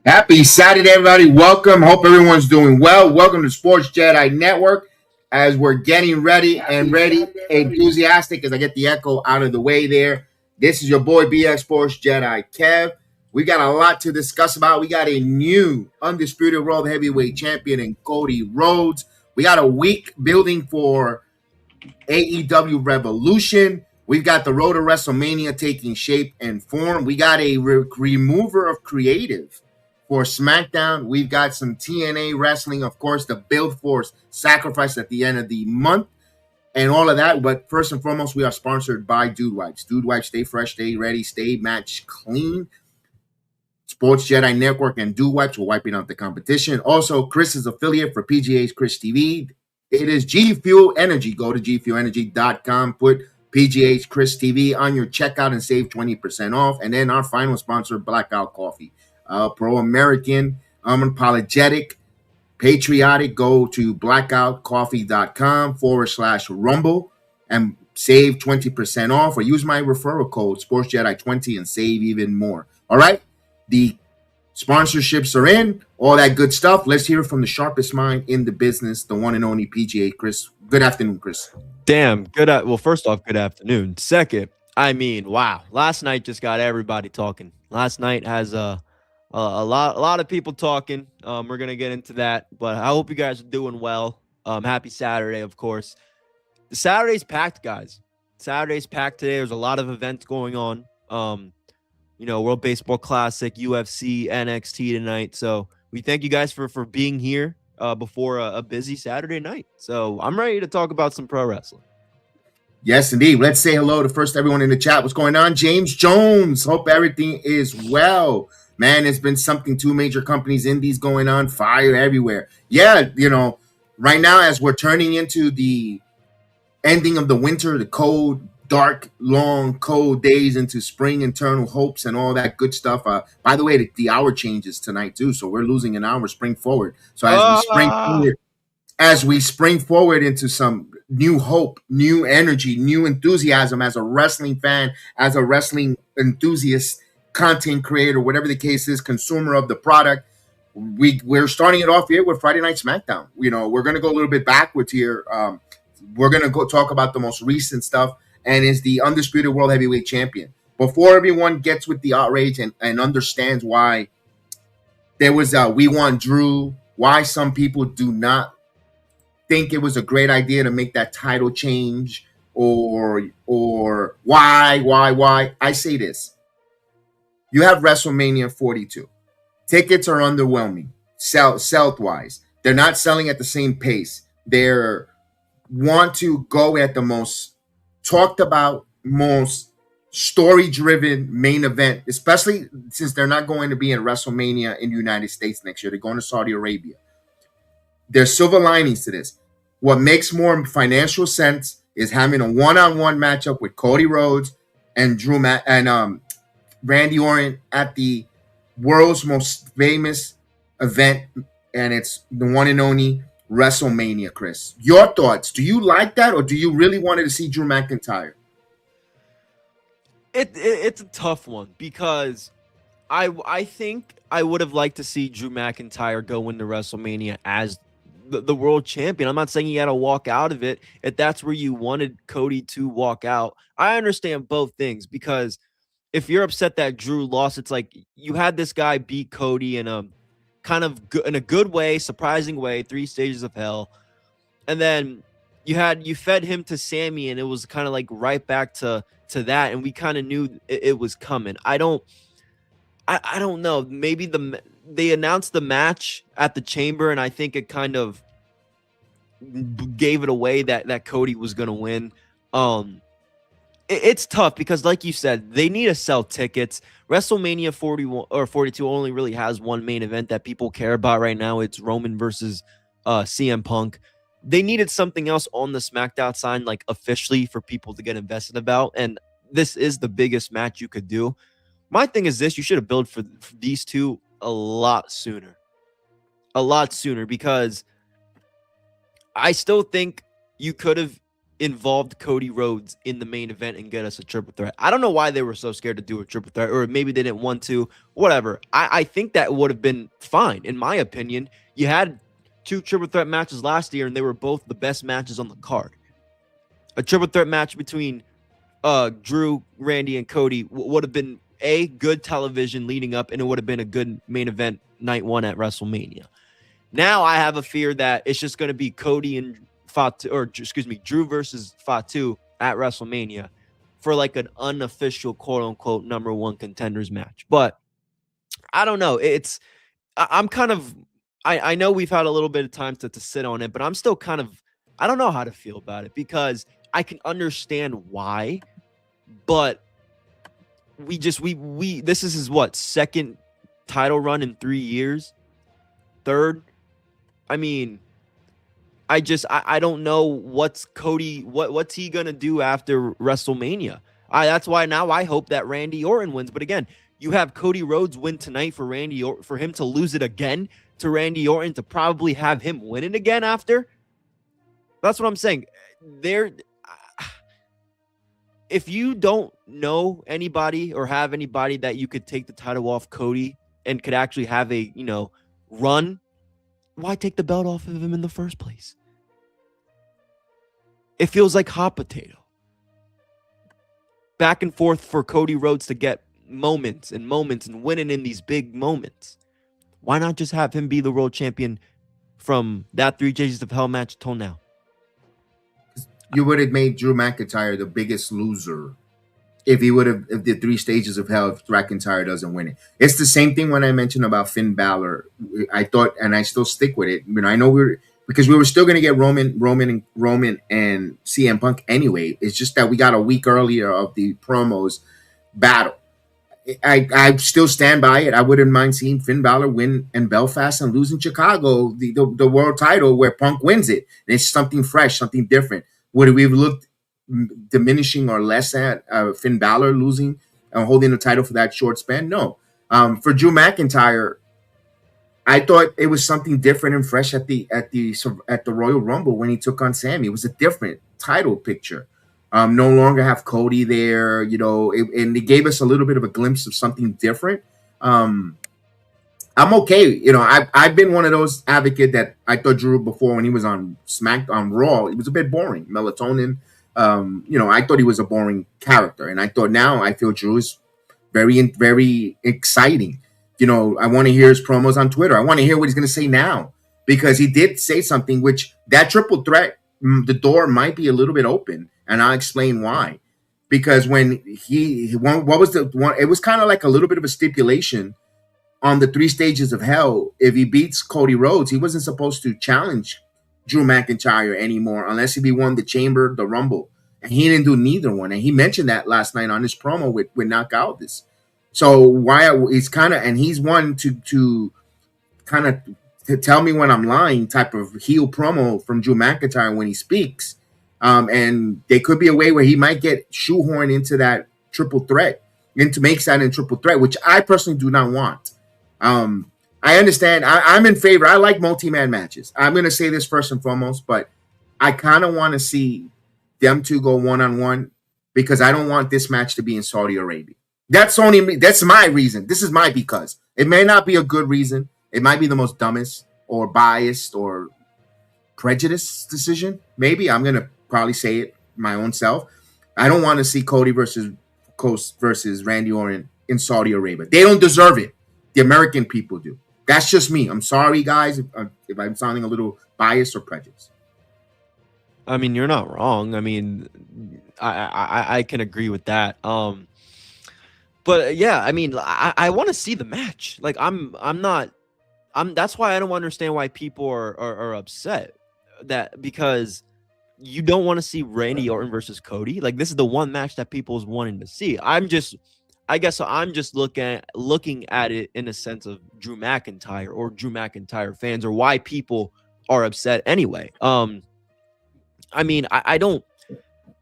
Happy Saturday, everybody. Welcome. Hope everyone's doing well. Welcome to Sports Jedi Network as we're getting ready enthusiastic as I get the echo out of the way there. This is your boy BX Sports Jedi Kev. We got a lot to discuss about. We got a new Undisputed World Heavyweight Champion in CODY RHODES. We got a week building for AEW Revolution. We've got the road to WrestleMania taking shape and form. We got a remover of creative for SmackDown. We've got some TNA wrestling, of course, the build for Sacrifice at the end of the month and all of that. But first and foremost, we are sponsored by Dude Wipes. Dude Wipes, stay fresh, stay ready, stay match clean. Sports Jedi Network and Dude Wipes, we're wiping out the competition. Also, Chris's affiliate for PGA's Chris TV. It is G Fuel Energy. Go to gfuelenergy.com, put PGA's Chris TV on your checkout and save 20% off. And then our final sponsor, Blackout Coffee. Pro-American, unapologetic, patriotic. Go to blackoutcoffee.com/rumble and save 20% off, or use my referral code SportsJedi20 and save even more. All right, the sponsorships are in, all that good stuff. Let's hear it from the sharpest mind in the business, the one and only PGA Chris. Good afternoon, Chris. Damn good. Well, first off, good afternoon. Second, I mean, wow, last night just got everybody talking. Last night has a lot of people talking. We're gonna get into that, but I hope you guys are doing well. Happy Saturday, of course. The Saturday's packed, guys. Saturday's packed today. There's a lot of events going on. World Baseball Classic, UFC, NXT tonight. So we thank you guys for being here before a busy Saturday night. So I'm ready to talk about some pro wrestling. Yes, indeed. Let's say hello to first everyone in the chat. What's going on? James Jones. Hope everything is well. Man, it's been something. Two major companies, indies going on, fire everywhere. Yeah, right now as we're turning into the ending of the winter, the cold, dark, long, cold days into spring, eternal hopes, and all that good stuff. By the way, the hour changes tonight too, so we're losing an hour spring forward. So as we spring forward into some new hope, new energy, new enthusiasm as a wrestling fan, as a wrestling enthusiast, content creator, whatever the case is, consumer of the product, we're starting it off here with Friday Night SmackDown. We're going to go a little bit backwards here. We're going to go talk about the most recent stuff, and is the Undisputed World Heavyweight Champion. Before everyone gets with the outrage and understands why there was We Want Drew, why some people do not think it was a great idea to make that title change, or why, I say this. You have WrestleMania 42. Tickets are underwhelming, sell-wise. They're not selling at the same pace. They want to go at the most talked about, most story-driven main event, especially since they're not going to be in WrestleMania in the United States next year. They're going to Saudi Arabia. There's silver linings to this. What makes more financial sense is having a one-on-one matchup with CODY RHODES and Randy Orton at the world's most famous event, and it's the one and only WrestleMania. Chris, your thoughts? Do you like that, or do you really wanted to see Drew McIntyre? It's a tough one, because I think I would have liked to see Drew McIntyre go into WrestleMania as the world champion. I'm not saying he had to walk out of it. If that's where you wanted Cody to walk out, I understand both things, because if you're upset that Drew lost, it's like you had this guy beat Cody in a kind of in a good way, surprising way, 3 stages of hell. And then you fed him to Sammy, and it was kind of like right back to that. And we kind of knew it was coming. I don't know. Maybe they announced the match at the Chamber, and I think it kind of gave it away that Cody was going to win. It's tough because, like you said, they need to sell tickets. WrestleMania 41 or 42 only really has one main event that people care about right now. It's Roman versus CM Punk. They needed something else on the SmackDown side, like officially, for people to get invested about. And this is the biggest match you could do. My thing is this: you should have built for these two a lot sooner, because I still think you could have involved Cody Rhodes in the main event and get us a triple threat. I don't know why they were so scared to do a triple threat, or maybe they didn't want to, whatever. I think that would have been fine, in my opinion. You had 2 triple threat matches last year, and they were both the best matches on the card. A triple threat match between Drew, Randy, and Cody would have been a good television leading up, and it would have been a good main event night 1 at WrestleMania. Now I have a fear that it's just going to be Cody and Fatu, or excuse me, Drew versus Fatu at WrestleMania for like an unofficial quote unquote number 1 contenders match. But I don't know. I'm kind of, I know we've had a little bit of time to sit on it, but I'm still kind of, I don't know how to feel about it, because I can understand why, but this is his what, 2nd title run in 3 years, 3rd. I mean, I don't know what's he gonna do after WrestleMania. That's why now I hope that Randy Orton wins. But again, you have Cody Rhodes win tonight for for him to lose it again to Randy Orton, to probably have him win it again after. That's what I'm saying. If you don't know anybody or have anybody that you could take the title off Cody and could actually have a, run, why take the belt off of him in the first place? It feels like hot potato. Back and forth for Cody Rhodes to get moments and winning in these big moments. Why not just have him be the world champion from that 3 Stages of Hell match till now? You would have made Drew McIntyre the biggest loser if the 3 Stages of Hell, if McIntyre doesn't win it. It's the same thing when I mentioned about Finn Balor. I thought, and I still stick with it. I know because we were still going to get Roman and CM Punk anyway. It's just that we got a week earlier of the promos battle. I still stand by it. I wouldn't mind seeing Finn Balor win in Belfast and lose in Chicago the world title, where Punk wins it. And it's something fresh, something different. Would we have looked diminishing or less at Finn Balor losing and holding the title for that short span? No. For Drew McIntyre, I thought it was something different and fresh at the Royal Rumble when he took on Sammy. It was a different title picture. No longer have Cody there, and it gave us a little bit of a glimpse of something different. I'm okay. I've been one of those advocates that I thought Drew before when he was on SmackDown Raw, it was a bit boring. Melatonin, I thought he was a boring character, and I feel Drew is very, very exciting. I want to hear his promos on Twitter. I want to hear what he's going to say now, because he did say something which that triple threat, the door might be a little bit open, and I'll explain why. Because when he won, what was the one? It was kind of like a little bit of a stipulation on the 3 Stages of Hell. If he beats Cody Rhodes, he wasn't supposed to challenge Drew McIntyre anymore unless he won the Chamber, the Rumble, and he didn't do neither one. And he mentioned that last night on his promo with Knockout this. So why he's kind of, and he's one to kind of to tell me when I'm lying type of heel promo from Drew McIntyre when he speaks. And there could be a way where he might get shoehorned into that triple threat, into makes that in triple threat, which I personally do not want. I understand. I'm in favor. I like multi-man matches. I'm going to say this first and foremost, but I kind of want to see them two go one-on-one, because I don't want this match to be in Saudi Arabia. That's my reason. This is my because. It may not be a good reason. It might be the most dumbest or biased or prejudiced decision. Maybe I'm going to probably say it my own self. I don't want to see Cody versus Randy Orton in Saudi Arabia. They don't deserve it. The American people do. That's just me. I'm sorry, guys, if I'm sounding a little biased or prejudiced. I mean, you're not wrong. I mean, I can agree with that. But yeah, I mean, I want to see the match. Like, that's why I don't understand why people are upset, because you don't want to see Randy Orton versus Cody. Like, this is the one match that people's wanting to see. I guess I'm just looking at it in a sense of Drew McIntyre or Drew McIntyre fans, or why people are upset anyway. I mean, I know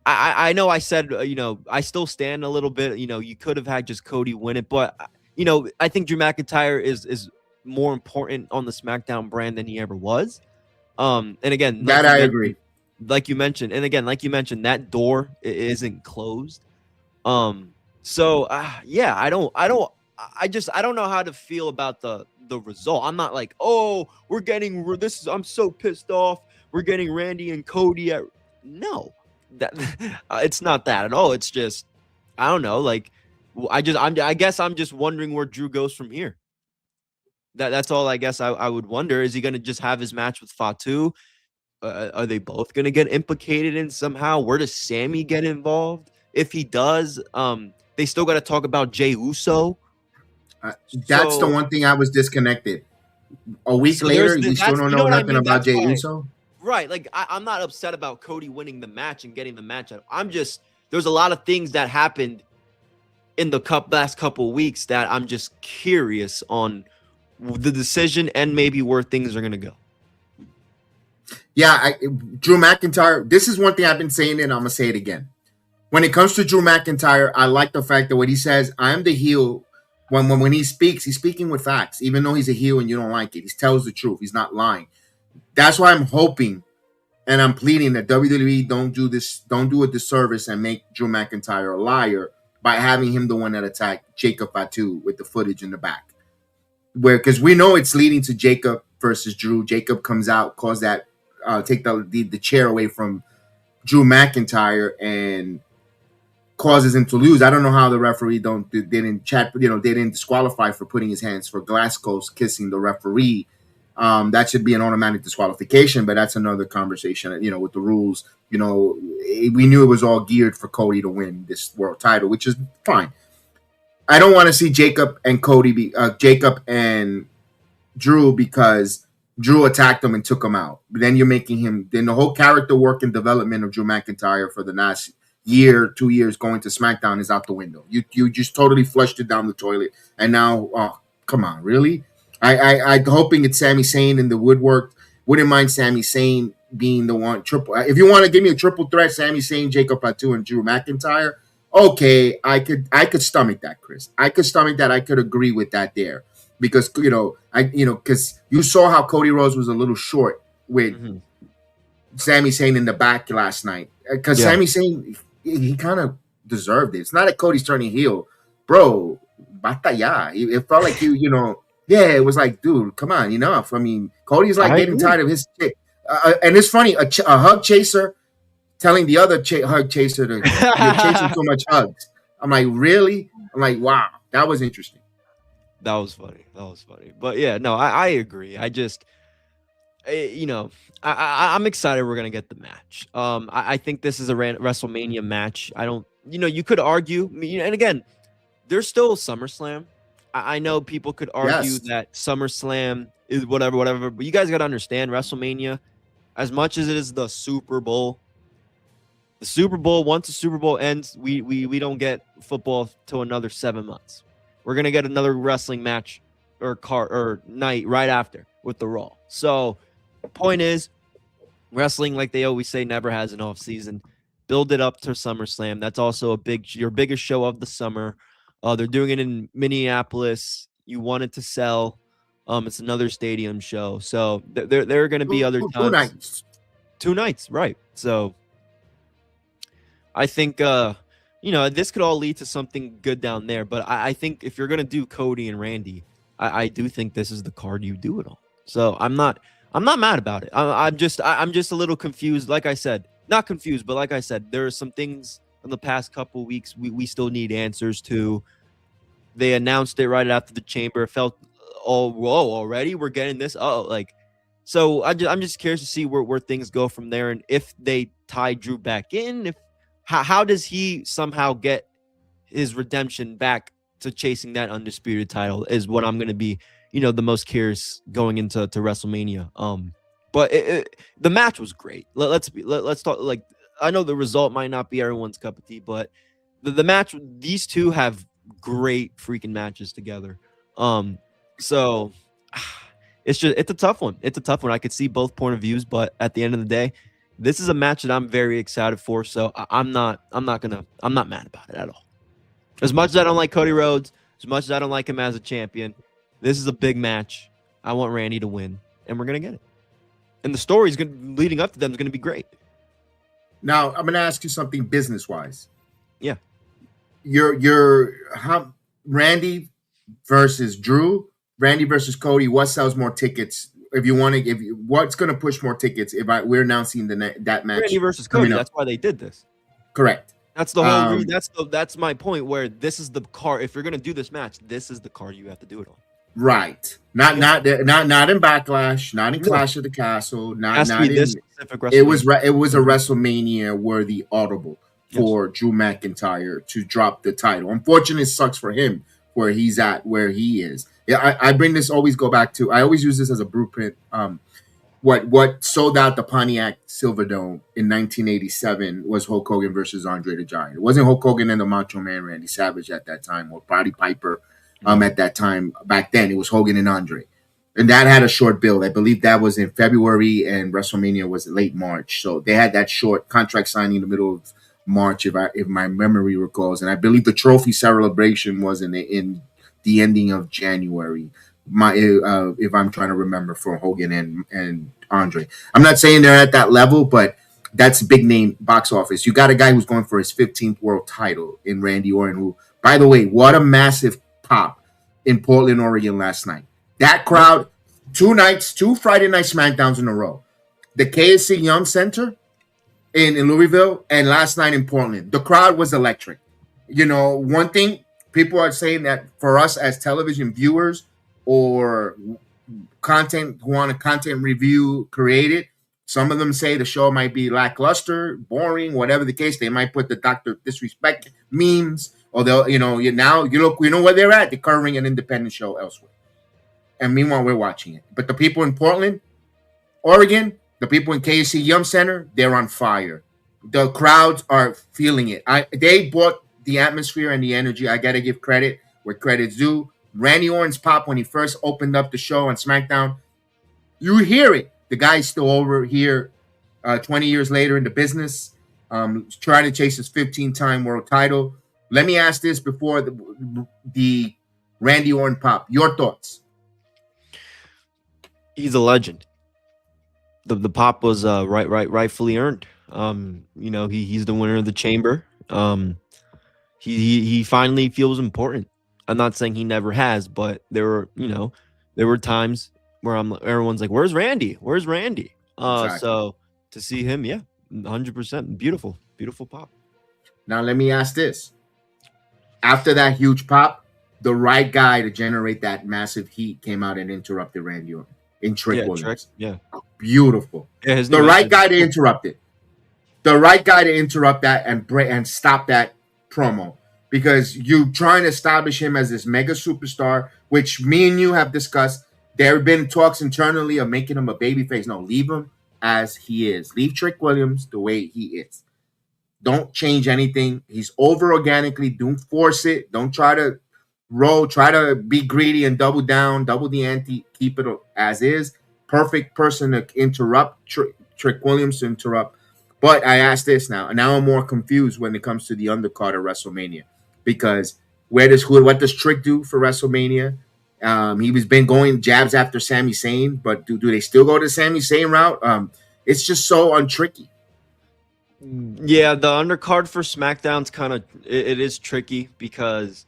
I said, I still stand a little bit, you could have had just Cody win it, but, I think Drew McIntyre is more important on the SmackDown brand than he ever was. And again, that I agree. like you mentioned, and again, like you mentioned, that door isn't closed. So yeah, I don't know how to feel about the result. I'm not like, oh, I'm so pissed off. We're getting Randy and Cody at no, that it's not that at all. It's just, I don't know. Like, I guess I'm just wondering where Drew goes from here. That's all I guess I would wonder. Is he going to just have his match with Fatu? Are they both going to get implicated in somehow? Where does Sammy get involved? If he does, they still got to talk about Jey Uso. That's the one thing I was disconnected. A week later, we still don't know nothing about Jey Uso. Right. Like, I'm not upset about Cody winning the match and getting the match. I'm just, there's a lot of things that happened in the last couple of weeks that I'm just curious on the decision and maybe where things are going to go. Yeah, Drew McIntyre, this is one thing I've been saying, and I'm going to say it again. When it comes to Drew McIntyre, I like the fact that when he says, I'm the heel, when he speaks, he's speaking with facts. Even though he's a heel and you don't like it, he tells the truth. He's not lying. That's why I'm hoping and I'm pleading that WWE don't do a disservice and make Drew McIntyre a liar by having him the one that attacked Jacob Fatu with the footage in the back. Because we know it's leading to Jacob versus Drew. Jacob comes out, cause that take the chair away from Drew McIntyre and causes him to lose. I don't know how the referee didn't disqualify for putting his hands for Glasgow's kissing the referee. That should be an automatic disqualification, but that's another conversation. With the rules, we knew it was all geared for Cody to win this world title, which is fine. I don't want to see Jacob and Jacob and Drew because Drew attacked him and took him out. But then you're making him. Then the whole character work and development of Drew McIntyre for the last year, 2 years going to SmackDown is out the window. You just totally flushed it down the toilet, and now, come on, really? I'm hoping it's Sami Zayn in the woodwork. Wouldn't mind Sami Zayn being the one triple. If you want to give me a triple threat, Sami Zayn, Jacob Fatu, and Drew McIntyre. Okay, I could stomach that, Chris. I could stomach that. I could agree with that there because because you saw how Cody Rhodes was a little short with Sami Zayn in the back last night because Sami Zayn he kind of deserved it. It's not that Cody's turning heel, bro. Bata ya. It felt like yeah, it was like, dude, come on, enough. I mean, Cody's like getting tired of his shit. And it's funny, a hug chaser telling the other hug chaser you're chasing too much hugs. I'm like, really? I'm like, wow, that was interesting. That was funny. But yeah, no, I agree. I just, I'm excited we're gonna get the match. I think this is a WrestleMania match. I don't, you could argue, and again, there's still SummerSlam. I know people could argue that SummerSlam is whatever, but you guys got to understand WrestleMania, as much as it is the Super Bowl, once the Super Bowl ends, we don't get football till another 7 months. We're going to get another wrestling match or night right after with the Raw. So the point is, wrestling, like they always say, never has an off season. Build it up to SummerSlam. That's also your biggest show of the summer. They're doing it in Minneapolis. You want it to sell. It's another stadium show. So there are going to be other times. 2 nights. 2 nights, right. So I think, this could all lead to something good down there. But I think if you're going to do Cody and Randy, I do think this is the card you do it on. So I'm not mad about it. I'm just a little confused. Like I said, not confused, but like I said, there are some things in the past couple of weeks we still need answers to. They announced it right after the Chamber. It felt, whoa, already we're getting this. So I'm just curious to see where things go from there, and if they tie Drew back in, how does he somehow get his redemption back to chasing that undisputed title is what I'm going to be, the most curious going into WrestleMania. But the match was great. Let's talk. Like, I know the result might not be everyone's cup of tea, but the match, these two have great freaking matches together. So it's a tough one. I could see both point of views, but at the end of the day, this is a match that I'm very excited for. So I'm not mad about it at all. As much as I don't like Cody Rhodes, as much as I don't like him as a champion, this is a big match. I want Randy to win, and we're gonna get it. And the story leading up to them is gonna be great. Now I'm gonna ask you something business wise. Yeah. Your how Randy versus Drew, Randy versus Cody. What sells more tickets? If you want to, what's gonna push more tickets? If we're announcing that Randy match versus Cody. coming up, That's why they did this. correct? That's the whole that's my point, where this is the card. If you're gonna do this match, this is the card you have to do it on. Right. Not in Backlash, not in No. Clash of the Castle, It not has to be this in. specific It was WrestleMania. it was a WrestleMania worthy audible Yes. for Drew McIntyre to drop the title. Unfortunately, it sucks for him where he's at, where he is. Yeah, I bring this always go back to. I always use this as a blueprint. What sold out the Pontiac Silverdome in 1987 was Hulk Hogan versus Andre the Giant. It wasn't Hulk Hogan and the Macho Man Randy Savage at that time, or Roddy Piper at that time. Back then, it was Hogan and Andre. And that had a short build. I believe that was in February and WrestleMania was late March. So they had that short contract signing in the middle of March, if my memory recalls. And I believe the trophy celebration was in the ending of January. If I'm trying to remember, for Hogan and Andre. I'm not saying they're at that level, but that's big name box office. You got a guy who's going for his 15th world title in Randy Orton, who, by the way, what a massive pop in Portland, Oregon last night. That crowd, 2 Friday night SmackDowns in a row. The KSC Young Center in Louisville, and last night in Portland. The crowd was electric. You know, one thing people are saying that for us as television viewers or content who want a content review created, some of them say the show might be lackluster, boring, whatever the case. They might put the Dr. Disrespect memes, or they'll, you know where they're at. They're covering an independent show elsewhere. And meanwhile, we're watching it. But the people in Portland, Oregon, the people in KC Yum Center, they're on fire. The crowds are feeling it. They brought the atmosphere and the energy. I got to give credit where credit's due. Randy Orton's pop when he first opened up the show on SmackDown, you hear it. The guy's still over here 20 years later in the business, trying to chase his 15-time world title. Let me ask this before the Randy Orton pop. Your thoughts? He's a legend. The pop was rightfully earned. He's the winner of the chamber. He finally feels important. I'm not saying he never has, but there were times where everyone's like, "Where's Randy? Where's Randy?" Exactly. So to see him, 100%, beautiful pop. Now let me ask this: after that huge pop, the right guy to generate that massive heat came out and interrupted Randy Orton in Trick Williams. Beautiful. Yeah, the right guy to interrupt it. The right guy to interrupt that and stop that promo. Because you trying to establish him as this mega superstar, which me and you have discussed. There have been talks internally of making him a babyface. No, leave him as he is. Leave Trick Williams the way he is. Don't change anything. He's over organically. Don't force it. Don't try to roll. Try to be greedy and double down, double the ante. Keep it as is. Perfect person to interrupt. Trick Williams to interrupt. But I ask this now. Now I'm more confused when it comes to the undercard of WrestleMania. Because what does Trick do for WrestleMania? He was been going jabs after Sami Zayn, but do they still go the Sami Zayn route? It's just so untricky. Yeah, the undercard for SmackDown's kind of it is tricky because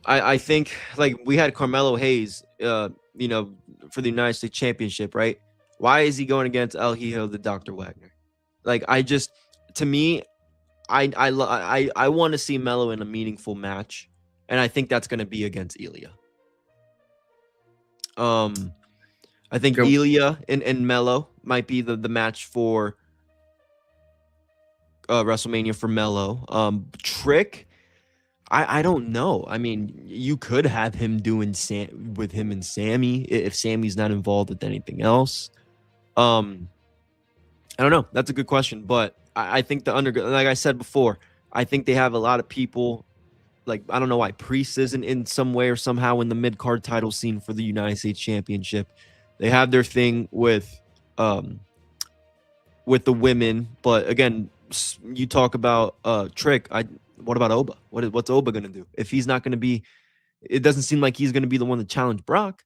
I think like we had Carmelo Hayes, for the United States Championship, right? Why is he going against El Hijo, the Dr. Wagner? Like to me. I want to see Melo in a meaningful match, and I think that's going to be against Ilya. I think Ilya and Melo might be the match for WrestleMania for Melo. Trick, I don't know. I mean, you could have him doing with him and Sammy if Sammy's not involved with anything else. I don't know. That's a good question, but I think like I said before, I think they have a lot of people. Like, I don't know why Priest isn't in some way or somehow in the mid-card title scene for the United States Championship. They have their thing with the women, but again, you talk about Trick. What about Oba? What's Oba gonna do if he's not gonna be? It doesn't seem like he's gonna be the one to challenge Brock.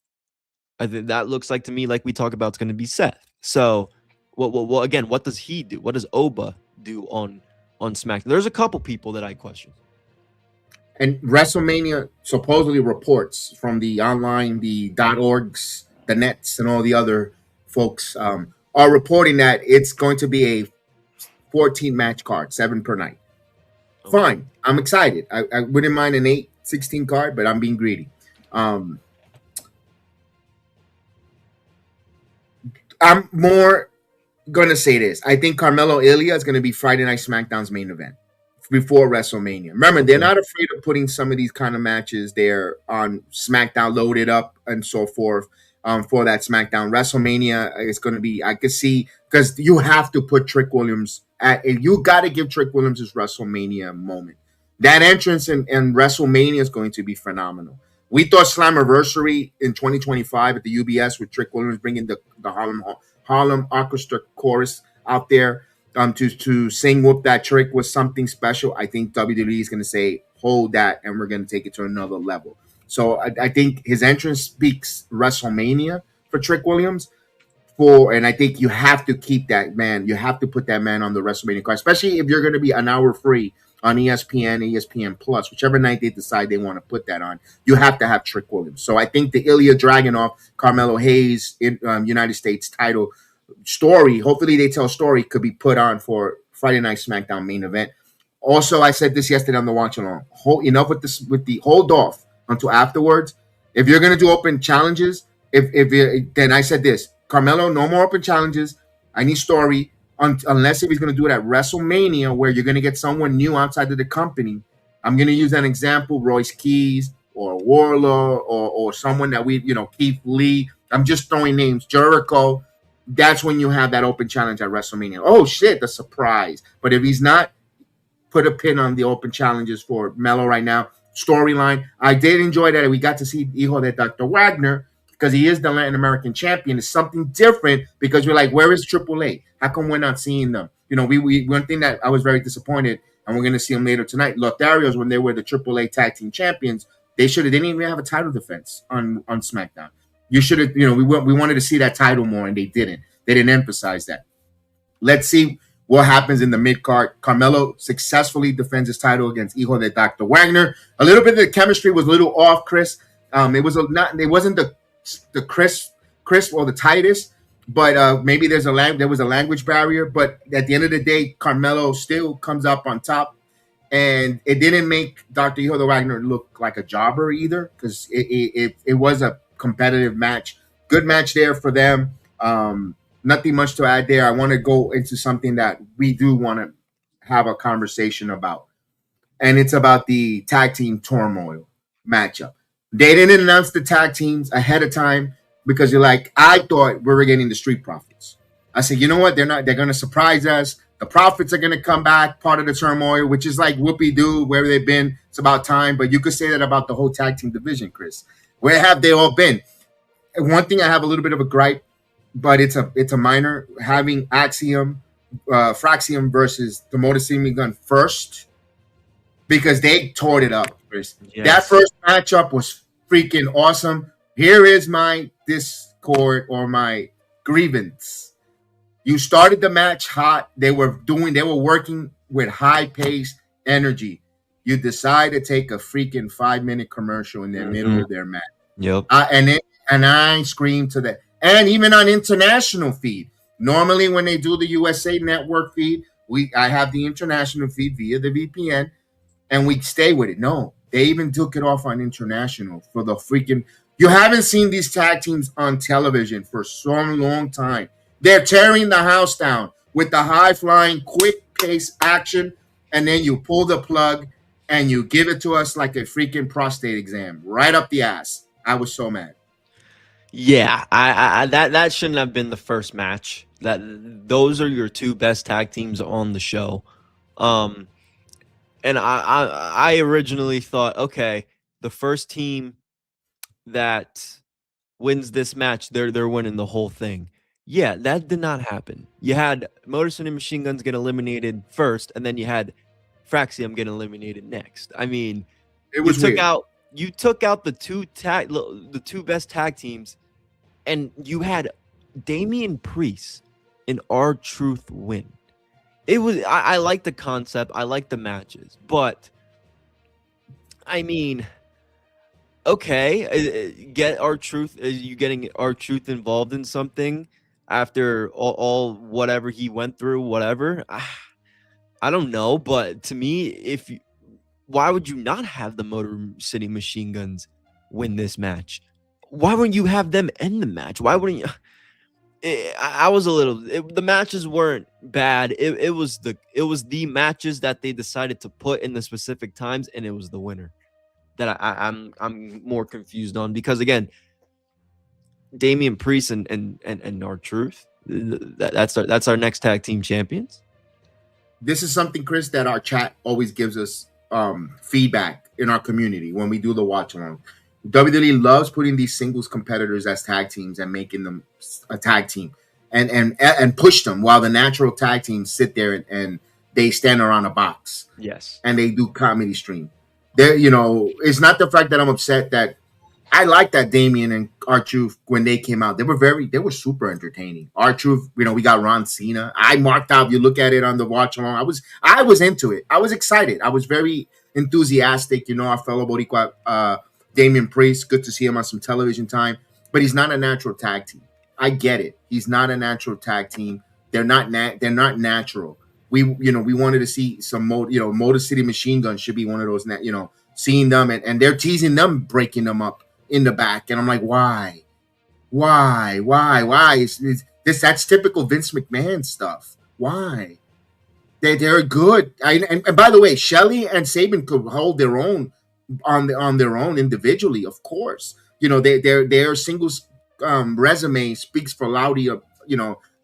I think that looks like to me like we talk about it's gonna be Seth. So. Well, again, what does he do? What does Oba do on SmackDown. There's a couple people that I question. And WrestleMania supposedly reports from the online, the .orgs, the nets, and all the other folks are reporting that it's going to be a 14 match card, 7 per night. Okay. Fine. I'm excited. I wouldn't mind an 8-16 card, but I'm being greedy. I'm more going to say this. I think Carmelo Ilya is going to be Friday Night SmackDown's main event before WrestleMania. Remember, they're not afraid of putting some of these kind of matches there on SmackDown, loaded up and so forth for that SmackDown. WrestleMania is going to be, I could see, because you have to put Trick Williams you got to give Trick Williams his WrestleMania moment. That entrance in WrestleMania is going to be phenomenal. We thought Slammiversary in 2025 at the UBS with Trick Williams bringing the Harlem Orchestra Chorus out there to sing "Whoop That Trick" was something special. I think WWE is going to say, hold that, and we're going to take it to another level. So I think his entrance speaks WrestleMania for Trick Williams. And I think you have to keep that man. You have to put that man on the WrestleMania card, especially if you're going to be an hour free on ESPN, ESPN Plus, whichever night they decide they want to put that on. You have to have Trick Williams. So I think the Ilya Dragunov, Carmelo Hayes United States title story, hopefully they tell story, could be put on for Friday Night SmackDown main event. Also, I said this yesterday on the watch along. Enough with this, with the hold off until afterwards. If you're going to do open challenges, then I said this. Carmelo, no more open challenges. I need story, unless if he's going to do it at WrestleMania, where you're going to get someone new outside of the company. I'm going to use an example, Royce Keys or Warlord or someone that Keith Lee. I'm just throwing names. Jericho. That's when you have that open challenge at WrestleMania. Oh, shit, the surprise. But if he's not, put a pin on the open challenges for Melo right now. Storyline. I did enjoy that we got to see Hijo de Dr. Wagner, because he is the Latin American champion. It's something different because you're like, where is Triple A? How come we're not seeing them? We one thing that I was very disappointed, and we're going to see them later tonight. Lotharios, when they were the Triple A tag team champions, they didn't even have a title defense on SmackDown. You should have, we wanted to see that title more, and they didn't. They didn't emphasize that. Let's see what happens in the mid-card. Carmelo successfully defends his title against Hijo de Dr. Wagner. A little bit of the chemistry was a little off, Chris. It wasn't the crisp or the tightest, but maybe there was a language barrier. But at the end of the day, Carmelo still comes up on top, and it didn't make Dr. Hijo de Wagner look like a jobber either, because it was a competitive match. Good match there for them. Nothing much to add there. I want to go into something that we do want to have a conversation about, and it's about the tag team turmoil matchup. They didn't announce the tag teams ahead of time because I thought we were getting the Street Profits. I said, you know what? They're not. They're going to surprise us. The Profits are going to come back, part of the turmoil, which is like whoopee-doo, where they've been. It's about time. But you could say that about the whole tag team division, Chris. Where have they all been? One thing I have a little bit of a gripe, but it's a minor, having Fraxium versus the Motor City Gun first, because they tore it up, Chris. Yes. That first matchup was freaking awesome. Here is my discord or my grievance. You started the match hot. They were working with high-paced energy. You decide to take a freaking 5-minute commercial in the middle of their match. Yep. And I screamed to that. And even on international feed. Normally when they do the USA Network feed, I have the international feed via the VPN, and we stay with it. No, they even took it off on international for the freaking... You haven't seen these tag teams on television for so long time. They're tearing the house down with the high-flying, quick-paced action, and then you pull the plug and you give it to us like a freaking prostate exam right up the ass. I was so mad. Yeah, that shouldn't have been the first match. Those are your two best tag teams on the show. And I originally thought, okay, the first team that wins this match, they're winning the whole thing. Yeah, that did not happen. You had Motor City Machine Guns get eliminated first, and then you had Fraxium get eliminated next. I mean, it was weird. You took out the two best tag teams, and you had Damian Priest and R-Truth win. I like the concept. I like the matches, but I mean, okay, get R-Truth. You getting R-Truth involved in something after all whatever he went through, whatever. I don't know, but to me, why would you not have the Motor City Machine Guns win this match? Why wouldn't you have them end the match? Why wouldn't you? I was a little. The matches weren't bad. It was the matches that they decided to put in the specific times, and it was the winner that I'm more confused on, because again, Damian Priest and R-Truth, that's our next tag team champions. This is something, Chris, that our chat always gives us feedback in our community when we do the watch along. WWE loves putting these singles competitors as tag teams and making them a tag team and push them, while the natural tag teams sit there and they stand around a box. Yes. And they do comedy stream. There, it's not the fact that I'm upset that I like that Damian and R-Truth, when they came out, they were super entertaining. R-Truth, we got Ron Cena. I marked out, you look at it on the watch along. I was into it. I was excited. I was very enthusiastic. Our fellow Boricua, Damian Priest, good to see him on some television time, but he's not a natural tag team. I get it. He's not a natural tag team. They're not natural. We wanted to see some Motor City Machine Guns should be one of those, seeing them and they're teasing them, breaking them up in the back, and I'm like, why? That's typical Vince McMahon stuff. Why? They're good. And by the way, Shelley and Sabin could hold their own on their own individually, of course. Their singles resume speaks for loudly of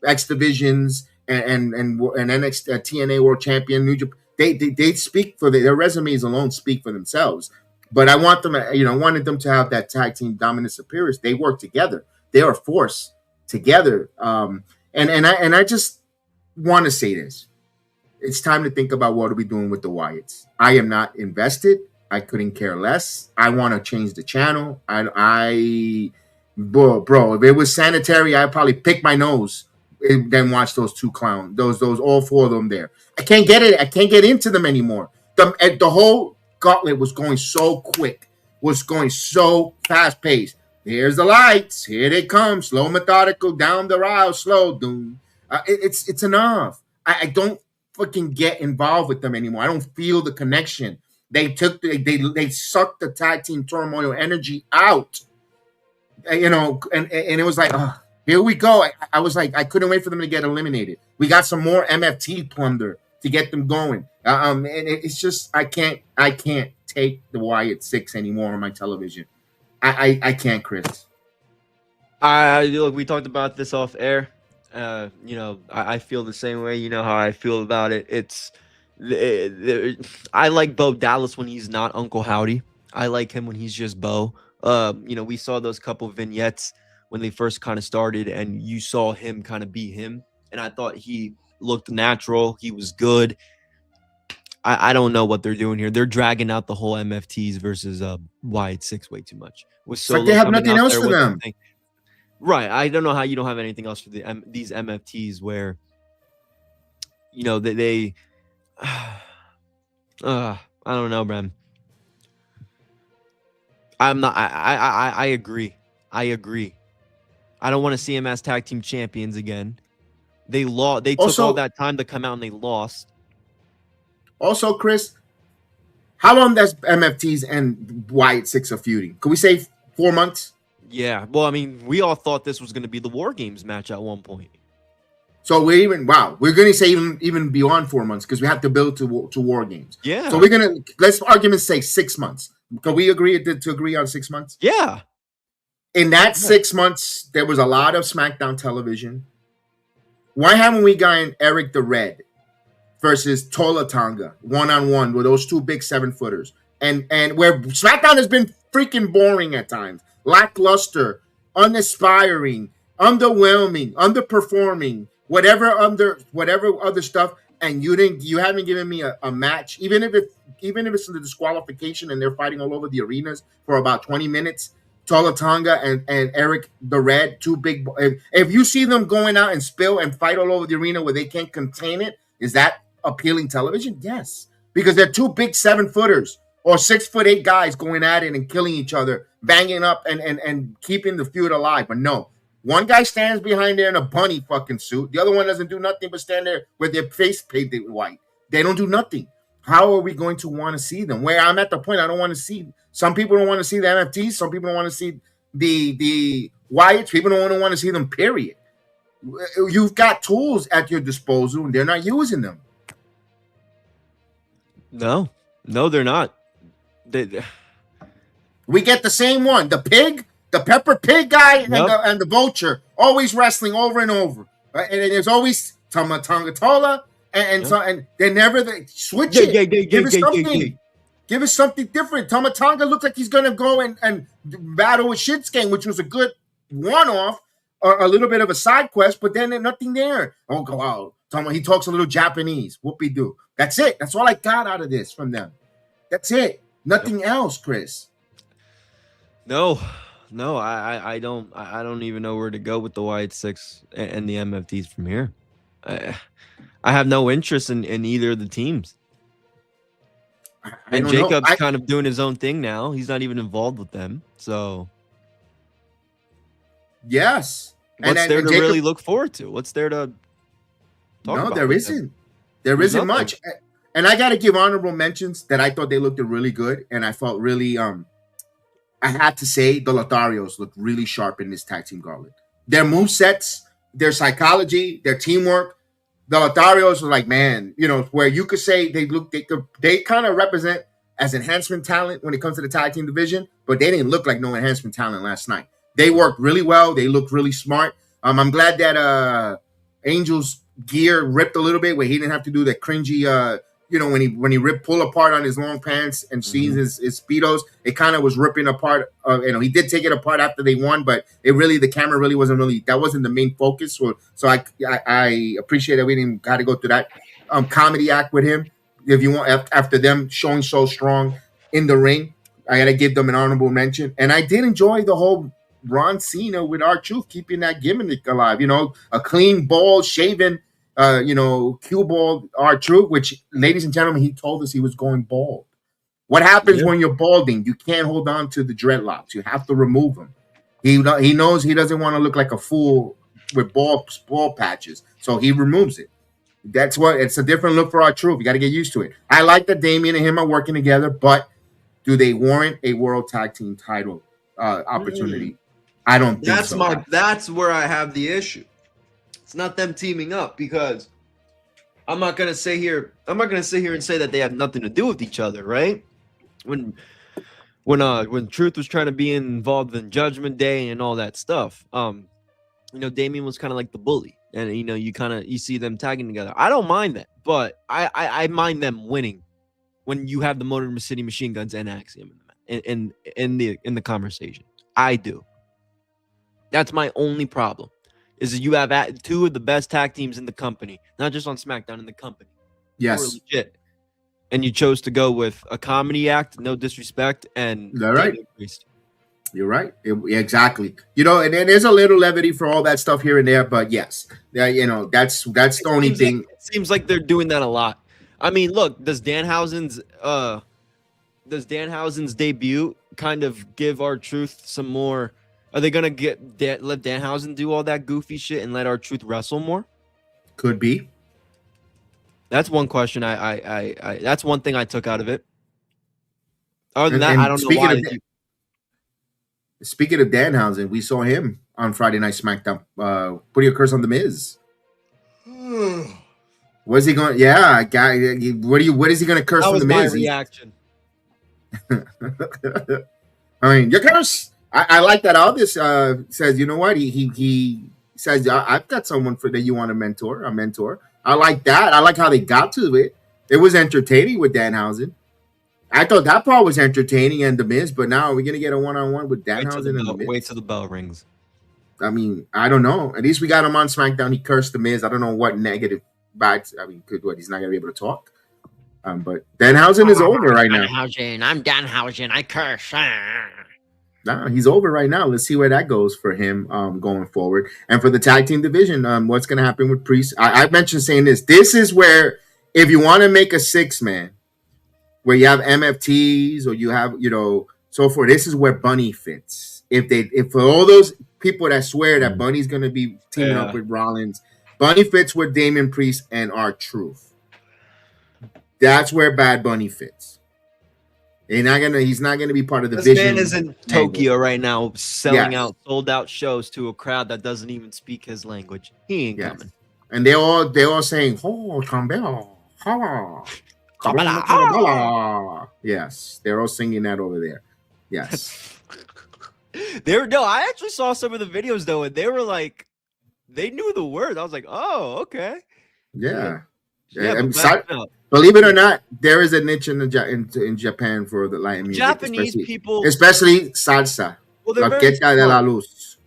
X Divisions and NXT TNA World Champion, New Japan. They speak for their resumes alone, speak for themselves. But I want them, wanted them to have that tag team dominant superiors. They work together. They are a force together. And I just want to say this. It's time to think about what are we doing with the Wyatts. I am not invested. I couldn't care less. I want to change the channel. Bro, if it was sanitary, I'd probably pick my nose and then watch those two clowns, those all four of them there. I can't get it. I can't get into them anymore. The whole gauntlet was going so quick, was going so fast paced. Here's the lights. Here they come. Slow, methodical, down the aisle, slow. Doom. It's enough. I don't fucking get involved with them anymore. I don't feel the connection. They sucked the tag team turmoil energy out. And it was like, oh, here we go. I was like, I couldn't wait for them to get eliminated. We got some more MFT plunder to get them going. And it's just I can't take the Wyatt 6 anymore on my television. I can't, Chris. Look, we talked about this off air. I feel the same way. You know how I feel about it. I like Bo Dallas when he's not Uncle Howdy. I like him when he's just Bo. We saw those couple vignettes when they first kind of started, and you saw him kind of be him. And I thought he looked natural. He was good. I don't know what they're doing here. They're dragging out the whole MFTs versus Wyatt 6 way too much. It's like they have nothing else for them. Right. I don't know how you don't have anything else for these MFTs where, they I don't know, man. I'm not. I agree. I don't want to see him as tag team champions again. They lost. They took all that time to come out and they lost. Also, Chris, how long does MFTs and Wyatt 6 are feuding? Could we say 4 months? Yeah. Well, I mean, we all thought this was going to be the War Games match at one point. So we're going to say even beyond 4 months because we have to build to War Games. Yeah. So let's argument's say 6 months. Can we agree to agree on 6 months? Yeah. In that 6 months, there was a lot of SmackDown television. Why haven't we gotten Eric the Red versus Tola Tonga one-on-one with those two big 7-footers? And where SmackDown has been freaking boring at times, lackluster, uninspiring, underwhelming, underperforming, whatever other stuff, and you haven't given me a match, even if it's the disqualification and they're fighting all over the arenas for about 20 minutes. Tola Tonga and Eric the Red, two big. If you see them going out and spill and fight all over the arena where they can't contain it, Is that appealing television? Yes, because they're two big 7-footers or 6'8" guys going at it and killing each other, banging up and keeping the feud alive. But no, one guy stands behind there in a bunny fucking suit. The other one doesn't do nothing but stand there with their face painted white. They don't do nothing. How are we going to want to see them? Where I'm at the point, I don't want to see. Some people don't want to see the NFTs. Some people don't want to see the Wyatts. People don't want to see them, period. You've got tools at your disposal, and they're not using them. No, they're not. We get the same one. The pig, the Pepper Pig guy, and the vulture, always wrestling over and over. Right? And there's always Tonga and they never switch it. Give us something. Give us something different. Tonga looks like he's gonna go and battle with Shinsuke, which was a good one-off, or a little bit of a side quest, but then nothing there. Oh, go out. He talks a little Japanese. Whoopie-doo. That's it. That's all I got out of this from them. That's it. Nothing else, Chris. No, I don't even know where to go with the Wyatt Six and the MFTs from here. I have no interest in either of the teams. And Jacob's kind of doing his own thing now. He's not even involved with them. So yes. What's there to really look forward to? What's there to talk about? No, there isn't. There isn't much. And I got to give honorable mentions that I thought they looked really good. And I felt really, I had to say the Lotharios looked really sharp in this tag team gauntlet. Their movesets, their psychology, their teamwork. The Lotharios were like, man, where you could say they kind of represent as enhancement talent when it comes to the tag team division, but they didn't look like no enhancement talent last night. They worked really well. They looked really smart. I'm glad that Angel's gear ripped a little bit where he didn't have to do that cringy, when he pull apart on his long pants and sees his Speedos, it kind of was ripping apart. He did take it apart after they won, but the camera really wasn't that wasn't the main focus. So I appreciate that we didn't got to go through that comedy act with him. If you want, after them showing so strong in the ring, I got to give them an honorable mention. And I did enjoy the whole Ron Cena with R-Truth keeping that gimmick alive. A clean, bald, shaven, cue ball R-Truth, which, ladies and gentlemen, he told us he was going bald. What happens when you're balding? You can't hold on to the dreadlocks. You have to remove them. He knows he doesn't want to look like a fool with bald patches, so he removes it. That's what it's a different look for R-Truth. You got to get used to it. I like that Damian and him are working together, but do they warrant a world tag team title opportunity? I don't think so. That's where I have the issue. It's not them teaming up, because I'm not gonna sit here and say that they have nothing to do with each other, right? When Truth was trying to be involved in Judgment Day and all that stuff, Damian was kind of like the bully, and you see them tagging together. I don't mind that, but I mind them winning when you have the Motor City Machine Guns and Axiom in the conversation. I do. That's my only problem. Is that you have two of the best tag teams in the company, not just on SmackDown, in the company. Yes. Legit. And you chose to go with a comedy act, no disrespect, and you're right. You're right. Exactly. And there's a little levity for all that stuff here and there, but yes, that's the only thing. It seems like they're doing that a lot. I mean, look, does Danhausen's debut kind of give R-Truth some more? Are they gonna let Danhausen do all that goofy shit and let R-Truth wrestle more? Could be. That's one question. That's one thing I took out of it. Other than that, I don't know why. Speaking of Danhausen, we saw him on Friday Night SmackDown putting a curse on The Miz. What's he going? Yeah, guy. What is he going to curse on The Miz? That was my reaction. I mean, your curse. I like that Aldis says, you know what? He says, I've got someone that you want to mentor, a mentor. I like that. I like how they got to it. It was entertaining with Danhausen. I thought that part was entertaining and The Miz, but now we're going to get a one-on-one with Danhausen and The Miz. Wait till the bell rings. I mean, I don't know. At least we got him on SmackDown. He cursed The Miz. I don't know what negative bites. I mean, he's not going to be able to talk. But Danhausen is over right now. I'm Danhausen. I curse. Nah, he's over right now. Let's see where that goes for him going forward. And for the tag team division, what's going to happen with Priest? I mentioned saying this. This is where, if you want to make a 6-man, where you have MFTs or you have, so forth, this is where Bunny fits. If for all those people that swear that Bunny's going to be teaming up with Rollins, Bunny fits with Damian Priest and R-Truth. That's where Bad Bunny fits. He's not gonna be part of the this vision. Man is in Tokyo right now, selling out sold out shows to a crowd that doesn't even speak his language. He ain't coming. And they're all saying, "Oh, Cambella, yes, they're all singing that over there. Yes, I actually saw some of the videos though, and they were like, they knew the words. I was like, oh, okay. Yeah. Believe it or not, there is a niche in Japan for the Latin music. Japanese people, especially salsa. Well, they're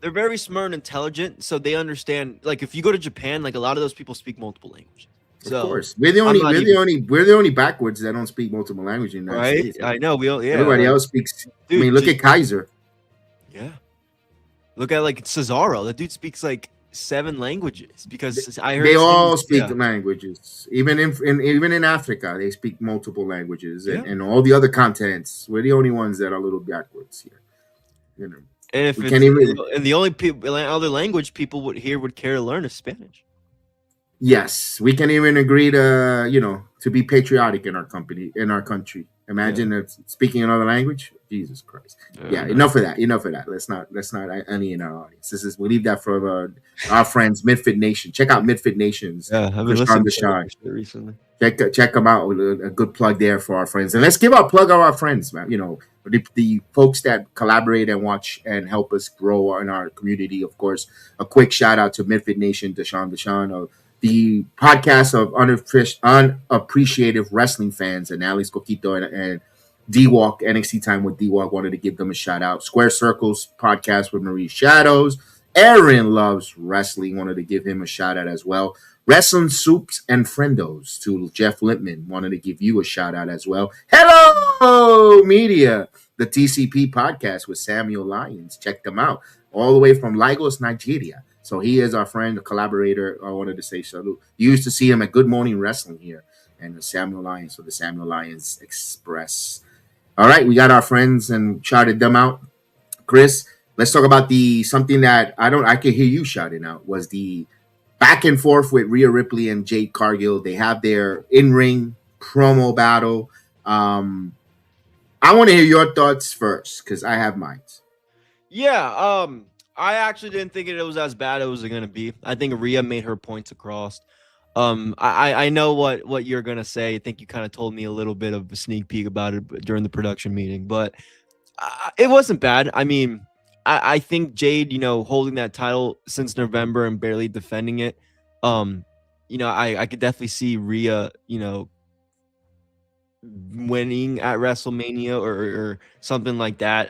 very smart and intelligent, so they understand. Like, if you go to Japan, like a lot of those people speak multiple languages. So, of course, we're the only backwards that don't speak multiple languages in the United States. I know. Everybody else speaks. Dude, look at Kaiser. Yeah. Look at like Cesaro. That dude speaks like 7 languages because I heard they all speak languages. Even in Africa, they speak multiple languages, and all the other continents. We're the only ones that are a little backwards here. And if the only other language people would care to learn is Spanish. Yes, we can even agree to to be patriotic in our country. Imagine speaking another language. Jesus Christ! Enough of that. Let's not alienate our audience. We leave that for our friends, Midfit Nation. Check out Midfit Nations. Yeah, I've been listening to it recently. Check them out. A good plug there for our friends, and let's give a plug of our friends, man. The folks that collaborate and watch and help us grow in our community. Of course, a quick shout out to Midfit Nation, Deshaun. The podcast of unappreciative wrestling fans, and Alex Coquito and D-Walk, NXT Time with D-Walk, wanted to give them a shout out. Square Circles podcast with Marie Shadows. Aaron Loves Wrestling, wanted to give him a shout out as well. Wrestling Soups and Friendos to Jeff Lippman, wanted to give you a shout out as well. Hello Media, the TCP podcast with Samuel Lyons. Check them out. All the way from Lagos, Nigeria. So he is our friend, a collaborator. I wanted to say salute. You used to see him at Good Morning Wrestling here, and Samuel Lyons for the Samuel Lyons Express. All right, we got our friends and shouted them out. Chris, let's talk about something that I could hear you shouting out, was the back and forth with Rhea Ripley and Jade Cargill. They have their in-ring promo battle. I want to hear your thoughts first because I have mine. Yeah, I actually didn't think it was as bad as it was going to be. I think Rhea made her points across. I know what you're going to say. I think you kind of told me a little bit of a sneak peek about it during the production meeting, but it wasn't bad. I mean, I think Jade, holding that title since November and barely defending it, I could definitely see Rhea, winning at WrestleMania or something like that.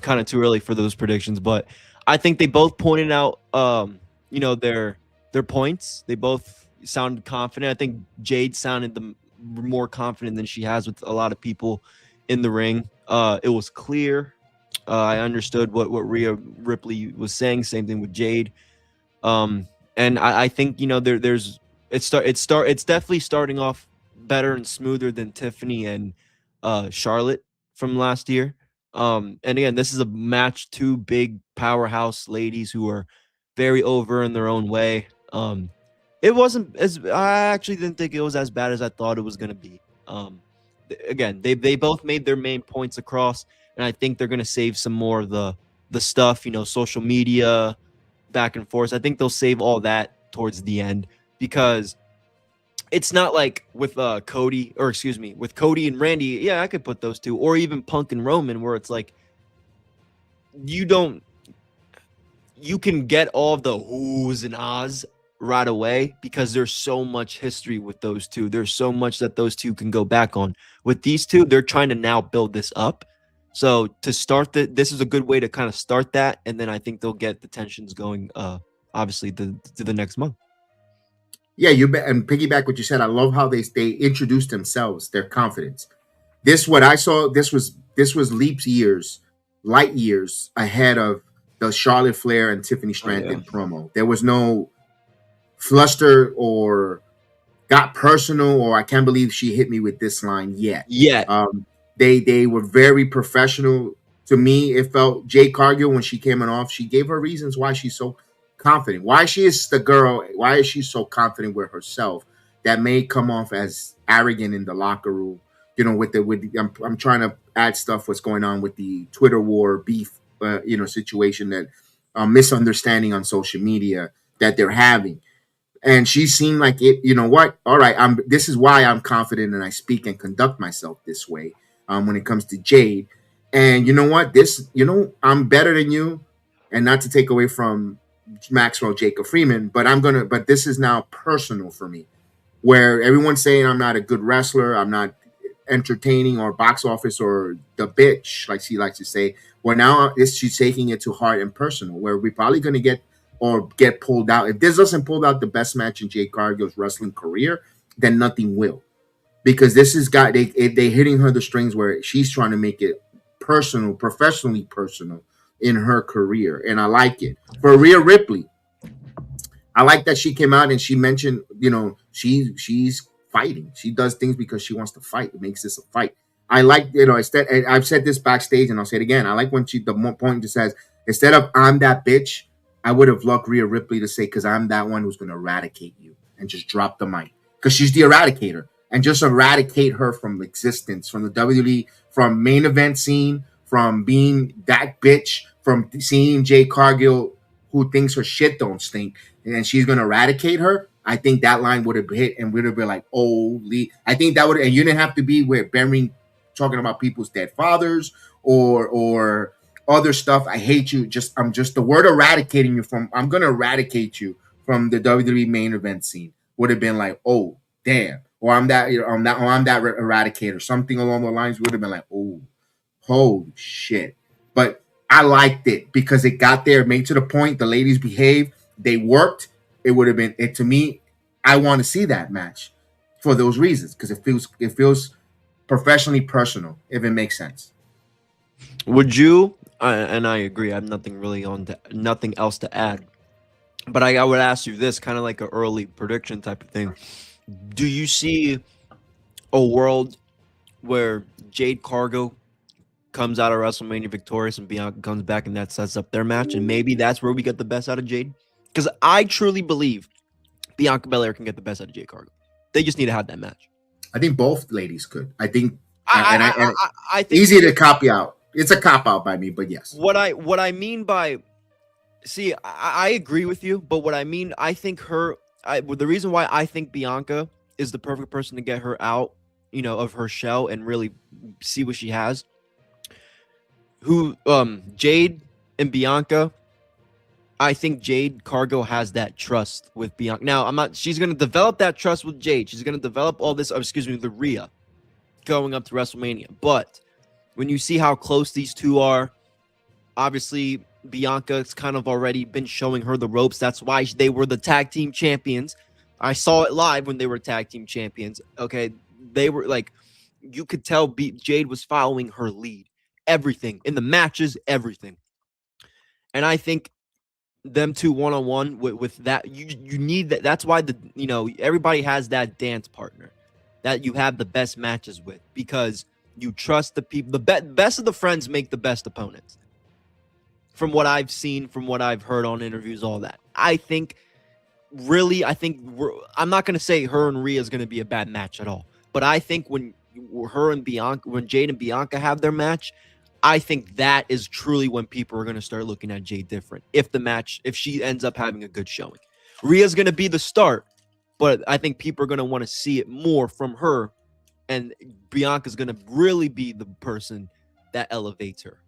Kind of too early for those predictions, but I think they both pointed out, their points. They both sounded confident. I think Jade sounded more confident than she has with a lot of people in the ring. It was clear. I understood what Rhea Ripley was saying. Same thing with Jade. And I think it's definitely starting off better and smoother than Tiffany and Charlotte from last year. And again, this is a match, 2 big powerhouse ladies who are very over in their own way. It wasn't I actually didn't think it was as bad as I thought it was going to be. Again, they both made their main points across, and I think they're going to save some more of the stuff, social media back and forth. I think they'll save all that towards the end, because it's not like with Cody and Randy. Yeah, I could put those 2, or even Punk and Roman, where it's like you can get all of the who's and ahs right away, because there's so much history with those 2. There's so much that those 2 can go back on. With these 2, they're trying to now build this up. So to start this is a good way to kind of start that, and then I think they'll get the tensions going. Obviously, to the next month. Yeah, and piggyback what you said. I love how they introduced themselves, their confidence. What I saw, this was leaps years light years ahead of the Charlotte Flair and Tiffany Stratton promo. There was no fluster or got personal or I can't believe she hit me with this line yet. They were very professional. To me, it felt Jade Cargill when she came off, she gave her reasons why she's so confident, why she is the girl, why is she so confident with herself that may come off as arrogant in the locker room. You know, I'm trying to add stuff what's going on with the Twitter war beef, situation that misunderstanding on social media that they're having. And she seemed like it, you know what? All right, this is why I'm confident and I speak and conduct myself this way when it comes to Jade. And you know what? I'm better than you. And not to take away from Maxwell Jacob Freeman, but this is now personal for me. Where everyone's saying I'm not a good wrestler, I'm not entertaining or box office or the bitch, like she likes to say. Well, now she's taking it to heart and personal, where we're probably going to get pulled out. If this doesn't pull out the best match in Jade Cargill's wrestling career, then nothing will. Because this has got they hitting her the strings where she's trying to make it personal, professionally personal in her career. And I like it. For Rhea Ripley, I like that she came out and she mentioned, she's fighting. She does things because she wants to fight. It makes this a fight. I like, I've said this backstage and I'll say it again. I like when the point just says, instead of I'm that bitch, I would have loved Rhea Ripley to say, because I'm that one who's going to eradicate you and just drop the mic. Because she's the eradicator. And just eradicate her from existence, from the WWE, from main event scene, from being that bitch, from seeing Jade Cargill, who thinks her shit don't stink, and she's going to eradicate her. I think that line would have hit and would have been like, holy. I think that would, and you didn't have to be where burying, talking about people's dead fathers or other stuff. I hate you. I'm just the word eradicating you from, I'm going to eradicate you from the WWE main event scene would have been like, oh, damn. Or I'm that eradicator. Something along the lines would have been like, oh, holy shit. But I liked it because it got there, made to the point. The ladies behaved. They worked. It would have been it to me. I want to see that match for those reasons because it feels professionally personal. If it makes sense. Would you? And I agree. I have nothing else to add. But I would ask you this, kind of like an early prediction type of thing. Do you see a world where Jade Cargill comes out of WrestleMania victorious and Bianca comes back and that sets up their match, and maybe that's where we get the best out of Jade? Because I truly believe Bianca Belair can get the best out of Jade Cargill. They just need to have that match. I think both ladies could. I think I think easy to copy out. It's a cop out by me, but yes. What I mean by, see, I agree with you, but what I mean, I think the reason why I think Bianca is the perfect person to get her out, of her shell and really see what she has. Jade and Bianca, I think Jade Cargill has that trust with Bianca. Now, she's going to develop that trust with Jade. She's going to develop all this, the Rhea going up to WrestleMania. But when you see how close these two are, obviously Bianca's kind of already been showing her the ropes. That's why they were the tag team champions. I saw it live when they were tag team champions. Okay, they were like, you could tell Jade was following her lead. Everything in the matches, everything. And I think them two one-on-one with that, you need that. That's why everybody has that dance partner that you have the best matches with, because you trust the people. The best of the friends make the best opponents. From what I've seen, from what I've heard on interviews, all that. I'm not going to say her and Rhea is going to be a bad match at all. But I think when Jade and Bianca have their match, I think that is truly when people are going to start looking at Jade different. If she ends up having a good showing. Rhea's going to be the start, but I think people are going to want to see it more from her. And Bianca's going to really be the person that elevates her.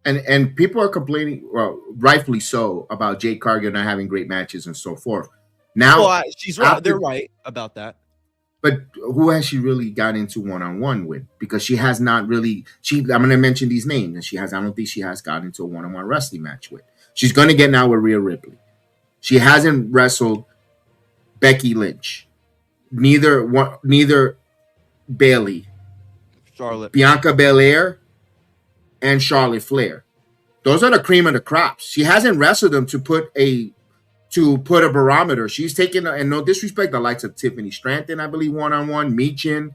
And people are complaining, well, rightfully so, about Jade Cargill not having great matches and so forth. Now, she's right. They're right about that. But who has she really got into one-on-one with? Because she has not really. I'm going to mention these names, and I don't think she has gotten into a one-on-one wrestling match with. She's going to get now with Rhea Ripley. She hasn't wrestled Becky Lynch. Neither Bailey, Charlotte, Bianca Belair. and Charlotte Flair. Those are the cream of the crops. She hasn't wrestled them to put a barometer. She's taken, and no disrespect, the likes of Tiffany Stratton, I believe, one-on-one, Meechin,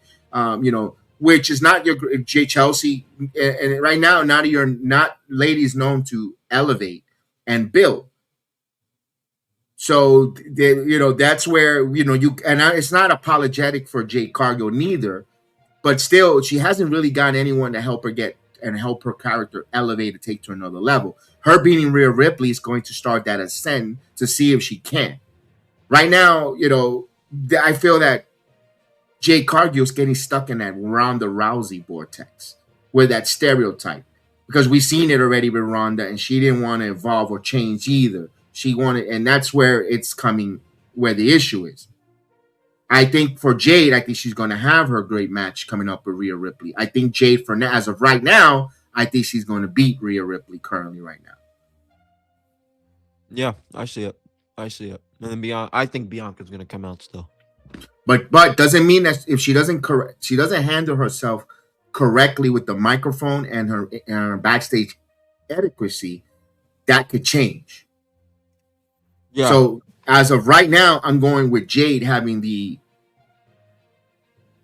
which is not your Jay Chelsea. And right now, you're not ladies known to elevate and build. So, that's where, it's not apologetic for Jade Cargill neither, but still, she hasn't really gotten anyone to help her get and help her character elevate and take to another level. Her beating Rhea Ripley is going to start that ascent to see if she can. Right now, I feel that Jade Cargill is getting stuck in that Ronda Rousey vortex with that stereotype, because we've seen it already with Ronda, and she didn't want to evolve or change either. She wanted, and that's where it's coming, where the issue is. I think for Jade, I think she's going to have her great match coming up with Rhea Ripley. I think Jade, for now, as of right now, I think she's going to beat Rhea Ripley currently right now. Yeah, I see it. And then I think Bianca's going to come out still. But doesn't mean that if she doesn't handle herself correctly with the microphone and her backstage adequacy, that could change. Yeah. So as of right now, I'm going with Jade having the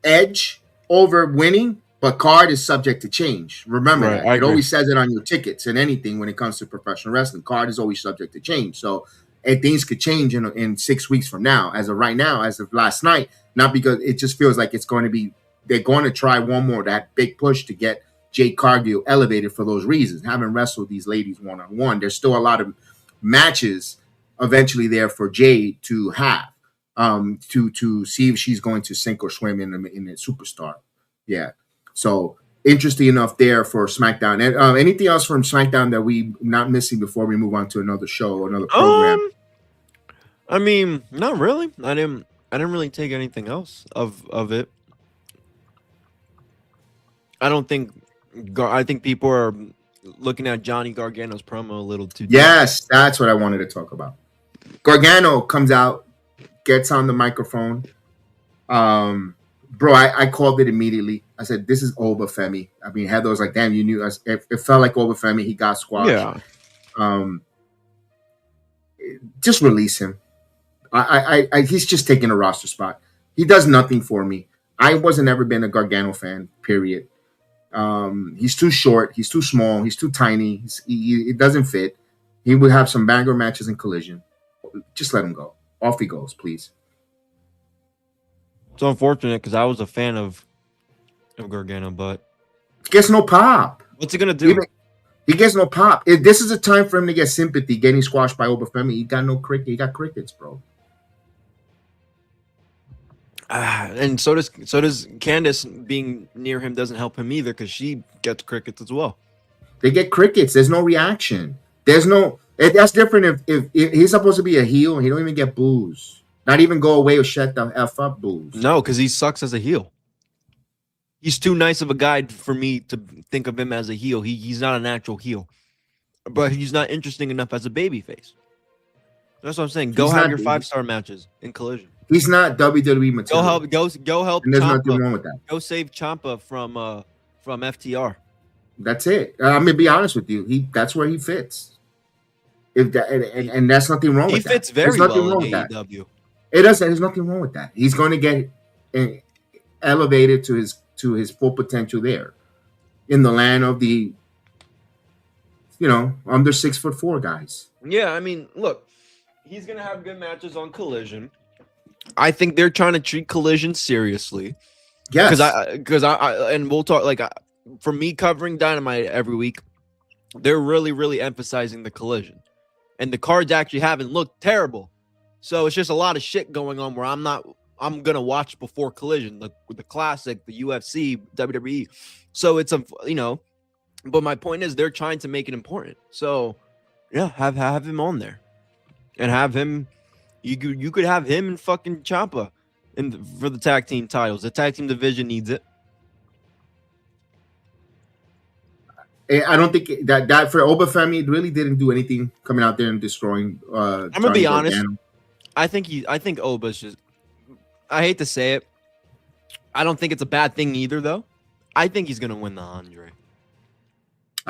edge over winning, but card is subject to change. Remember that. It always says it on your tickets and anything when it comes to professional wrestling. Card is always subject to change. So things could change in 6 weeks from now. As of right now, as of last night, not because it just feels like it's going to be, they're going to try one more, that big push to get Jade Cargill elevated for those reasons. Haven't wrestled these ladies one-on-one. There's still a lot of matches eventually there for Jade to have, to see if she's going to sink or swim in the superstar. Yeah. So interesting enough there for SmackDown. And anything else from SmackDown that we not missing before we move on to another show, another program? I mean, not really. I didn't really take anything else of it. I think people are looking at Johnny Gargano's promo a little too deep. Yes, that's what I wanted to talk about. Gargano comes out, gets on the microphone. Bro, I called it immediately. I said, this is Obafemi. I mean, Heather was like, damn, you knew. It felt like Obafemi. He got squashed. Yeah. Just release him. He's just taking a roster spot. He does nothing for me. I wasn't ever been a Gargano fan, period. He's too short. He's too small. He's too tiny. It doesn't fit. He would have some banger matches in Collision. Just let him go. Off he goes, please. It's unfortunate because I was a fan of Gargano, but he gets no pop. What's he gonna do? He gets no pop. If this is a time for him to get sympathy, getting squashed by Obafemi, he got no cricket. He got crickets, bro. And so does Candice. Being near him doesn't help him either because she gets crickets as well. They get crickets. There's no reaction. There's no. That's different if he's supposed to be a heel and he don't even get boos. Not even go away or shut the F up boos. No, because he sucks as a heel. He's too nice of a guy for me to think of him as a heel. He's not a natural heel. But he's not interesting enough as a babyface. That's what I'm saying. Go have your 5-star matches in Collision. He's not WWE material. Go help. And there's nothing wrong with that. Go save Ciampa from FTR. That's it. I'm gonna be honest with you. That's where he fits. If that, and that's nothing wrong with that. He fits very well in AEW. It does. There's nothing wrong with that. He's going to get elevated to his full potential there, in the land of the, under 6'4" guys. Yeah, I mean, look, he's gonna have good matches on Collision. I think they're trying to treat Collision seriously. Yes, because I and we'll talk for me covering Dynamite every week, they're really, really emphasizing the Collision. And the cards actually haven't looked terrible. So it's just a lot of shit going on where I'm going to watch before Collision, the classic, the UFC, WWE. So it's but my point is they're trying to make it important. So yeah, have him on there and have him, you could have him and fucking Ciampa for the tag team titles. The tag team division needs it. I don't think that for Obafemi, it really didn't do anything coming out there and destroying. I'm gonna be honest. I think Oba's just. I hate to say it. I don't think it's a bad thing either, though. I think he's gonna win the Andre.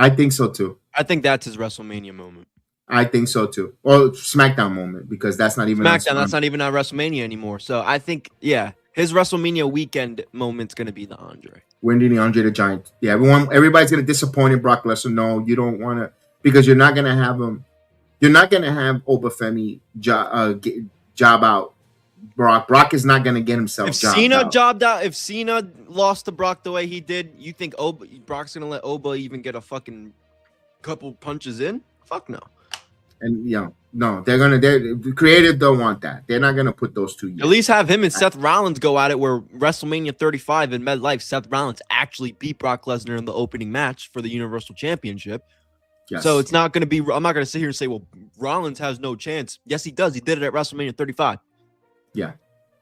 I think so too. I think that's his WrestleMania moment. I think so too. Or SmackDown moment, because that's not even SmackDown. That's not even on WrestleMania anymore. So I think, yeah, his WrestleMania weekend moment's going to be the Andre. Winning the Andre the Giant. Yeah, everybody's going to disappoint in Brock Lesnar. No, you don't want to, because you're not going to have him. You're not going to have Obafemi job out Brock. Brock is not going to get himself if Cena lost to Brock the way he did, you think Brock's going to let Oba even get a fucking couple punches in? Fuck no. And no, the creative don't want that. They're not gonna put those two yet. At least have him and Seth Rollins go at it, where WrestleMania 35 in MetLife, Seth Rollins actually beat Brock Lesnar in the opening match for the Universal Championship. Yes. So it's not gonna be. I'm not gonna sit here and say, well, Rollins has no chance. Yes, he does. He did it at WrestleMania 35. Yeah.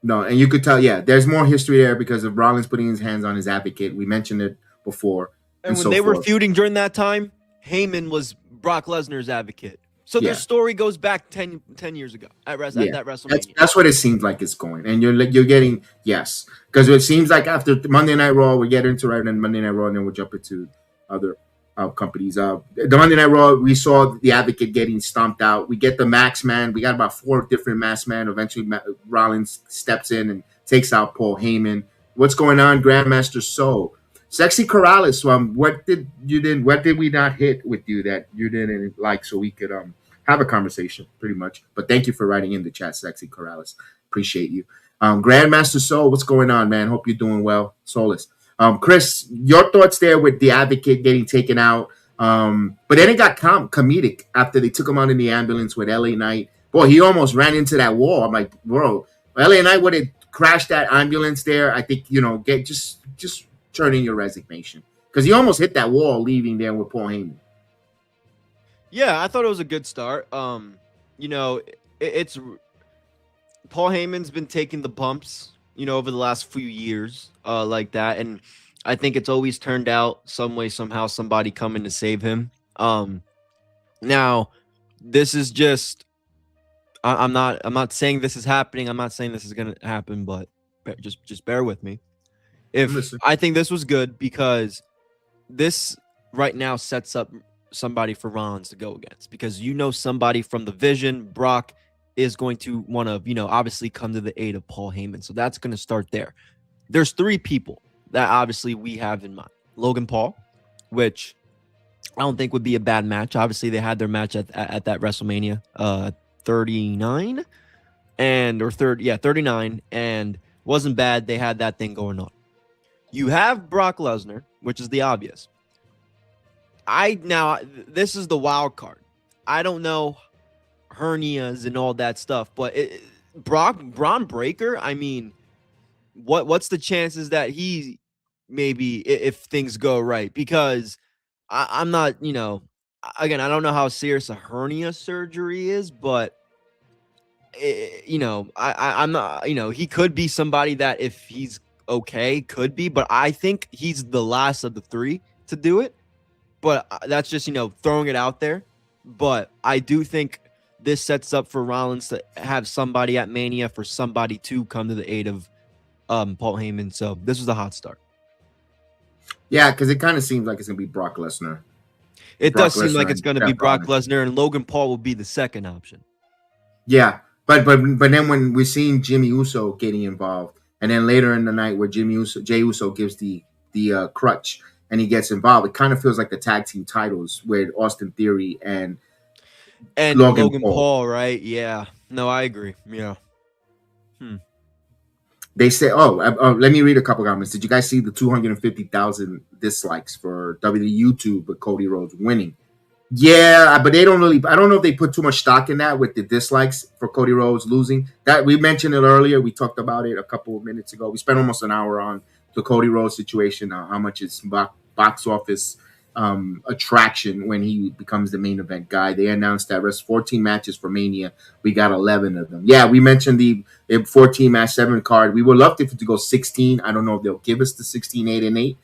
No, and you could tell. Yeah, there's more history there because of Rollins putting his hands on his advocate. We mentioned it before. And when they were feuding during that time, Heyman was Brock Lesnar's advocate. So their story goes back 10 years ago at that WrestleMania. That's what it seems like it's going. And you're getting, yes. Because it seems like after Monday Night Raw, we get into right then Monday Night Raw, and then we'll jump into other companies. The Monday Night Raw, we saw the Advocate getting stomped out. We get the Max Man. We got about 4 different Max Man. Eventually, Rollins steps in and takes out Paul Heyman. What's going on, Grandmaster Soul? Sexy Corrales. What did we not hit with you that you didn't like, so we could have a conversation, pretty much. But thank you for writing in the chat, Sexy Corrales. Appreciate you. Grandmaster Soul, what's going on, man? Hope you're doing well. Soulless. Chris, your thoughts there with the Advocate getting taken out. But then it got comedic after they took him out in the ambulance with LA Knight. Boy, he almost ran into that wall. I'm like, bro, LA Knight would have crashed that ambulance there. I think, just turn in your resignation. Because he almost hit that wall leaving there with Paul Heyman. Yeah, I thought it was a good start. It's Paul Heyman's been taking the bumps, over the last few years, like that, and I think it's always turned out some way, somehow, somebody coming to save him. Now, this is just, I'm not saying this is happening. I'm not saying this is gonna happen, but just bear with me. I think this was good because this right now sets up somebody for Rollins to go against, because somebody from the Vision, Brock, is going to want to obviously come to the aid of Paul Heyman. So that's going to start there. There's 3 people that obviously we have in mind. Logan Paul, which I don't think would be a bad match. Obviously they had their match at that WrestleMania 39 39, and wasn't bad. They had that thing going on. You have Brock Lesnar, which is the obvious. This is the wild card. I don't know hernias and all that stuff, but Braun Breaker, I mean, what's the chances that he maybe, if things go right? Because I'm not, again, I don't know how serious a hernia surgery is, but I'm not, he could be somebody that, if he's okay, could be, but I think he's the last of the 3 to do it. But that's just, throwing it out there. But I do think this sets up for Rollins to have somebody at Mania, for somebody to come to the aid of Paul Heyman. So this was a hot start. Yeah, because it kind of seems like it's going to be Brock Lesnar. It does seem like it's going to be Brock Lesnar, and Logan Paul will be the second option. Yeah, but then when we're seeing Jimmy Uso getting involved, and then later in the night where Jay Uso gives the crutch, and he gets involved, it kind of feels like the tag team titles with Austin Theory and Logan Paul, right? Yeah. No, I agree. Yeah. They say, let me read a couple comments. Did you guys see the 250,000 dislikes for YouTube with Cody Rhodes winning? Yeah, but they don't really, I don't know if they put too much stock in that with the dislikes for Cody Rhodes losing. That we mentioned it earlier. We talked about it a couple of minutes ago. We spent almost an hour on the Cody Rhodes situation, how much it's box office attraction when he becomes the main event guy. They announced that there's 14 matches for Mania. We got 11 of them. Yeah, we mentioned the 14 match 7 card. We would love to go 16. I don't know if they'll give us the 16, 8, and 8.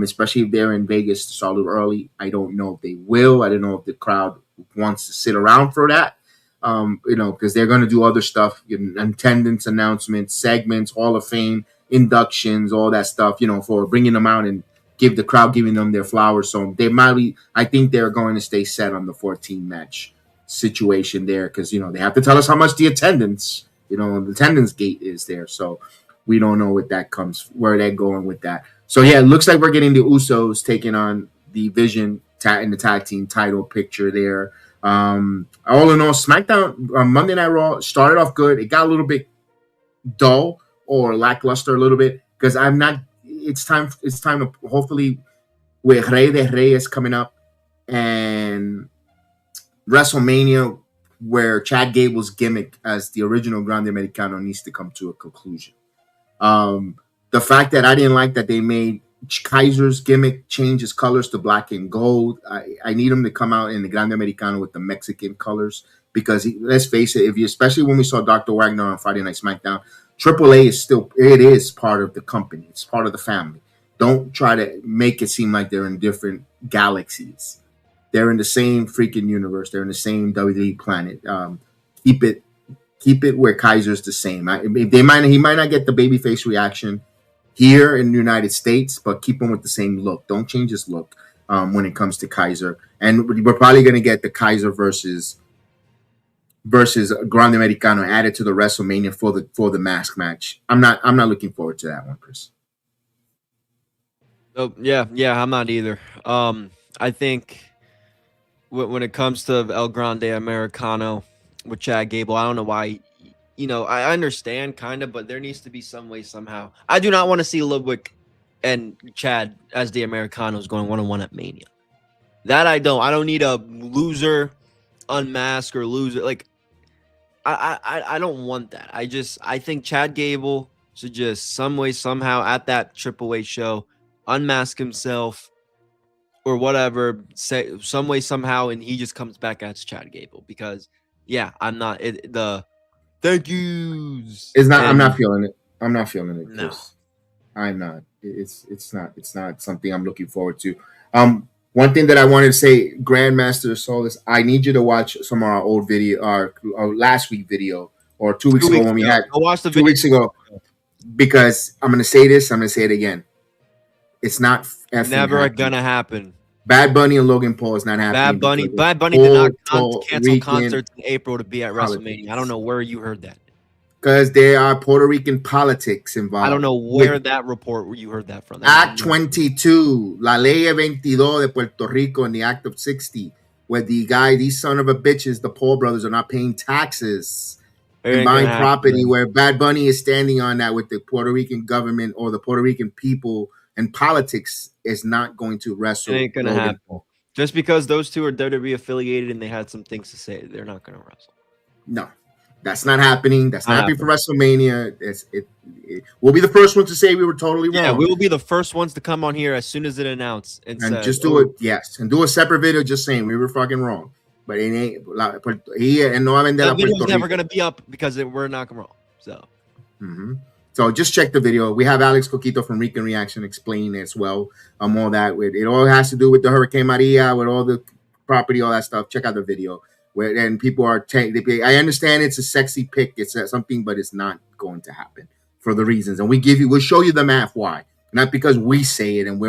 Especially if they're in Vegas to start a little early. I don't know if they will. I don't know if the crowd wants to sit around for that. Because they're going to do other stuff, attendance announcements, segments, Hall of Fame, inductions, all that stuff, for bringing them out and give the crowd giving them their flowers. So they might be, I think they're going to stay set on the 14 match situation there because, you know, they have to tell us how much the attendance gate is there. So we don't know what that comes, where they're going with that. So yeah, it looks like we're getting the Usos taking on the Vision in the tag team title picture there. All in all, SmackDown Monday Night Raw started off good. It got a little bit dull or lackluster a little bit because it's time to hopefully with Rey de Reyes coming up and WrestleMania where Chad Gable's gimmick as the original Grande Americano needs to come to a conclusion. The fact that I didn't like that they made Kaiser's gimmick change his colors to black and gold. I need him to come out in the Grande Americano with the Mexican colors because let's face it, especially when we saw Dr. Wagner on Friday Night SmackDown, AAA is part of the company. It's part of the family. Don't try to make it seem like they're in different galaxies. They're in the same freaking universe. They're in the same WWE planet. Keep it where Kaiser's the same. He might not get the babyface reaction here in the United States, but keep him with the same look. Don't change his look when it comes to Kaiser. And we're probably going to get the Kaiser versus Grande Americano added to the WrestleMania for the mask match. I'm not looking forward to that one, Chris. Oh yeah, I'm not either. I think when it comes to El Grande Americano with Chad Gable, I don't know why. You know, I understand kind of, but there needs to be some way somehow. I do not want to see Ludwig and Chad as the Americanos going one-on-one at Mania. That I don't. I don't need a loser unmask or loser. Like, I don't want that. I think Chad Gable should just some way somehow at that AAA show unmask himself or whatever, say some way somehow, and he just comes back as Chad Gable because yeah, I'm not the thank yous. I'm not feeling it. I'm not feeling it, Chris. No. I'm not. It's not something I'm looking forward to. One thing that I wanted to say, Grandmaster Solis, I need you to watch some of our old video, our last week video, or 2 weeks ago when we had. I'll watch the 2 video. weeks ago, because I'm going to say this, I'm going to say it again. It's not never gonna happen. Bad Bunny and Logan Paul is not happening. Bad Bunny did not cancel concerts in April to be at WrestleMania. I don't know where you heard that. Because there are Puerto Rican politics involved. I don't know where that report where you heard that from. Act 22, La Ley 22 de Puerto Rico in the Act of 60, where these son of a bitches, the Paul brothers, are not paying taxes and buying property, where Bad Bunny is standing on that with the Puerto Rican government or the Puerto Rican people, and politics is not going to wrestle. It ain't going to happen. Just because those two are WWE affiliated and they had some things to say, they're not going to wrestle. No. That's not happening. That's not happening for WrestleMania. We'll be the first ones to say we were totally wrong. Yeah, we will be the first ones to come on here as soon as it announced and just do it. Yes, and do a separate video just saying we were fucking wrong. But it ain't. That video's never gonna be up because we're not wrong. So. Mm-hmm. So just check the video. We have Alex Coquito from Rican Reaction explaining as well. All that it all has to do with the Hurricane Maria, with all the property, all that stuff. Check out the video. And people are I understand it's a sexy pick, it's something, but it's not going to happen for the reasons. And we'll show you the math why. Not because we say it and we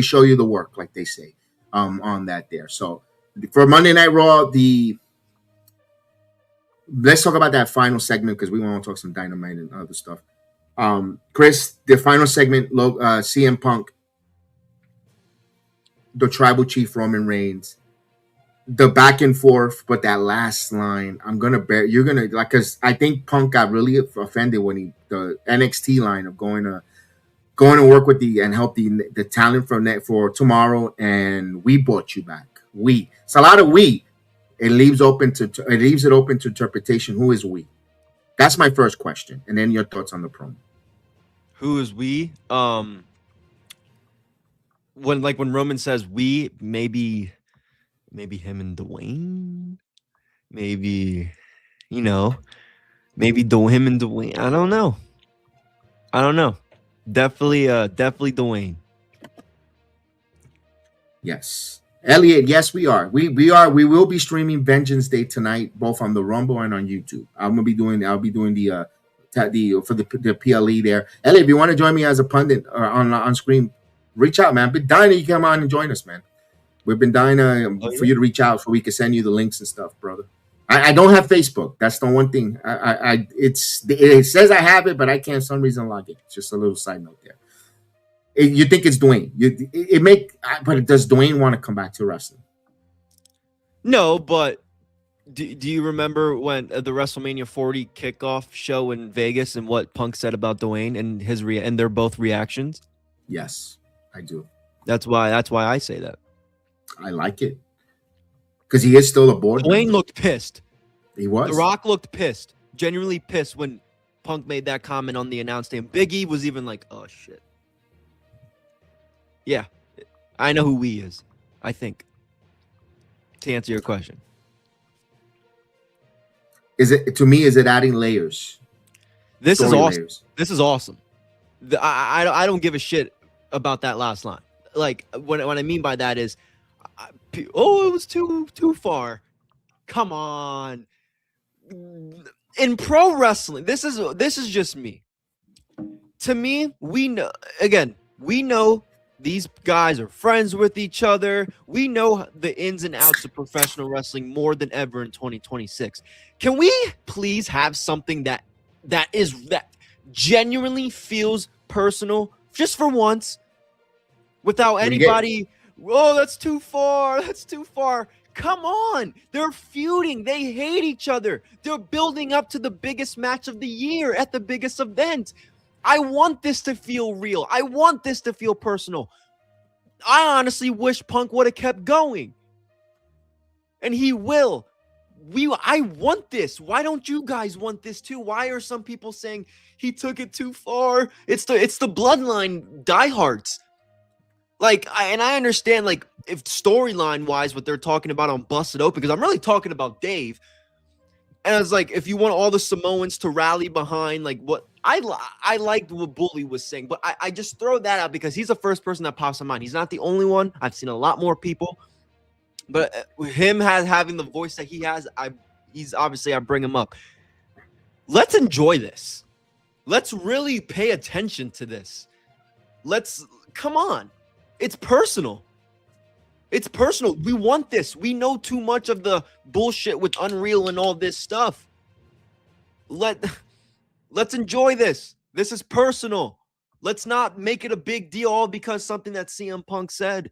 show you the work, like they say, on that there. So for Monday Night Raw, let's talk about that final segment because we want to talk some Dynamite and other stuff. Chris, the final segment, CM Punk, the Tribal Chief Roman Reigns. The back and forth, but that last line, you're gonna like, because I think Punk got really offended when the NXT line of going to work with and help the talent for tomorrow, and we brought you back. It's a lot of we. It leaves it open to interpretation. Who is we? That's my first question, and then your thoughts on the promo. Who is we? When Roman says we, maybe him and Dwayne, maybe him and Dwayne. I don't know. Definitely Dwayne. Yes, Elliot. Yes, we are. We will be streaming Vengeance Day tonight, both on the Rumble and on YouTube. I'll be doing the for the PLE there. Ellie, if you want to join me as a pundit or on screen, reach out, man. But dying you come on and join us, man. We've been dying for you to reach out so we can send you the links and stuff, brother. I don't have Facebook. That's the one thing. It says I have it, but I can't for some reason log in. Just a little side note there. You think it's Dwayne? But does Dwayne want to come back to wrestling? No, but do you remember when the WrestleMania 40 kickoff show in Vegas and what Punk said about Dwayne and his and they're both reactions? Yes, I do. That's why I say that. I like it. Because he is still a board member. Dwayne looked pissed. He was. The Rock looked pissed. Genuinely pissed when Punk made that comment on the announce table. Big E was even like, oh, shit. Yeah. I know who he is, I think. To answer your question. Is it adding layers? This is awesome. Layers. This is awesome. I don't give a shit about that last line. Like, what I mean by that is, it was too far. Come on. In pro wrestling, this is just me. To me, we know these guys are friends with each other. We know the ins and outs of professional wrestling more than ever in 2026. Can we please have something that genuinely feels personal just for once without anybody? Oh, that's too far. That's too far. Come on. They're feuding. They hate each other. They're building up to the biggest match of the year at the biggest event. I want this to feel real. I want this to feel personal. I honestly wish Punk would have kept going. And he will. I want this. Why don't you guys want this too? Why are some people saying he took it too far? It's the bloodline diehards. Like, I understand, like, if storyline-wise, what they're talking about on Busted Open, because I'm really talking about Dave. And it's like, if you want all the Samoans to rally behind, like, what I liked what Bully was saying, but I just throw that out because he's the first person that pops in mind. He's not the only one. I've seen a lot more people. But him having the voice that he has, he's obviously, I bring him up. Let's enjoy this. Let's really pay attention to this. Come on. It's personal. It's personal. We want this. We know too much of the bullshit with Unreal and all this stuff. Let's enjoy this. This is personal. Let's not make it a big deal all because something that CM Punk said.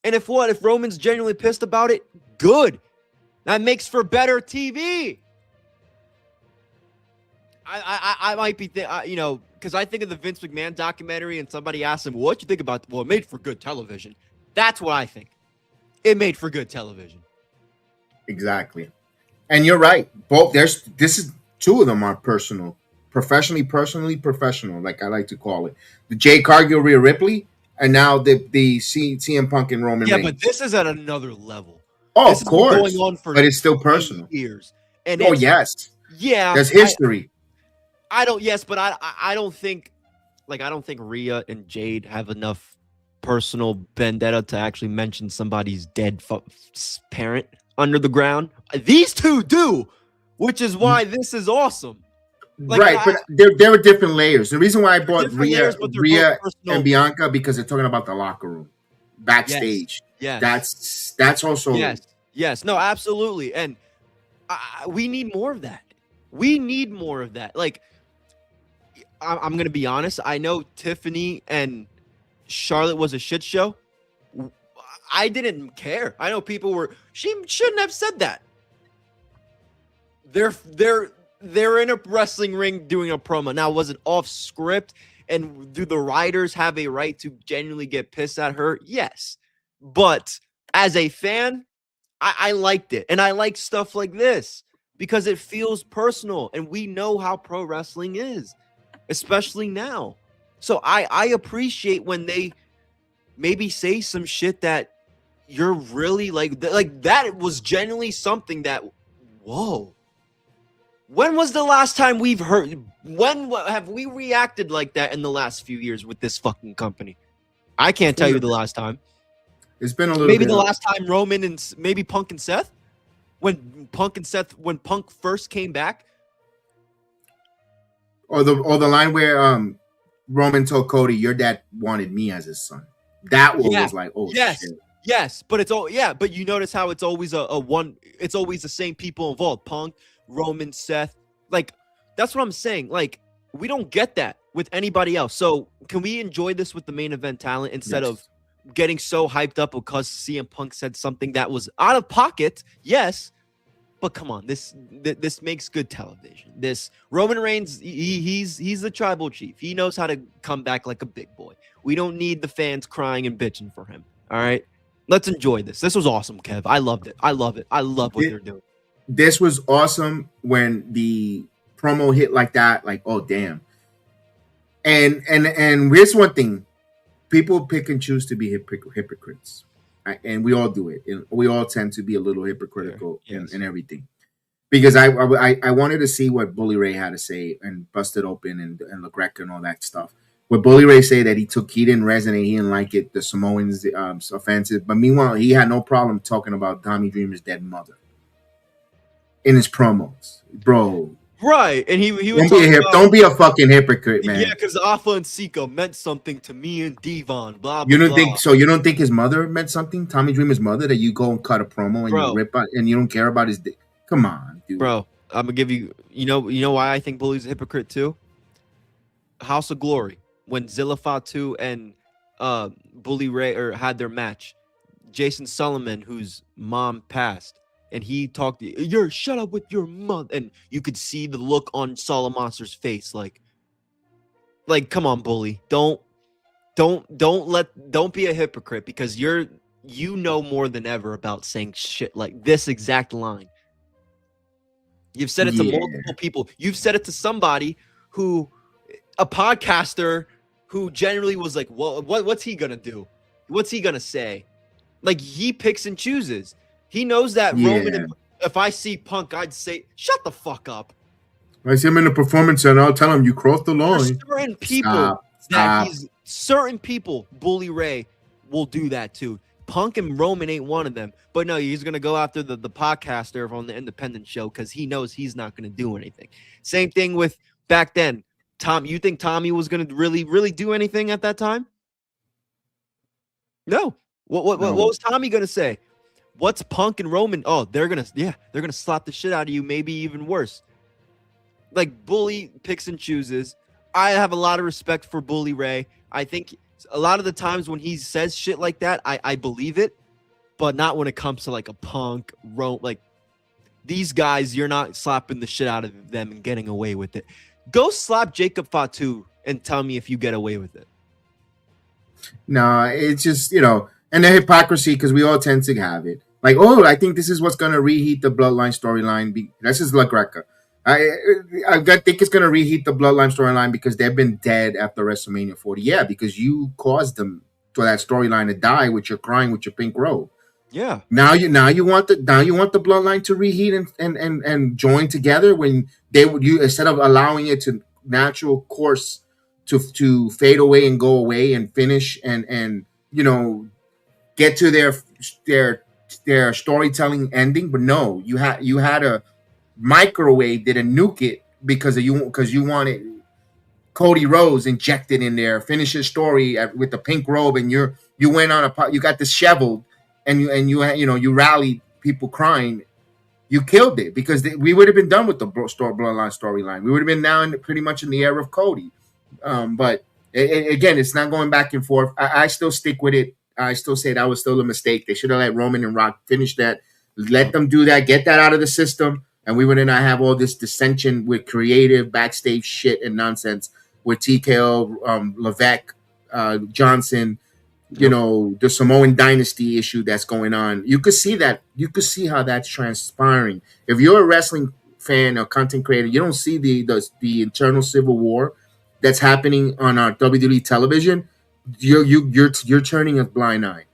And if Roman's genuinely pissed about it, good. That makes for better TV. I might be, because I think of the Vince McMahon documentary and somebody asked him, what you think about, well, it made for good television. That's what I think. It made for good television. Exactly. And you're right. Two of them are personal. Professionally professional, like I like to call it. The Jay Cargill, Rhea Ripley, and now the CM Punk and Roman Reigns. Yeah, but this is at another level. Oh, this of course. Going on for but it's still personal. Years. And yes. Yeah. There's history. I don't think Rhea and Jade have enough personal vendetta to actually mention somebody's dead parent under the ground. These two do, which is why this is awesome. Like, right, but there were different layers. The reason why I brought Rhea and Bianca because they're talking about the locker room, backstage. Yes. That's also yes. No, absolutely, and we need more of that. We need more of that. Like, I'm gonna be honest. I know Tiffany and Charlotte was a shit show. I didn't care. I know people were. She shouldn't have said that. They're in a wrestling ring doing a promo. Now, was it off script? And do the writers have a right to genuinely get pissed at her? Yes. But as a fan, I liked it. And I like stuff like this because it feels personal. And we know how pro wrestling is, especially now. So I appreciate when they maybe say some shit that you're really like that was genuinely something that, whoa. When was the last time we've heard? When have we reacted like that in the last few years with this fucking company? I can't tell you the last time. It's been a little. Maybe the last time Roman and maybe Punk and Seth, when Punk first came back. Or the line where Roman told Cody, "Your dad wanted me as his son." That one was like, oh shit. Yes, but it's all but you notice how it's always a one. It's always the same people involved: Punk, Roman, Seth. Like that's what I'm saying. Like we don't get that with anybody else. So can we enjoy this with the main event talent instead of getting so hyped up because CM Punk said something that was out of pocket? Yes, but come on, this makes good television. This Roman Reigns, he's the tribal chief. He knows how to come back like a big boy. We don't need the fans crying and bitching for him. All right. Let's enjoy this. This was awesome, Kev. I loved it. I love it. I love what they're doing. This was awesome when the promo hit like that. Like, oh damn. And here's one thing: people pick and choose to be hypocrites, right? And we all do it. And we all tend to be a little hypocritical in everything. Because I wanted to see what Bully Ray had to say and Busted Open and LaGreca and all that stuff. What Bully Ray say that he didn't resonate, he didn't like it, the Samoans offensive. But meanwhile, he had no problem talking about Tommy Dreamer's dead mother in his promos, bro. Right, and he was don't be a fucking hypocrite, man. Yeah, because Alpha and Sika meant something to me and Devon. Blah blah. You don't think so? You don't think his mother meant something? Tommy Dreamer's mother, that you go and cut a promo and you rip out and you don't care about his. Come on, dude. Bro, I'm gonna give you. You know why I think Bully's a hypocrite too? House of Glory, when Zilla Fatu and Bully Ray had their match, Jason Solomon, whose mom passed, and he talked, "You're shut up with your mother," and you could see the look on Solomonster's face, like, come on, Bully, don't be a hypocrite, because you know more than ever about saying shit like this exact line. You've said it to multiple people. You've said it to somebody a podcaster who generally was like, well, what's he gonna do? What's he gonna say? Like, he picks and chooses. He knows that Roman, if I see Punk, I'd say, shut the fuck up. I see him in the performance center, I'll tell him you crossed the line. Certain people, Bully Ray will do that too. Punk and Roman ain't one of them. But no, he's going to go after the podcaster on the independent show because he knows he's not going to do anything. Same thing with back then. Tom, you think Tommy was going to really, really do anything at that time? No. What was Tommy going to say? What's Punk and Roman? Oh, they're going to slap the shit out of you, maybe even worse. Like, Bully picks and chooses. I have a lot of respect for Bully Ray. I think a lot of the times when he says shit like that, I believe it, but not when it comes to like a Punk, like these guys, you're not slapping the shit out of them and getting away with it. Go slap Jacob Fatu and tell me if you get away with it. No, it's just, and the hypocrisy, because we all tend to have it. Like, oh, I think this is what's going to reheat the Bloodline storyline. This is LaGreca. I think it's going to reheat the Bloodline storyline because they've been dead after WrestleMania 40. Yeah, because you caused them for that storyline to die with your crying with your pink robe. Yeah. Now you want the Bloodline to reheat and join together when you instead of allowing it to natural course to fade away and go away and finish and get to their storytelling ending. But no, you had a microwave, did a nuke it because you wanted Cody Rhodes injected in there, finish his story with the pink robe, and you went on you got disheveled, and you rallied people crying. You killed it because we would have been done with the Bloodline storyline. We would have been now pretty much in the era of Cody. But again, it's not going back and forth. I still stick with it. I still say that was still a mistake. They should have let Roman and Rock finish that. Let them do that. Get that out of the system. And we would not have all this dissension with creative backstage shit and nonsense with TKO, Levesque, Johnson, the Samoan dynasty issue that's going on. You could see that. You could see how that's transpiring. If you're a wrestling fan or content creator, you don't see the internal civil war that's happening on our WWE television. You're turning a blind eye.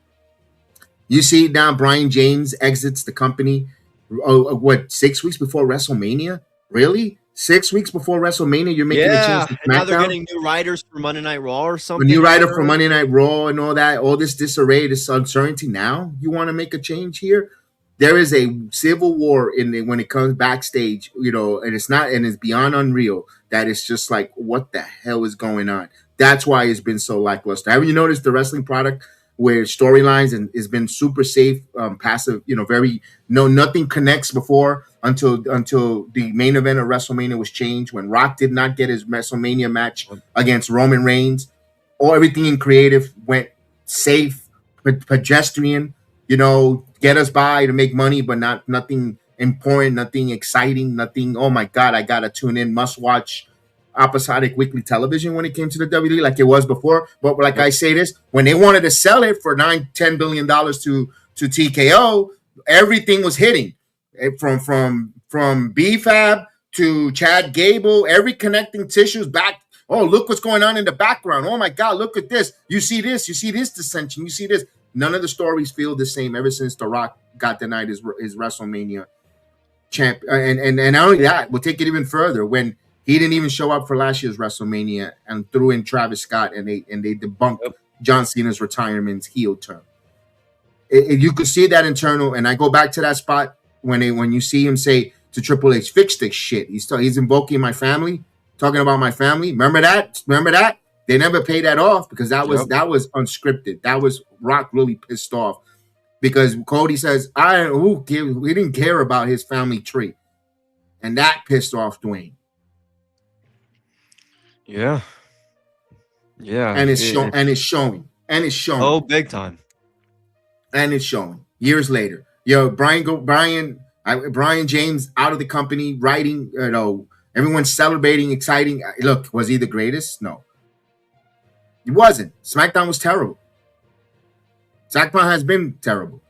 You see now Brian James exits the company. 6 weeks before WrestleMania? Really? 6 weeks before WrestleMania, you're making a change to SmackDown? Now they're getting new writers for Monday Night Raw or something. A new writer for Monday Night Raw and all that. All this disarray, this uncertainty. Now you want to make a change here? there is a civil war when it comes backstage, and it's beyond unreal that it's just like, what the hell is going on? That's why it's been so lackluster. Haven't you noticed the wrestling product where storylines and has been super safe, passive, very nothing connects before until the main event of WrestleMania was changed when Rock did not get his WrestleMania match against Roman Reigns. Everything in creative went safe, pedestrian, get us by to make money, but nothing important, nothing exciting, nothing. Oh my God, I gotta tune in, must watch episodic weekly television when it came to the WWE like it was before. But like I say this, when they wanted to sell it for $9-10 billion to TKO, everything was hitting from B-Fab to Chad Gable, every connecting tissues back. Oh, look what's going on in the background. Oh my God, look at this. You see this dissension. You see this. None of the stories feel the same ever since The Rock got denied his WrestleMania champ. And not only that, we'll take it even further. When he didn't even show up for last year's WrestleMania and threw in Travis Scott and they debunked John Cena's retirement heel turn. You could see that internal, and I go back to that spot when you see him say to Triple H, "Fix this shit." He's invoking my family, talking about my family. Remember that? They never paid that off because that was unscripted. That was Rock really pissed off because Cody says, we didn't care about his family tree. And that pissed off Dwayne. Yeah. Yeah. And it's showing. Oh, big time. And it's showing. Years later. Brian James out of the company, writing, everyone's celebrating, exciting. Look, was he the greatest? No. He wasn't. SmackDown was terrible. SmackDown has been terrible.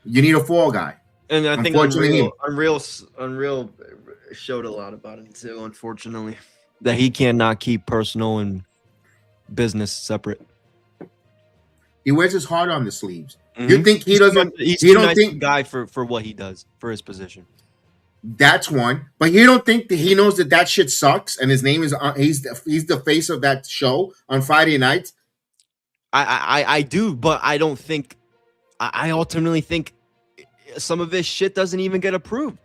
You need a fall guy. And I think Unreal showed a lot about him too, unfortunately. That he cannot keep personal and business separate. He wears his heart on the sleeves. Mm-hmm. You think he doesn't? He's too nice a guy for what he does, for his position. That's one, but you don't think that he knows that shit sucks, and his name is he's the face of that show on Friday nights. I do, but I don't think. I ultimately think some of his shit doesn't even get approved.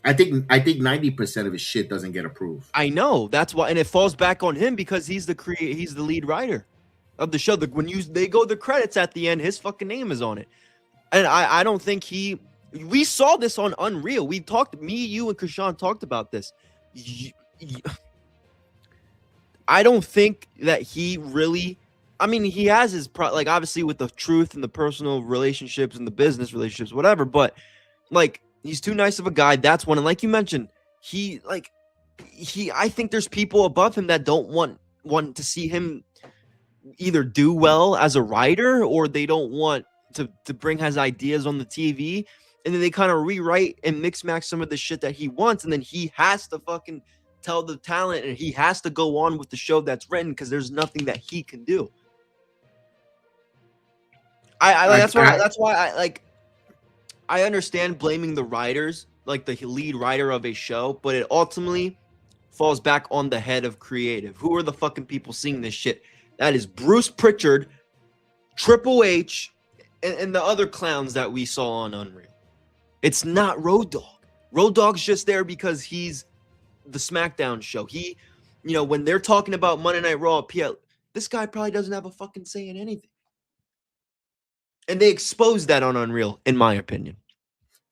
I think 90% of his shit doesn't get approved. I know, that's why, and it falls back on him because he's the lead writer of the show. They go the credits at the end, his fucking name is on it, and I don't think he. We saw this on Unreal. We talked, me, you, and Krishan talked about this. I don't think that he really. I mean, he has his obviously with the truth and the personal relationships and the business relationships, whatever. But he's too nice of a guy. That's one. And like you mentioned, I think there's people above him that don't want to see him either do well as a writer, or they don't want to bring his ideas on the TV. And then they kind of rewrite and mix match some of the shit that he wants. And then he has to fucking tell the talent, and he has to go on with the show that's written because there's nothing that he can do. That's why I understand blaming the writers, like the lead writer of a show, but it ultimately falls back on the head of creative. Who are the fucking people seeing this shit? That is Bruce Pritchard, Triple H, and the other clowns that we saw on Unreal. It's not Road Dogg. Road Dogg's just there because he's the SmackDown show. He, when they're talking about Monday Night Raw, this guy probably doesn't have a fucking say in anything. And they exposed that on Unreal, in my opinion.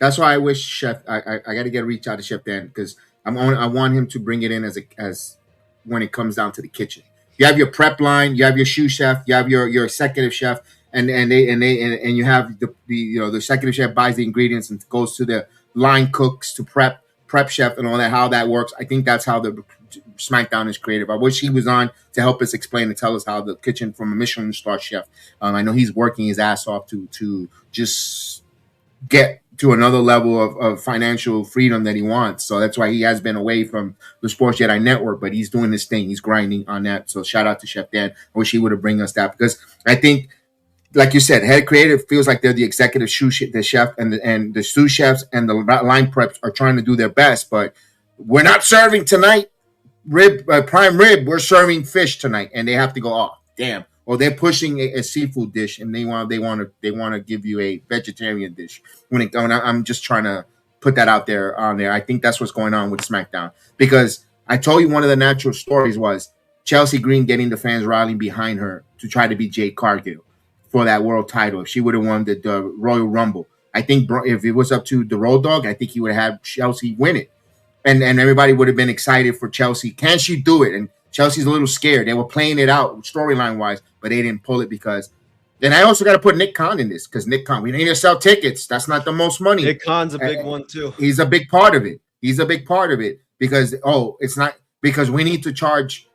That's why I wish Chef. I got to reach out to Chef Dan because I want him to bring it in as when it comes down to the kitchen. You have your prep line, you have your shoe chef, you have your executive chef, and you have the executive chef buys the ingredients and goes to the line cooks to prep chef and all that. How that works, I think that's how the SmackDown is creative. I wish he was on to help us explain and tell us how the kitchen from a Michelin star chef. I know he's working his ass off to just get to another level of financial freedom that he wants. So that's why he has been away from the Sports Jedi Network, but he's doing his thing. He's grinding on that. So shout out to Chef Dan. I wish he would have bring us that because I think, like you said, head creative feels like they're the executive the chef and the sous chefs and the line preps are trying to do their best, but we're not serving tonight prime rib. We're serving fish tonight, and they have to go, oh damn, or they're pushing a seafood dish, and they want to give you a vegetarian dish. I'm just trying to put that out there on there. I think that's what's going on with SmackDown, because I told you one of the natural stories was Chelsea Green getting the fans rallying behind her to try to beat Jade Cargill for that world title. If she would have won the Royal Rumble, I think if it was up to the Road Dogg, I think he would have had Chelsea win it, and everybody would have been excited for Chelsea. Can she do it? And Chelsea's a little scared. They were playing it out storyline wise, but they didn't pull it because. Then I also got to put Nick Khan in this, because Nick Khan, we need to sell tickets. That's not the most money. Nick Khan's a big one too. He's a big part of it. He's a big part of it because it's not because we need to charge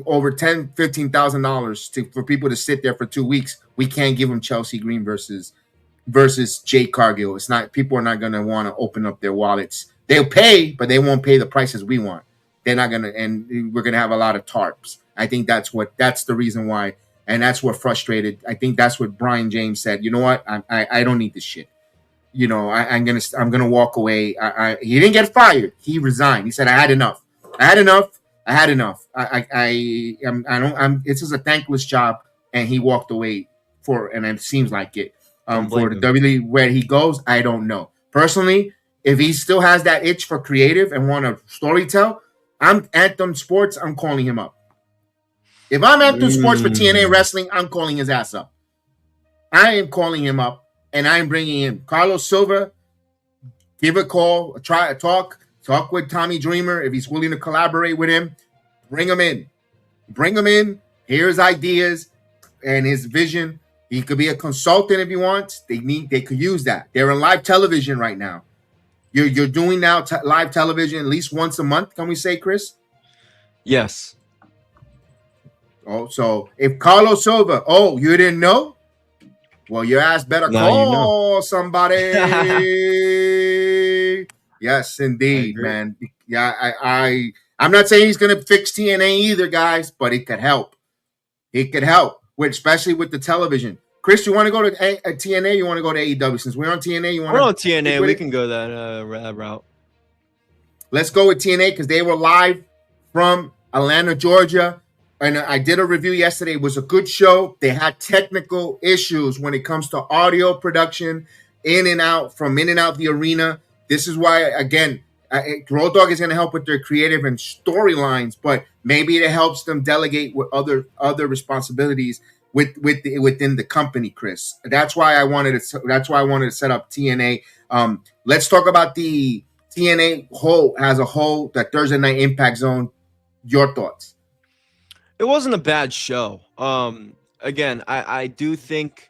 over $10,000-$15,000 for people to sit there for 2 weeks. We can't give them Chelsea Green versus Jade Cargill. It's not, people are not going to want to open up their wallets. They'll pay, but they won't pay the prices we want. They're not going to, and we're going to have a lot of tarps. I think that's the reason why. And that's what frustrated. I think that's what Brian James said. You know what? I don't need this shit. You know, I'm gonna walk away. He didn't get fired. He resigned. He said, I had enough. This is a thankless job, and he walked away and it seems like it. For the WWE, where he goes, I don't know. Personally, if he still has that itch for creative and want to storytell, I'm Anthem Sports. I'm calling him up. If I'm Anthem Sports for TNA Wrestling, I'm calling his ass up. I am calling him up, and I am bringing him Carlos Silva. Give a call, try a talk with Tommy Dreamer if he's willing to collaborate with him. Bring him in. Hear his ideas and his vision. He could be a consultant if he wants. They could use that. They're on live television right now. You're doing now live television at least once a month. Can we say, Chris? Yes. Oh, so if Carlos Silva, you didn't know? Well, your ass better call somebody. Yes, indeed, man. Yeah, I'm not saying he's gonna fix TNA either, guys, but it could help. It could help, especially with the television. Chris, you want to go to TNA? You want to go to AEW? Since we're on TNA, we're on TNA. We can go that route. Let's go with TNA because they were live from Atlanta, Georgia. And I did a review yesterday. It was a good show. They had technical issues when it comes to audio production, in and out the arena. This is why, again, Road Dogg is going to help with their creative and storylines, but maybe it helps them delegate with other responsibilities within the company, Chris. That's why I wanted to set up TNA. Let's talk about the TNA as a whole, that Thursday Night Impact Zone. Your thoughts? It wasn't a bad show. Again, I do think,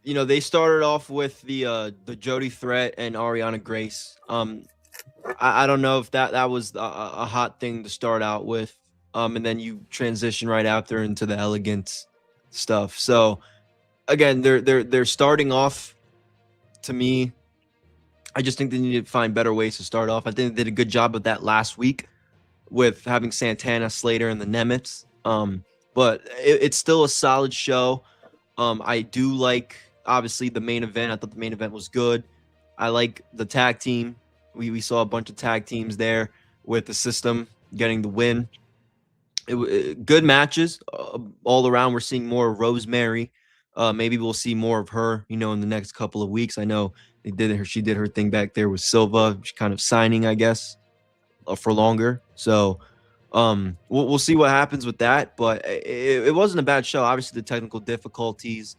they started off with the Jody threat and Ariana Grace. I don't know if that was a hot thing to start out with. And then you transition right after into the elegance stuff. So again, they're starting off, to me, I just think they need to find better ways to start off. I think they did a good job of that last week with having Santana, Slater, and the Nemets. But it's still a solid show. I do like, obviously, the main event. I thought the main event was good. I like the tag team. We saw a bunch of tag teams there with the system getting the win. Good matches all around. We're seeing more of Rosemary. Maybe we'll see more of her, in the next couple of weeks. I know she did her thing back there with Silva. She's kind of signing, I guess, for longer. So we'll see what happens with that. But it wasn't a bad show. Obviously, the technical difficulties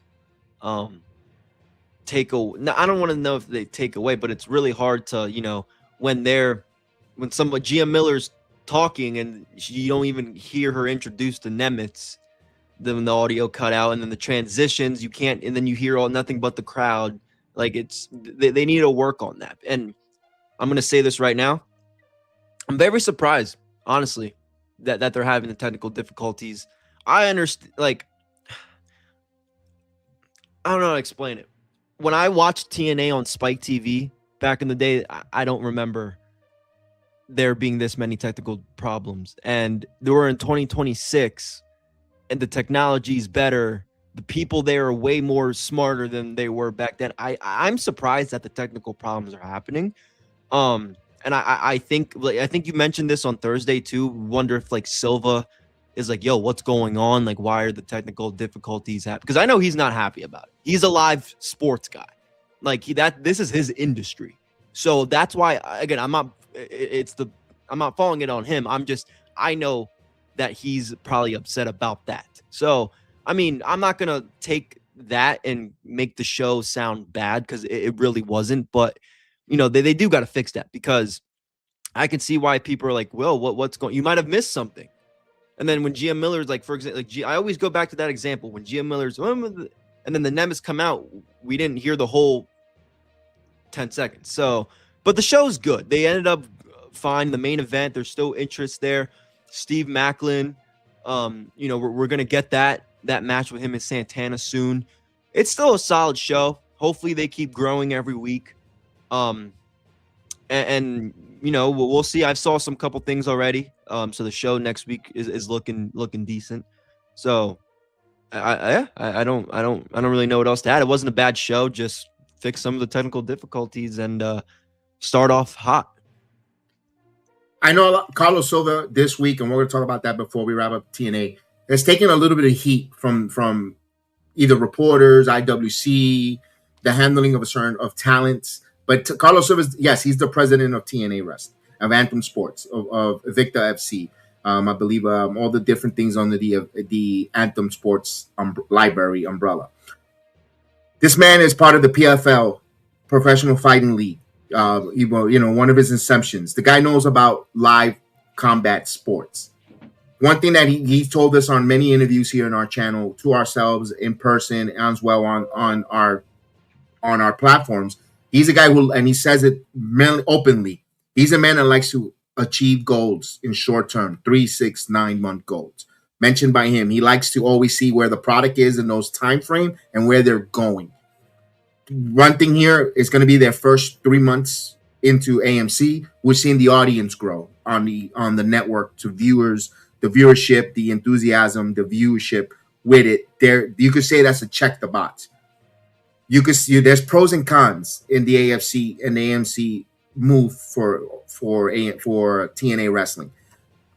take away. Now, I don't want to know if they take away, but it's really hard to, when Gia Miller's talking and you don't even hear her introduce the Nemets, then the audio cut out, and then the transitions you can't, and then you hear nothing but the crowd. Like they need to work on that. And I'm gonna say this right now, I'm very surprised, honestly, that they're having the technical difficulties. I understand, I don't know how to explain it. When I watched TNA on Spike TV back in the day, I don't remember there being this many technical problems. And they were in 2026, and the technology is better. The people there are way more smarter than they were back then. I'm surprised that the technical problems are happening. And I think you mentioned this on Thursday too. Wonder if Silva is like, yo, what's going on? Like, why are the technical difficulties happening? Because I know he's not happy about it. He's a live sports guy. Like this is his industry. So that's why, again, I'm not falling it on him. I know that he's probably upset about that. So, I mean, I'm not going to take that and make the show sound bad because it really wasn't. But, you know, they do got to fix that, because I can see why people are like, well, what's going, you might have missed something. And then when GM Miller's like, for example, like I always go back to that example when GM Miller's, and then the Nemesis come out, we didn't hear the whole 10 seconds. So, but the show's good. They ended up fine. The main event, there's still interest there. Steve Macklin, you know, we're gonna get that match with him and Santana soon. It's still a solid show. Hopefully they keep growing every week. And you know, we'll see. I've saw some couple things already. So the show next week is looking decent. So I don't really know what else to add. It wasn't a bad show. Just fix some of the technical difficulties and start off hot. I know Carlos Silva this week, and we're going to talk about that before we wrap up TNA, has taken a little bit of heat from either reporters, IWC, the handling of talents. But Carlos Silva, yes, he's the president of TNA Wrestling, of Anthem Sports, of Victor FC. I believe all the different things under the Anthem Sports library umbrella. This man is part of the PFL, Professional Fighting League. You know, one of his inceptions. The guy knows about live combat sports. One thing that he told us on many interviews here in our channel, to ourselves, in person, as well on our platforms. He's a guy and he says it openly. He's a man that likes to achieve goals in short term, 3, 6, 9 month goals. Mentioned by him, he likes to always see where the product is in those time frame and where they're going. One thing here is going to be their first 3 months into AMC. We're seeing the audience grow on the network, to viewers, the viewership, the enthusiasm, the viewership with it. There, you could say that's a check the box. You could see there's pros and cons in the AFC and the AMC move for TNA wrestling.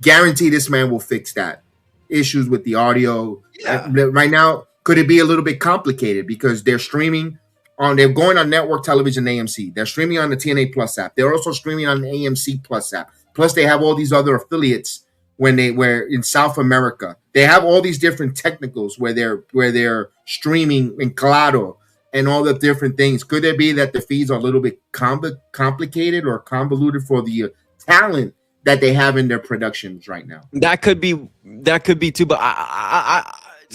Guarantee this man will fix that. Issues with the audio. Yeah. Right now, could it be a little bit complicated because they're streaming they're going on network television AMC. They're streaming on the TNA Plus app. They're also streaming on the AMC Plus app. Plus, they have all these other affiliates where in South America. They have all these different technicals where they're streaming in Claro and all the different things. Could it be that the feeds are a little bit complicated or convoluted for the talent that they have in their productions right now? That could be too, but I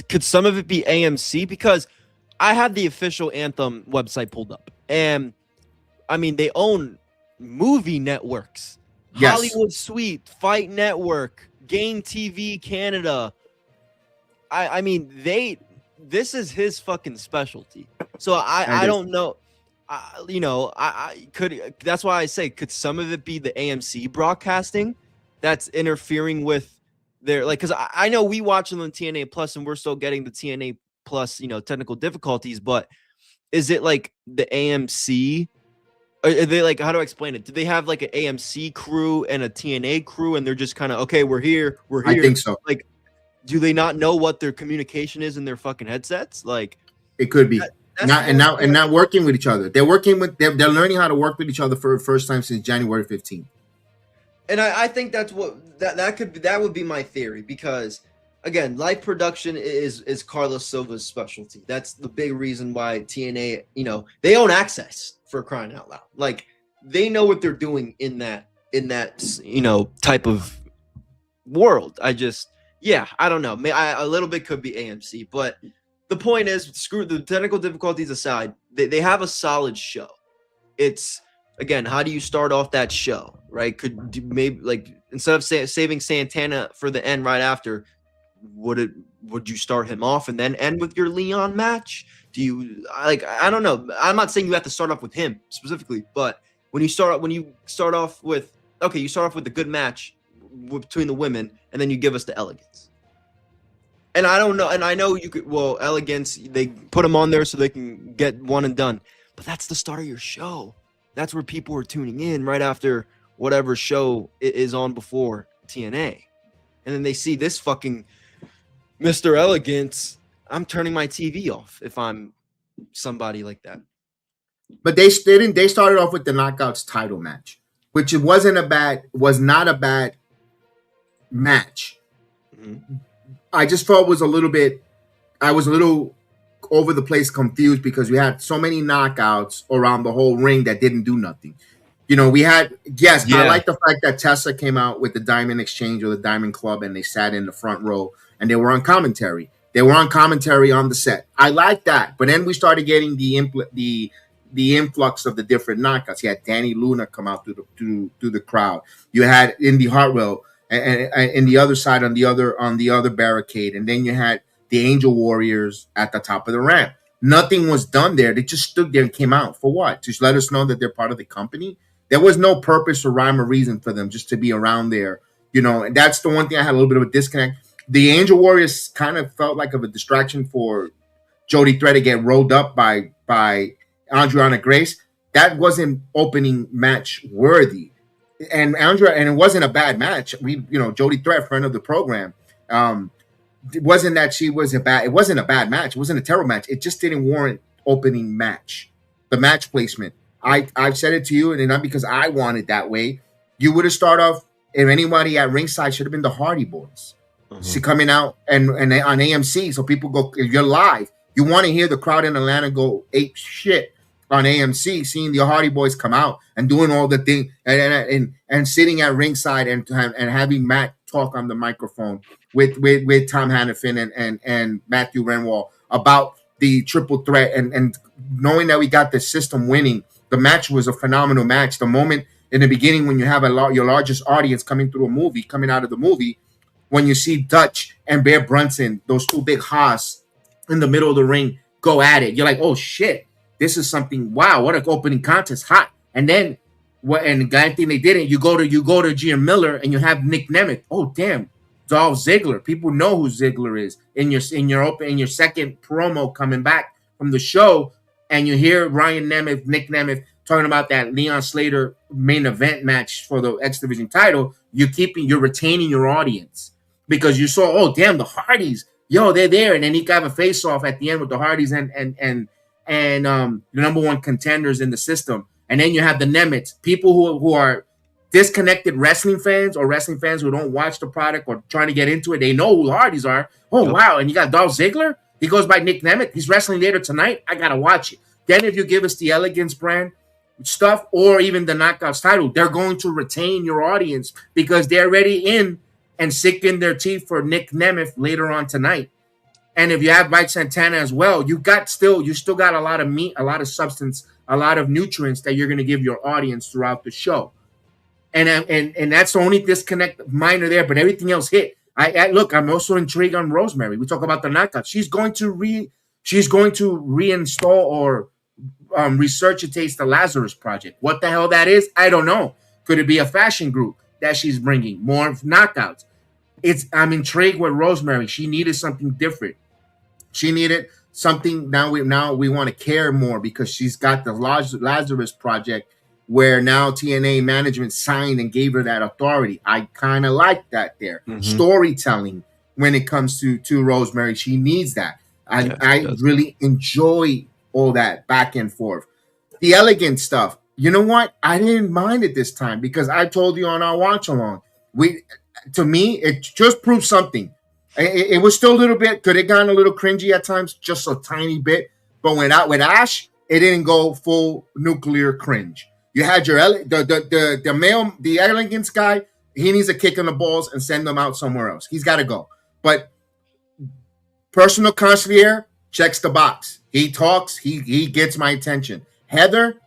could some of it be AMC? Because I had the official Anthem website pulled up, and I mean, they own movie networks. Yes. Hollywood Suite, Fight Network, Game TV Canada. I mean, this is his fucking specialty. So I don't know. You know, I could. That's why I say, could some of it be the AMC broadcasting that's interfering with their, like, because I know we watch them on TNA Plus and we're still getting the TNA Plus, you know, technical difficulties. But is it like the AMC? Are they like, how do I explain it? Do they have like an AMC crew and a TNA crew, and they're just kind of, okay, we're here. I think so. Like, do they not know what their communication is in their fucking headsets? Like, it could be. Not working with each other. They're learning how to work with each other for the first time since January 15th. And I think that's what that would be my theory, because again, live production is Carlos Silva's specialty. That's the big reason why TNA, you know, they own access, for crying out loud. Like, they know what they're doing in that, you know, type of world. I don't know. A little bit could be AMC, but the point is, screw the technical difficulties aside, they have a solid show. It's, again, how do you start off that show, right? Maybe, like, instead of saving Santana for the end right after, would you start him off and then end with your Leon match? Do you, like, I don't know. I'm not saying you have to start off with him specifically, but when you start off with the good match between the women, and then you give us the elegance. And I don't know, and I know you could, well, elegance, they put them on there so they can get one and done. But that's the start of your show. That's where people are tuning in right after whatever show is on before TNA. and then they see this fucking Mr. Elegance, I'm turning my TV off if I'm somebody like that. But they didn't. They started off with the Knockouts title match, which was not a bad match. Mm-hmm. I just felt I was a little over the place, confused, because we had so many knockouts around the whole ring that didn't do nothing. I like the fact that Tessa came out with the Diamond Exchange or the Diamond Club, and they sat in the front row and they were on commentary. They were on commentary on the set. I like that. But then we started getting the influx of the different knockouts. You had Danny Luna come out through the crowd. You had Indy Hartwell and in the other side on the other barricade, and then you had the Angel Warriors at the top of the ramp. Nothing was done there. They just stood there and came out for what? To let us know that they're part of the company. There was no purpose or rhyme or reason for them just to be around there, and that's the one thing I had a little bit of a disconnect. The Angel Warriors kind of felt like of a distraction for Jody Threat to get rolled up by Adriana Grace. That wasn't opening match worthy, and it wasn't a bad match. Jody Threat, friend of the program, it wasn't that she was it wasn't a bad match. It wasn't a terrible match. It just didn't warrant opening match. The match placement. I've said it to you, and not because I wanted that way. You would have started off, if anybody at ringside should have been the Hardy Boys. Mm-hmm. Coming out and on AMC, so people go, if you're live, you want to hear the crowd in Atlanta go ape shit on AMC, seeing the Hardy Boys come out and doing all the thing and sitting at ringside and having Matt talk on the microphone with Tom Hannafin and Matthew Renwall about the triple threat, and knowing that we got the system winning. The match was a phenomenal match. The moment in the beginning when you have your largest audience coming out of the movie, when you see Dutch and Bear Brunson, those two big Haas in the middle of the ring, go at it. You're like, oh shit, this is something. Wow, what an opening contest, hot. And then and the guy thing they didn't. You go to Gia Miller and you have Nick Nemeth. Oh damn, Dolph Ziggler. People know who Ziggler is in your second promo coming back from the show, and you hear Nick Nemeth talking about that Leon Slater main event match for the X Division title. You're retaining your audience because you saw, oh damn, the Hardys, they're there, and then he got a face off at the end with the Hardys and the number one contenders in the system. And then you have the Nemeths, people who are disconnected wrestling fans or wrestling fans who don't watch the product or trying to get into it. They know who the Hardys are. Oh, yep. Wow. And you got Dolph Ziggler. He goes by Nick Nemeth. He's wrestling later tonight. I got to watch it. Then if you give us the Elegance brand stuff or even the Knockouts title, they're going to retain your audience because they're already in and sick in their teeth for Nick Nemeth later on tonight. And if you have Mike Santana as well, you still got a lot of meat, a lot of substance, a lot of nutrients that you're going to give your audience throughout the show. And that's the only disconnect minor there, but everything else hit. Look, I'm also intrigued on Rosemary. We talk about the knockout. She's going to reinstall or resuscitate the Lazarus Project. What the hell that is, I don't know. Could it be a fashion group that she's bringing more knockouts? I'm intrigued with Rosemary. She needed something different. She needed something. Now we want to care more because she's got the Lazarus Project, where now TNA management signed and gave her that authority. I kind of like that there. Mm-hmm. Storytelling when it comes to Rosemary, she needs that. I really enjoy all that back and forth. The elegant stuff. You know what? I didn't mind it this time because I told you on our watch along. To me, it just proved something. It was still a little bit, could have gotten a little cringy at times, just a tiny bit. But with Ash, it didn't go full nuclear cringe. You had the elegance guy. He needs a kick in the balls and send them out somewhere else. He's got to go. But personal concierge checks the box. He talks. He gets my attention. Heather,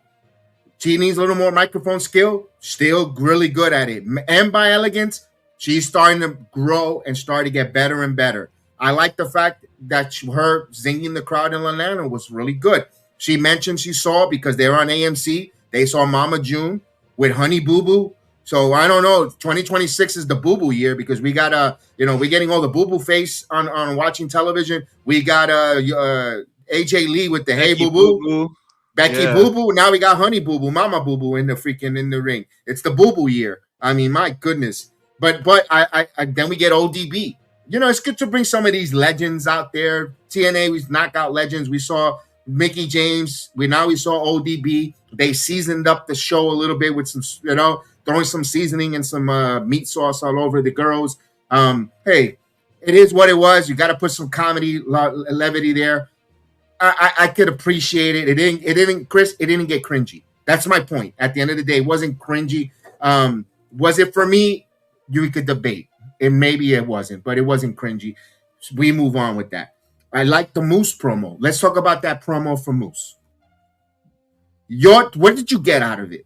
she needs a little more microphone skill. Still really good at it. And by elegance, she's starting to grow and start to get better and better. I like the fact that her zinging the crowd in Atlanta was really good. She mentioned she saw, because they're on AMC, they saw Mama June with Honey Boo Boo. So I don't know. 2026 is the Boo Boo year because we got we're getting all the Boo Boo face on watching television. We got AJ Lee with the Hey Boo Boo. Becky Boo Boo. Now we got Honey Boo Boo, Mama Boo Boo in the ring. It's the Boo Boo year. I mean, my goodness. But I then we get ODB. You know, it's good to bring some of these legends out there. TNA, we knockout legends. We saw Mickey James. We saw ODB. They seasoned up the show a little bit with some, throwing some seasoning and some meat sauce all over the girls. Hey, it is what it was. You got to put some comedy levity there. I could appreciate it. It didn't, Chris. It didn't get cringy. That's my point. At the end of the day, it wasn't cringy. Was it for me? You could debate. And maybe it wasn't, but it wasn't cringy. We move on with that. I like the Moose promo. Let's talk about that promo for Moose. What did you get out of it?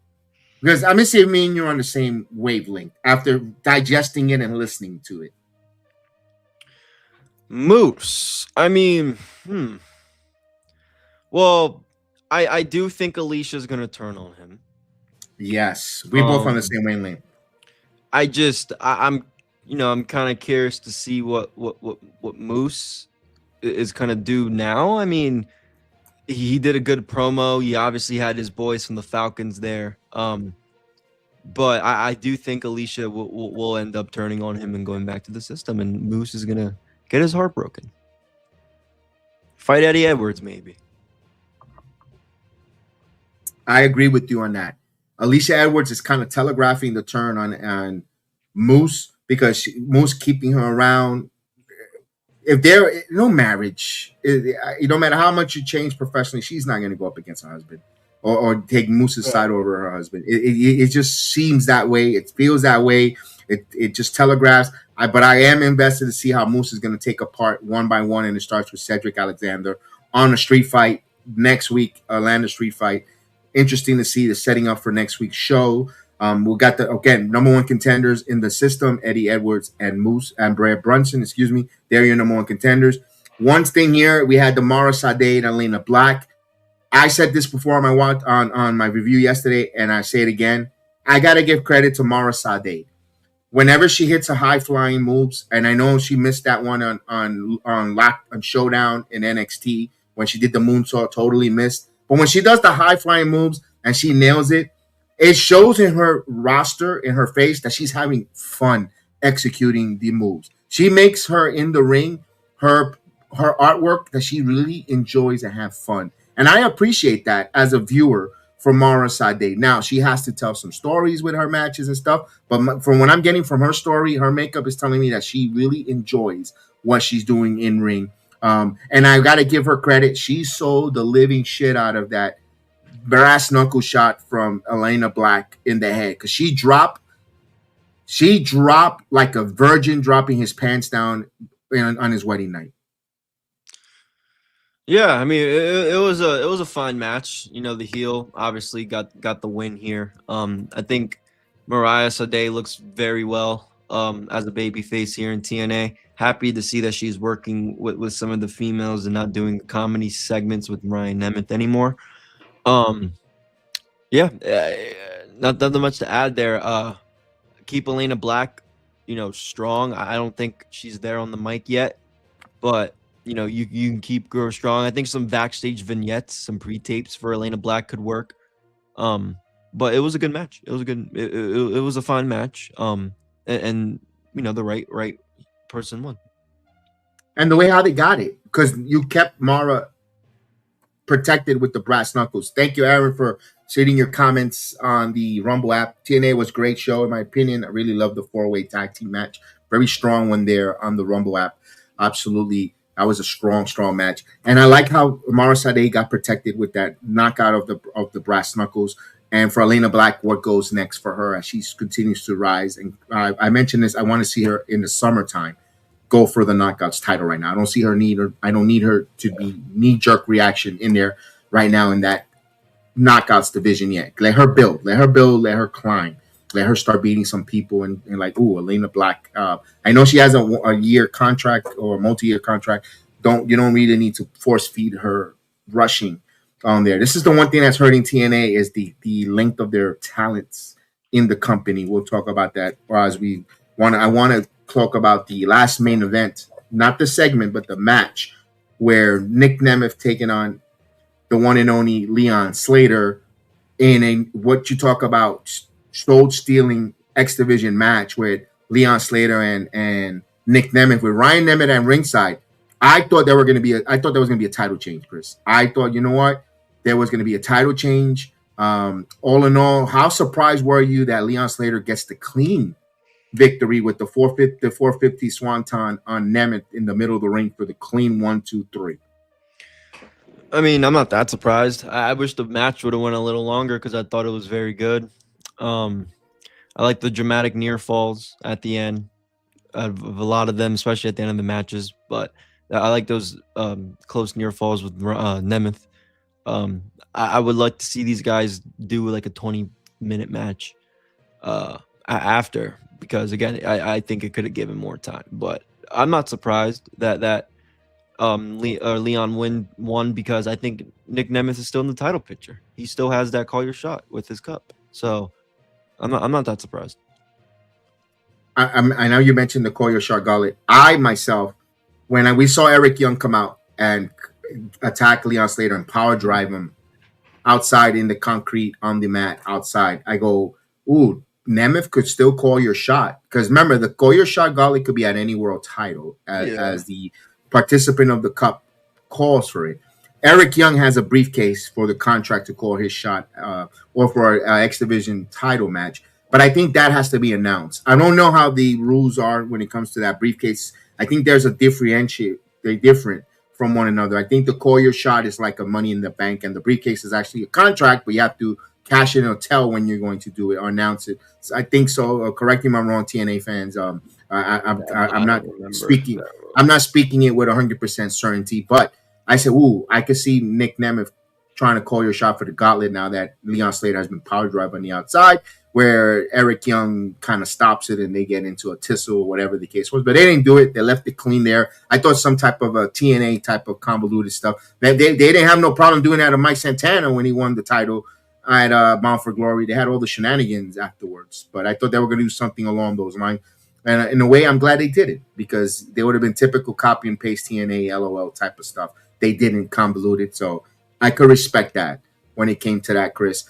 Because I'm gonna say me and you're on the same wavelength after digesting it and listening to it. Moose. I mean, Well, I do think Alicia's gonna turn on him. Yes, we both on the same wavelength. I'm kind of curious to see what Moose is gonna do now. I mean, he did a good promo. He obviously had his boys from the Falcons there. But I do think Alicia will end up turning on him and going back to the system, and Moose is gonna get his heart broken. Fight Eddie Edwards, maybe. I agree with you on that. Alicia Edwards is kind of telegraphing the turn on Moose because Moose keeping her around. If there no marriage, it don't matter how much you change professionally, she's not going to go up against her husband or take Moose's side over her husband. It just seems that way. It feels that way. It just telegraphs. But I am invested to see how Moose is going to take apart one by one, and it starts with Cedric Alexander on a street fight next week, Orlando street fight. Interesting to see the setting up for next week's show. We got the number one contenders in the system: Eddie Edwards and Moose and Brad Brunson. Excuse me, they're your number one contenders. One thing here, we had Damara Sade and Elena Black. I said this before on my review yesterday, and I say it again. I gotta give credit to Mara Sade. Whenever she hits a high flying moves, and I know she missed that one on Showdown in NXT when she did the moonsault, totally missed. But when she does the high flying moves and she nails it, it shows in her roster, in her face, that she's having fun executing the moves. She makes her in the ring, her artwork, that she really enjoys and have fun. And I appreciate that as a viewer from Mara Sade. Now, she has to tell some stories with her matches and stuff. But from what I'm getting from her story, her makeup is telling me that she really enjoys what she's doing in ring. And I got to give her credit. She sold the living shit out of that brass knuckle shot from Elena Black in the head, because she dropped like a virgin dropping his pants down on his wedding night. Yeah, I mean, it was a fine match. You know, the heel obviously got the win here. I think Mariah Sade looks very well as a babyface here in TNA. Happy to see that she's working with some of the females and not doing comedy segments with Ryan Nemeth anymore. Yeah, not much to add there. Keep Elena Black, strong. I don't think she's there on the mic yet, but you can keep her strong. I think some backstage vignettes, some pre-tapes for Elena Black could work. But it was a good match. It was a fun match. And the right person won. And the way how they got it, because you kept Mara protected with the brass knuckles. Thank you, Aaron, for stating your comments on the Rumble app. TNA was a great show, in my opinion. I really loved the 4-way tag team match. Very strong one there on the Rumble app. Absolutely. That was a strong match. And I like how Mara Sade got protected with that knockout of the brass knuckles. And for Elena Black, what goes next for her as she continues to rise? And I mentioned this, I want to see her in the summertime go for the knockouts title right now. I don't need her to be knee-jerk reaction in there right now in that knockouts division yet. Let her build, let her climb. Let her start beating some people and like, ooh, Elena Black. I know she has a year contract or a multi-year contract. You don't really need to force feed her rushing on there. This is the one thing that's hurting TNA is the length of their talents in the company. We'll talk about that as I want to talk about the last main event, not the segment, but the match where Nick Nemeth taking on the one and only Leon Slater in what you talk about soul-stealing X Division match with Leon Slater and Nick Nemeth with Ryan Nemeth at ringside. I thought there was going to be a title change, Chris. I thought, you know what, there was going to be a title change. All in all, how surprised were you that Leon Slater gets the clean victory with the 450 swanton on Nemeth in the middle of the ring for the clean 1, 2, 3? I mean, I'm not that surprised. I wish the match would have went a little longer because I thought it was very good. I like the dramatic near falls at the end of a lot of them, especially at the end of the matches. But I like those close near falls with Nemeth. I would like to see these guys do like a 20-minute match after, because again, I think it could have given more time. But I'm not surprised that Leon won, because I think Nick Nemeth is still in the title picture. He still has that call your shot with his cup. So I'm not that surprised. I know you mentioned the call your shot gauntlet. I myself, when we saw Eric Young come out and attack Leon Slater and power drive him outside in the concrete on the mat outside, I go, ooh, Nemeth could still call your shot. Because remember, the call your shot gauntlet could be at any world title as the participant of the cup calls for it. Eric Young has a briefcase for the contract to call his shot or for an X Division title match. But I think that has to be announced. I don't know how the rules are when it comes to that briefcase. I think there's a differentiate. They're different from one another. I think the call your shot is like a Money in the Bank, and the briefcase is actually a contract, but you have to cash in or tell when you're going to do it or announce it. So I think so. Correct me if I'm wrong, TNA fans. I'm not speaking. I'm not speaking it with 100% certainty, but I said, ooh, I could see Nick Nemeth trying to call your shot for the gauntlet now that Leon Slater has been power drive on the outside, where Eric Young kind of stops it and they get into a tussle or whatever the case was. But they didn't do it. They left it clean there. I thought some type of a TNA type of convoluted stuff. They didn't have no problem doing that to Mike Santana when he won the title at Bound for Glory. They had all the shenanigans afterwards. But I thought they were going to do something along those lines. And in a way, I'm glad they did it, because they would have been typical copy and paste TNA, LOL type of stuff. They didn't convolute it. So I could respect that when it came to that, Chris.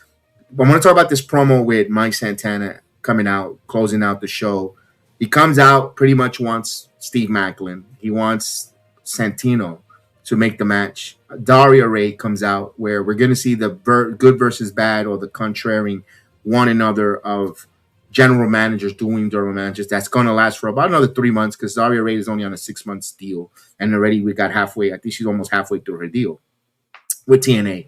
I want to talk about this promo with Mike Santana coming out, closing out the show. He comes out, pretty much wants Steve Maclin. He wants Santino to make the match. Daria Ray comes out, where we're going to see the good versus bad, or the contraring one another of general managers doing general managers. That's going to last for about another 3 months, because Daria Ray is only on a 6-month deal. And already we got halfway. I think she's almost halfway through her deal with TNA.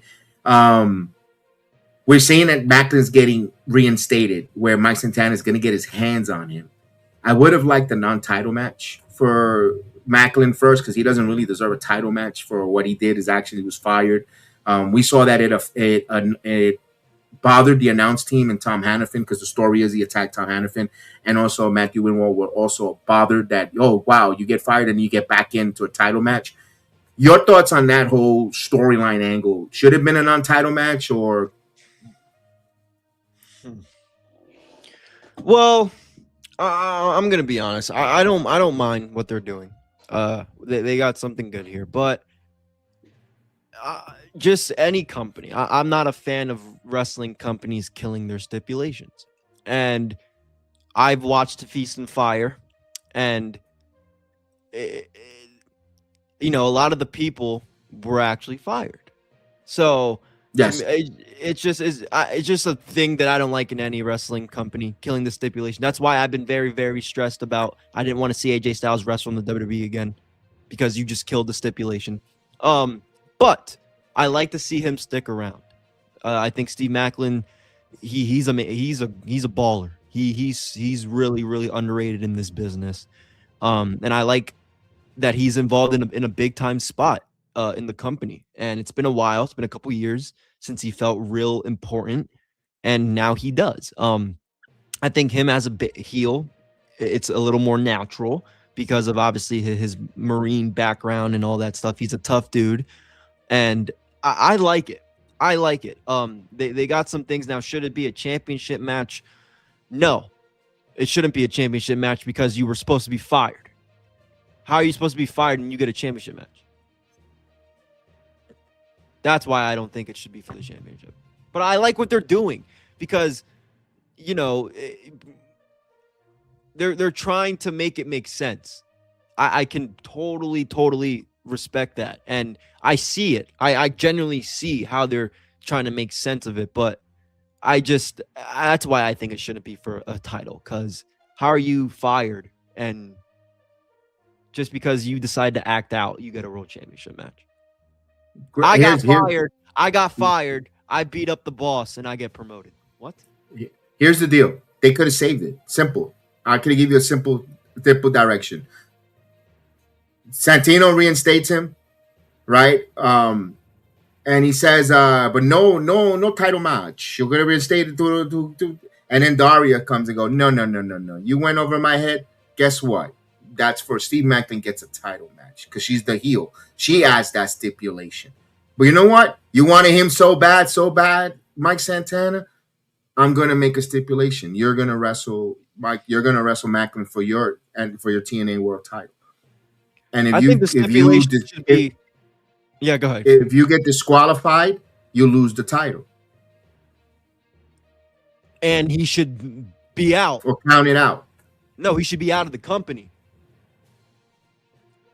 We're seeing that Maclin's getting reinstated, where Mike Santana is going to get his hands on him. I would have liked a non-title match for Maclin first, because he doesn't really deserve a title match for what he did. He was fired. We saw that it bothered the announce team and Tom Hannafin, because the story is he attacked Tom Hannafin, and also Matthew Winwall were also bothered that, oh, wow, you get fired and you get back into a title match. Your thoughts on that whole storyline angle? Should it have been a non-title match, or... Well, I'm gonna be honest. I don't mind what they're doing. They got something good here, but just any company. I'm not a fan of wrestling companies killing their stipulations, and I've watched Feast and Fire, and a lot of the people were actually fired. So Yes, it's just a thing that I don't like in any wrestling company, killing the stipulation. That's why I've been very, very stressed about. I didn't want to see AJ Styles wrestle in the WWE again, because you just killed the stipulation. But I like to see him stick around. I think Steve Maclin, he's a baller. He's really, really underrated in this business. And I like that he's involved in a big time spot in the company. And it's been a while. It's been a couple years since he felt real important, and now he does. I think him as a heel, it's a little more natural because of obviously his Marine background and all that stuff. He's a tough dude, and I like it. I like it. They got some things now. Should it be a championship match? No, it shouldn't be a championship match, because you were supposed to be fired. How are you supposed to be fired and you get a championship match? That's why I don't think it should be for the championship. But I like what they're doing, because, they're trying to make it make sense. I can totally respect that, and I see it. I genuinely see how they're trying to make sense of it, but that's why I think it shouldn't be for a title. Because how are you fired, and just because you decide to act out, you get a world championship match? I got fired. I beat up the boss, and I get promoted. What? Here's the deal. They could have saved it. Simple. I could have given you a simple direction. Santino reinstates him, right? And he says, but no title match. You're gonna reinstate it and then Daria comes and goes, no. You went over my head. Guess what? That's for Steve Macklin gets a title match because she's the heel. She has that stipulation. But you know what? You wanted him so bad, Mike Santana. I'm gonna make a stipulation. You're gonna wrestle Mike. You're gonna wrestle Macklin for your TNA World Title. And go ahead. If you get disqualified, you lose the title, and he should be out or count it out. No, he should be out of the company.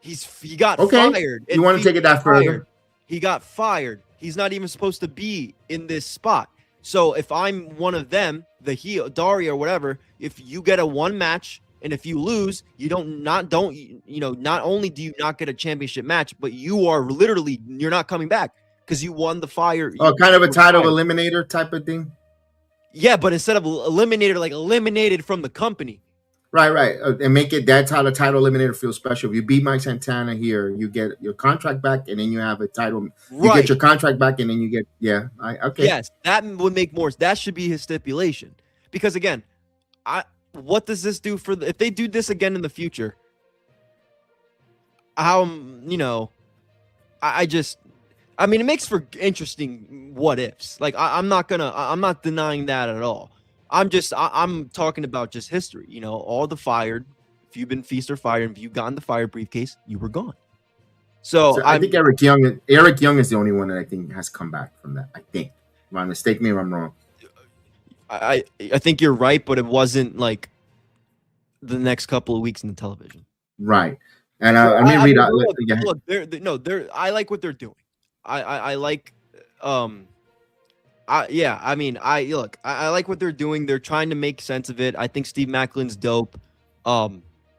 He got fired. You want to take it that further? He got fired. He's not even supposed to be in this spot. So if I'm one of them, the heel, Daria or whatever, if you get a one match and if you lose, not only do you not get a championship match, but you're not coming back because you won the fire. Oh, kind of a title eliminator type of thing. Yeah, but instead of eliminated from the company. Right. And make it that's how the title eliminator feels special. If you beat Mike Santana here, you get your contract back, and then you have a title. You get your contract back, and then you get okay. Yes, that would make more. That should be his stipulation. Because again, what does this do for if they do this again in the future? How it makes for interesting what ifs. Like I'm not denying that at all. I'm talking about just history. All the fired. If you've been feast or fired, if you've gotten the fire briefcase, you were gone. So I think Eric Young is the only one that I think has come back from that. I think. Mistake me if I'm wrong. I think you're right, but it wasn't like the next couple of weeks in the television. Right. And let me read out. Look, I like what they're doing. I like I like what they're doing. They're trying to make sense of it. I think Steve Macklin's dope.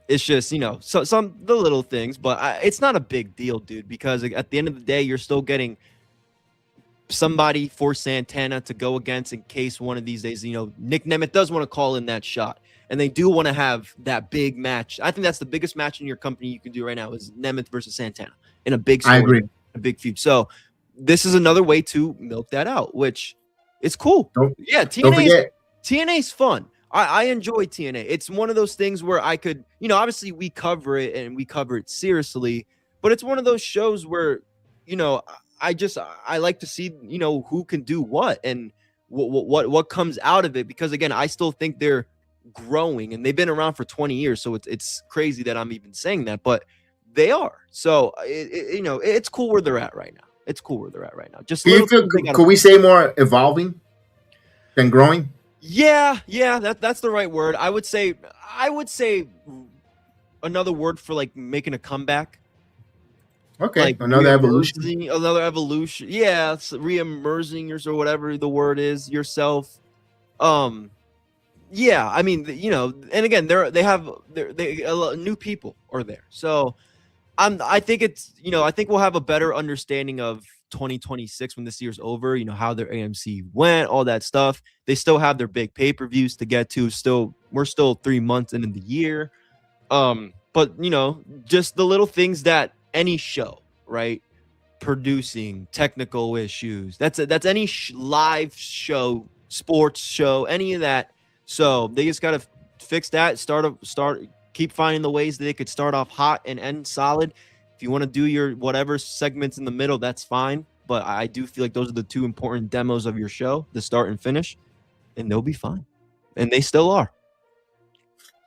It's just, some the little things, but it's not a big deal, dude, because at the end of the day, you're still getting somebody for Santana to go against in case one of these days, Nick Nemeth does want to call in that shot. And they do want to have that big match. I think that's the biggest match in your company you can do right now is Nemeth versus Santana in a big story, I agree. A big feud. So this is another way to milk that out, which is cool. TNA is fun. I enjoy TNA. It's one of those things where I could, obviously we cover it and we cover it seriously, but it's one of those shows where, I like to see, who can do what and what comes out of it. Because again, I still think they're growing and they've been around for 20 years. So it's crazy that I'm even saying that, but they are. So, it's cool where they're at right now. It's cool where they're at right now. Just could we say more evolving than growing? Yeah, that's the right word. I would say another word for like making a comeback. Okay, like another evolution. Yeah, re-immersing or whatever the word is yourself. Yeah, I mean, and again, they have new people are there. So I think I think we'll have a better understanding of 2026 when this year's over, how their AMC went, all that stuff. They still have their big pay-per-views to get to. We're still 3 months into the year. But just the little things that any show, right? Producing, technical issues. That's any live show, sports show, any of that. So they just got to fix that, keep finding the ways that they could start off hot and end solid. If you want to do your whatever segments in the middle, that's fine. But I do feel like those are the two important demos of your show, the start and finish, and they'll be fine. And they still are.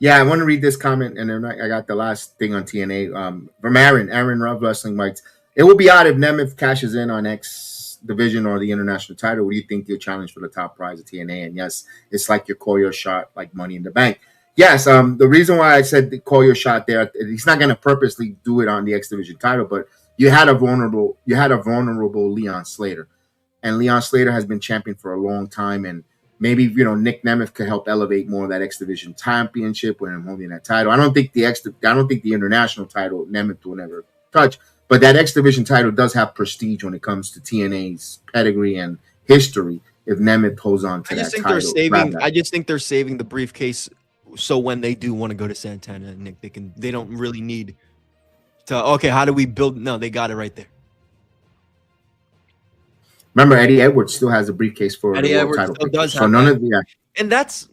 Yeah, I want to read this comment, and then I got the last thing on TNA. From Aaron Love Wrestling writes, it will be odd if Nemeth cashes in on X Division or the international title. What do you think you'll challenge for the top prize of TNA? And yes, it's like your Koyo shot, like Money in the Bank. Yes, the reason why I said call your shot there, he's not going to purposely do it on the X Division title, but you had a vulnerable Leon Slater, and Leon Slater has been champion for a long time, and maybe Nick Nemeth could help elevate more of that X Division championship when I'm holding that title. I don't think the international title Nemeth will never touch, but that X Division title does have prestige when it comes to TNA's pedigree and history. If Nemeth holds on to that title, I just think they're saving the briefcase. So when they do want to go to Santana and Nick, they don't really need to, okay, how do we build? No, they got it right there. Remember, Eddie Edwards still has a briefcase for Eddie the world Edwards title. still does so have none that. of the And that's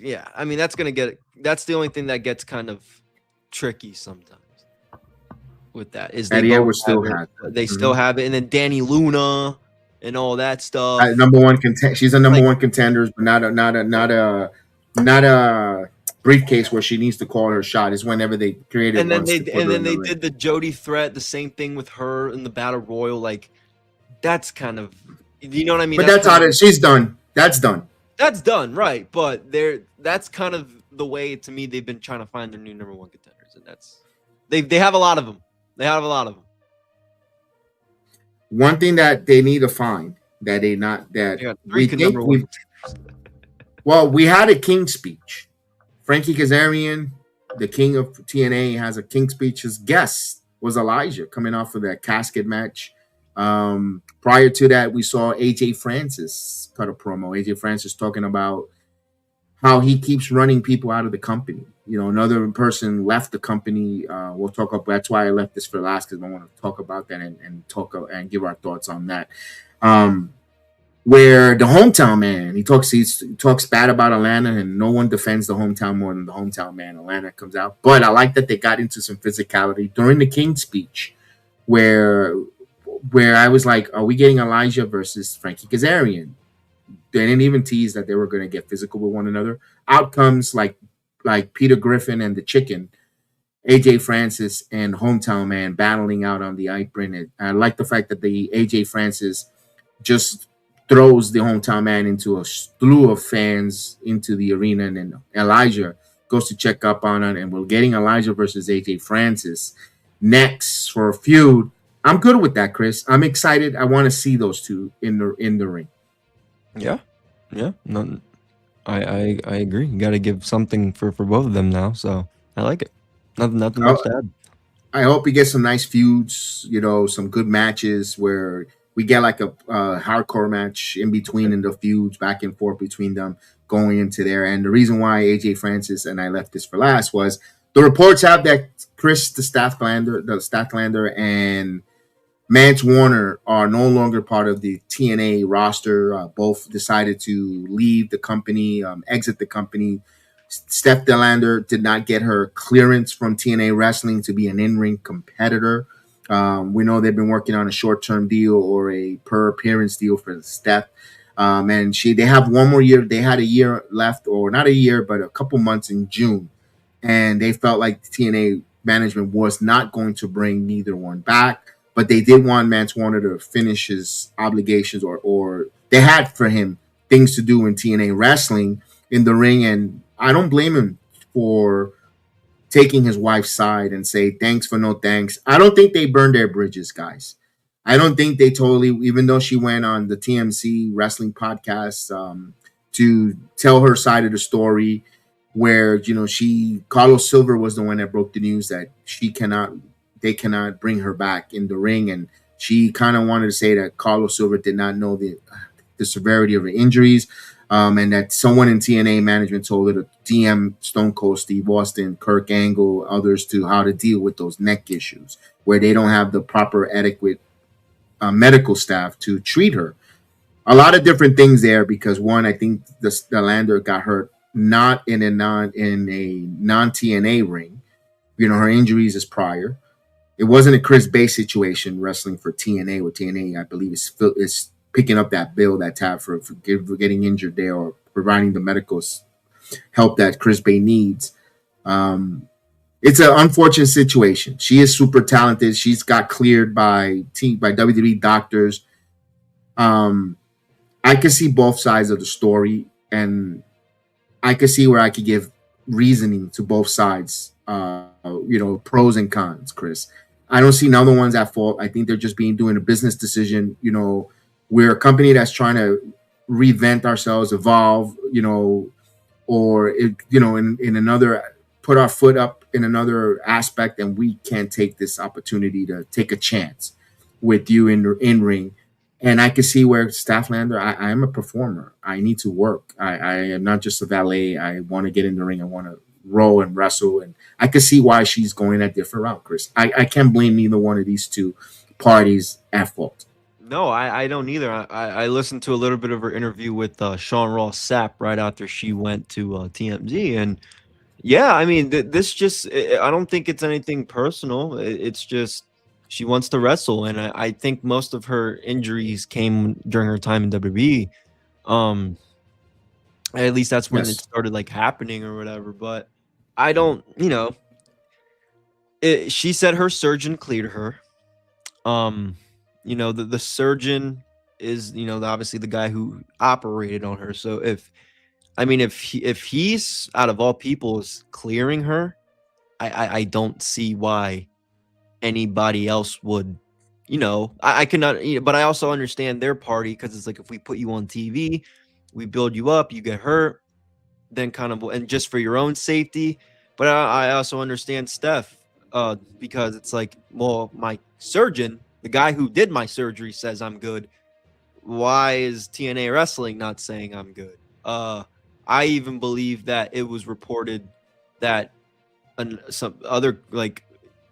yeah. I mean, that's the only thing that gets kind of tricky sometimes with that is Eddie Edwards still has it. They still have it, and then Danny Luna and all that stuff. She's a number one contender, but not a briefcase where she needs to call her shot. Is whenever they created. And then they did the Jody threat, the same thing with her in the Battle Royal. Like that's kind of, you know what I mean? But that's how she's done. That's done. That's done, right? But that's kind of the way to me they've been trying to find their new number one contenders, and that's they have a lot of them. They have a lot of them. One thing that they need to find that we had a king speech. Frankie Kazarian, the king of TNA, has a king speech. His guest was Elijah coming off of that casket match. Prior to that, we saw AJ Francis cut a promo. AJ Francis talking about how he keeps running people out of the company. Another person left the company. We'll talk about. That's why I left this for last, because I want to talk about that and talk and give our thoughts on that. Where the hometown man, he talks bad about Atlanta, and no one defends the hometown more than the hometown man. Atlanta comes out, but I like that they got into some physicality during the King speech, where I was like, are we getting Elijah versus Frankie Kazarian? They didn't even tease that they were going to get physical with one another. Outcomes like Peter Griffin and the Chicken, AJ Francis and Hometown Man battling out on the apron. And I like the fact that the AJ Francis just throws the Hometown Man into a slew of fans into the arena, and then Elijah goes to check up on it, and we're getting Elijah versus AJ Francis next for a feud. I'm good with that, Chris. I'm excited. I want to see those two in the ring. Yeah. No, I agree. You got to give something for both of them now, so I like it. Nothing much to add. I hope we get some nice feuds, some good matches where we get like a hardcore match in between in the feuds, back and forth between them going into there. And the reason why AJ Francis and I left this for last was the reports have that Chris the Statlander and Mance Warner are no longer part of the TNA roster. Both decided to leave the company, exit the company. Steph Delander did not get her clearance from TNA Wrestling to be an in-ring competitor. We know they've been working on a short-term deal or a per-appearance deal for Steph. And they have one more year. They had a year left, or not a year, but a couple months in June. And they felt like the TNA management was not going to bring neither one back. But they did want Mance Warner to finish his obligations, or they had for him things to do in TNA Wrestling in the ring. And I don't blame him for taking his wife's side and say thanks for no thanks. I don't think they burned their bridges, guys. I don't think they totally, even though she went on the TMC Wrestling podcast to tell her side of the story, where Carlos Silver was the one that broke the news that they cannot bring her back in the ring, and she kind of wanted to say that Carlos Silver did not know the severity of her injuries, and that someone in TNA management told her to DM Stone Cold Steve Austin, Kirk Angle, others to how to deal with those neck issues where they don't have the proper adequate medical staff to treat her. A lot of different things there, because one, I think the Lander got hurt not in a non-TNA ring. Her injuries is prior. It wasn't a Chris Bay situation wrestling for TNA, where TNA, I believe, is picking up that bill, that tab for getting injured there, or providing the medical help that Chris Bay needs. It's an unfortunate situation. She is super talented. She's got cleared by WWE doctors. I can see both sides of the story, and I could see where I could give reasoning to both sides, pros and cons, Chris. I don't see neither one's at fault. I think they're just doing a business decision. We're a company that's trying to reinvent ourselves, evolve, or in another, put our foot up in another aspect, and we can't take this opportunity to take a chance with you in ring. And I can see where Stafflander, I am a performer. I need to work. I am not just a valet. I want to get in the ring. I want to roll and wrestle. And I can see why she's going a different route, Chris. I can't blame neither one of these two parties at fault. No, I don't either. I listened to a little bit of her interview with Sean Ross Sapp right after she went to TMZ. And yeah, I mean, this just, I don't think it's anything personal. It's just she wants to wrestle. And I think most of her injuries came during her time in WWE. At least that's when it started like happening or whatever. But I don't, she said her surgeon cleared her. The surgeon is, obviously the guy who operated on her. So if he's out of all people is clearing her, I don't see why anybody else would, I cannot, but I also understand their party, because it's like, if we put you on TV, we build you up, you get hurt, then kind of, and just for your own safety. But I also understand Steph, because it's like, well, my surgeon, the guy who did my surgery, says I'm good. Why is TNA Wrestling not saying I'm good? I even believe that it was reported that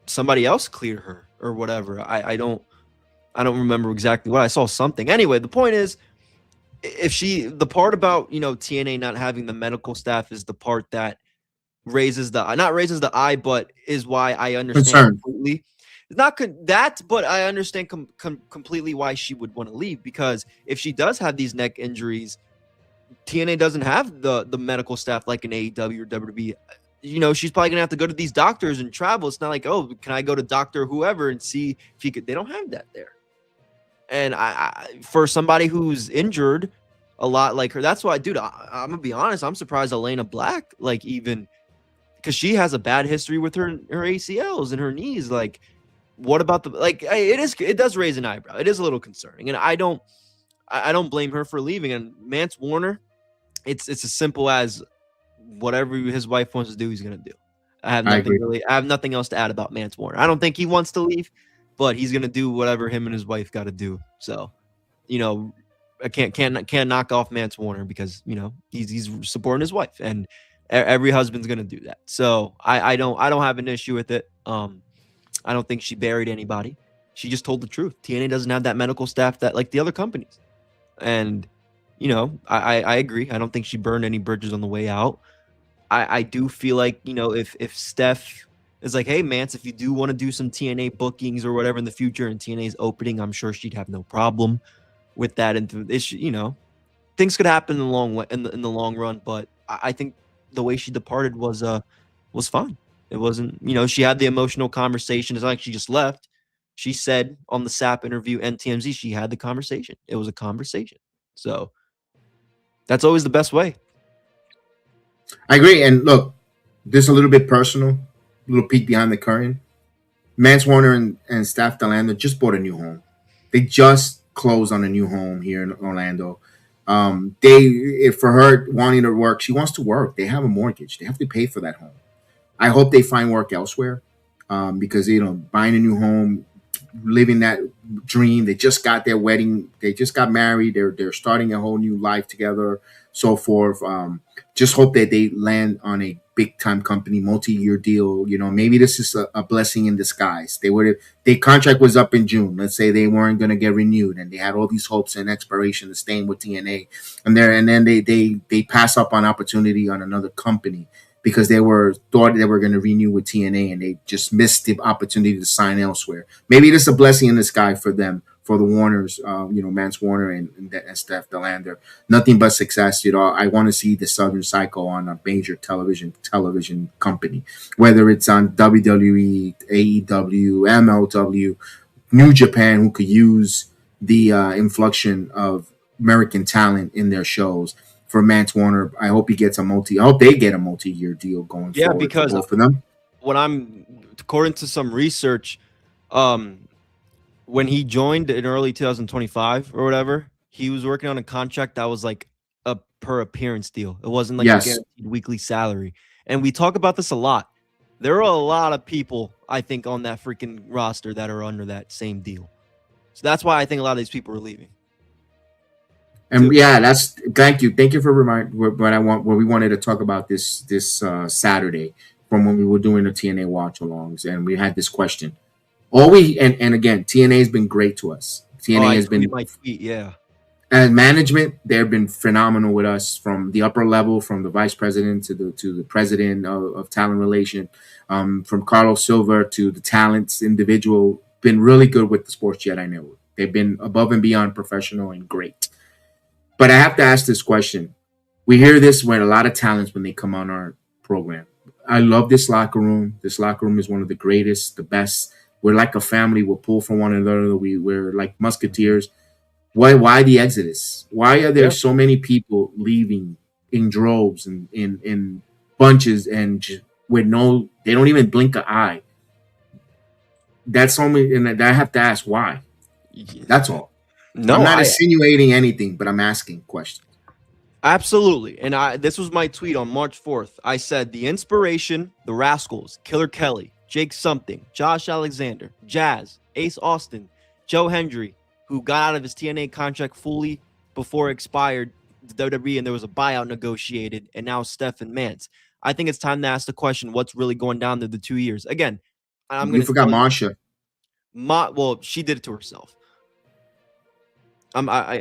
somebody else cleared her or whatever. I don't remember exactly what. I saw something. Anyway, the point is, the part about, TNA not having the medical staff is the part that not raises the eye, but is why I understand completely. Not that, but I understand completely why she would want to leave, because if she does have these neck injuries, TNA doesn't have the medical staff like an AEW or WWE. She's probably gonna have to go to these doctors and travel. It's not like, oh, can I go to Dr. whoever and see if he could? They don't have that there. And I for somebody who's injured a lot like her, that's why, dude, I'm gonna be honest, I'm surprised Elena Black, like, even because she has a bad history with her ACLs and her knees. Like, what about it does raise an eyebrow. It is a little concerning, and I don't blame her for leaving. And Mance Warner, it's as simple as whatever his wife wants to do, he's gonna do. I have nothing else to add about Mance Warner. I don't think he wants to leave, but he's gonna do whatever him and his wife got to do. So, I can't knock off Mance Warner, because he's supporting his wife, and every husband's gonna do that. So I don't have an issue with it. I don't think she buried anybody. She just told the truth. TNA doesn't have that medical staff that like the other companies. And, I agree. I don't think she burned any bridges on the way out. I do feel like, if Steph is like, hey, Mance, if you do want to do some TNA bookings or whatever in the future and TNA's opening, I'm sure she'd have no problem with that. And things could happen in the long run. But I think the way she departed was fine. It wasn't, she had the emotional conversation. It's not like she just left. She said on the SAP interview and TMZ, she had the conversation. It was a conversation. So that's always the best way. I agree. And look, this is a little bit personal, a little peek behind the curtain. Mance Warner and Steph Delander just bought a new home. They just closed on a new home here in Orlando. For her wanting to work, she wants to work. They have a mortgage. They have to pay for that home. I hope they find work elsewhere, because, buying a new home, living that dream. They just got their wedding. They just got married. They're starting a whole new life together, so forth. Just hope that they land on a big time company, multi-year deal. Maybe this is a blessing in disguise. Their contract was up in June. Let's say they weren't going to get renewed, and they had all these hopes and exploration of staying with TNA, and then they pass up on opportunity on another company, because they thought they were going to renew with TNA, and they just missed the opportunity to sign elsewhere. Maybe this is a blessing in the sky for them, for the Warners, Mance Warner and Steph Delander. Nothing but success. I want to see the Southern Cycle on a major television company, whether it's on WWE, AEW, MLW, New Japan, who could use the inflection of American talent in their shows. for Mance Warner. I hope he gets I hope they get a multi-year deal going forward because for both of them. According to some research, when he joined in early 2025 or whatever, he was working on a contract that was like a per appearance deal. It wasn't like a guaranteed weekly salary. And we talk about this a lot. There are a lot of people, I think, on that freaking roster that are under that same deal. So that's why I think a lot of these people are leaving. And thank you for reminding what we wanted to talk about this Saturday from when we were doing the TNA watch alongs, and we had this question. And again, TNA has been great to us. TNA has been my tweet, yeah. And management, they've been phenomenal with us from the upper level, from the vice president to the president of talent relation, from Carlos Silva to the talents individual. Been really good with the Sports Jedi Network. They've been above and beyond professional and great. But I have to ask this question. We hear this with a lot of talents when they come on our program. I love this locker room. This locker room is one of the greatest, the best. We're like a family. We'll pull from one another. We're like musketeers. Why the exodus? Why are there so many people leaving in droves and in bunches and they don't even blink an eye? That's only, and I have to ask why. That's all. No, I'm not insinuating anything, but I'm asking questions. Absolutely. And this was my tweet on March 4th. I said the Inspiration, the Rascals, Killer Kelly, Jake Something, Josh Alexander, Jazz, Ace Austin, Joe Hendry, who got out of his TNA contract fully before it expired to WWE, and there was a buyout negotiated, and now Steph and Mance. I think it's time to ask the question, what's really going down there the 2 years? Again, you forgot Marsha. Well, she did it to herself.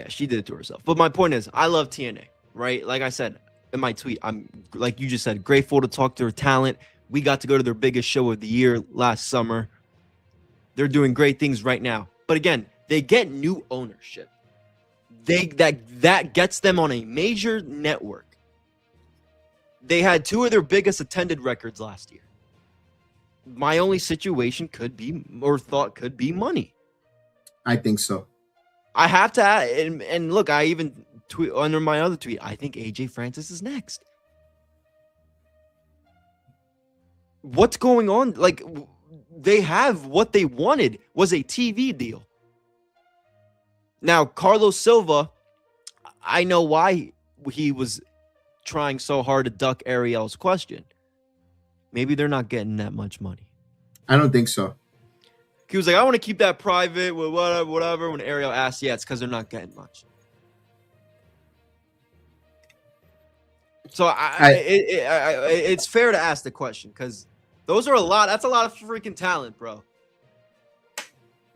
She did it to herself. But my point is, I love TNA, right? Like I said in my tweet, I'm, like you just said, grateful to talk to their talent. We got to go to their biggest show of the year last summer. They're doing great things right now. But again, they get new ownership. That gets them on a major network. They had two of their biggest attended records last year. My only situation could be money. I think so. I have to add, and look, I even tweet under my other tweet, I think AJ Francis is next. What's going on? Like, they have what they wanted was a TV deal. Now, Carlos Silva, I know why he was trying so hard to duck Ariel's question. Maybe they're not getting that much money. I don't think so. He was like, I want to keep that private, whatever. When Ariel asked, it's because they're not getting much. So it's fair to ask the question because those are a lot. That's a lot of freaking talent, bro.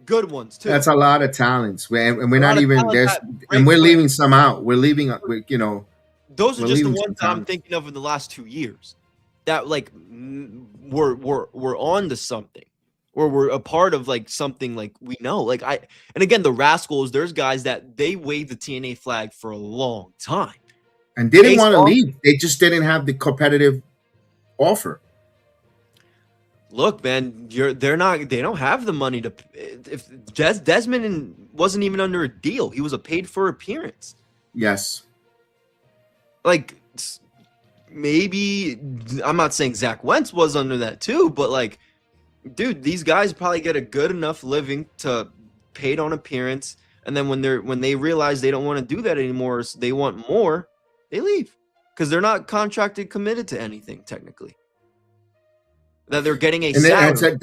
Good ones too. That's a lot of talents, and we're not even there. And we're leaving some out. We're leaving, Those are just the ones that I'm thinking of in the last 2 years that like we're on to something. Or we're a part of like something like we know. And again, the Rascals, there's guys that they waved the TNA flag for a long time. And didn't want to leave. They just didn't have the competitive offer. Look, man, they don't have the money to. If Desmond wasn't even under a deal, he was a paid for appearance. Yes. Like maybe I'm not saying Zach Wentz was under that too, but like. Dude, these guys probably get a good enough living to paid on appearance, and then when they realize they don't want to do that anymore, so they want more, they leave because they're not contracted, committed to anything technically. That they're getting a salary.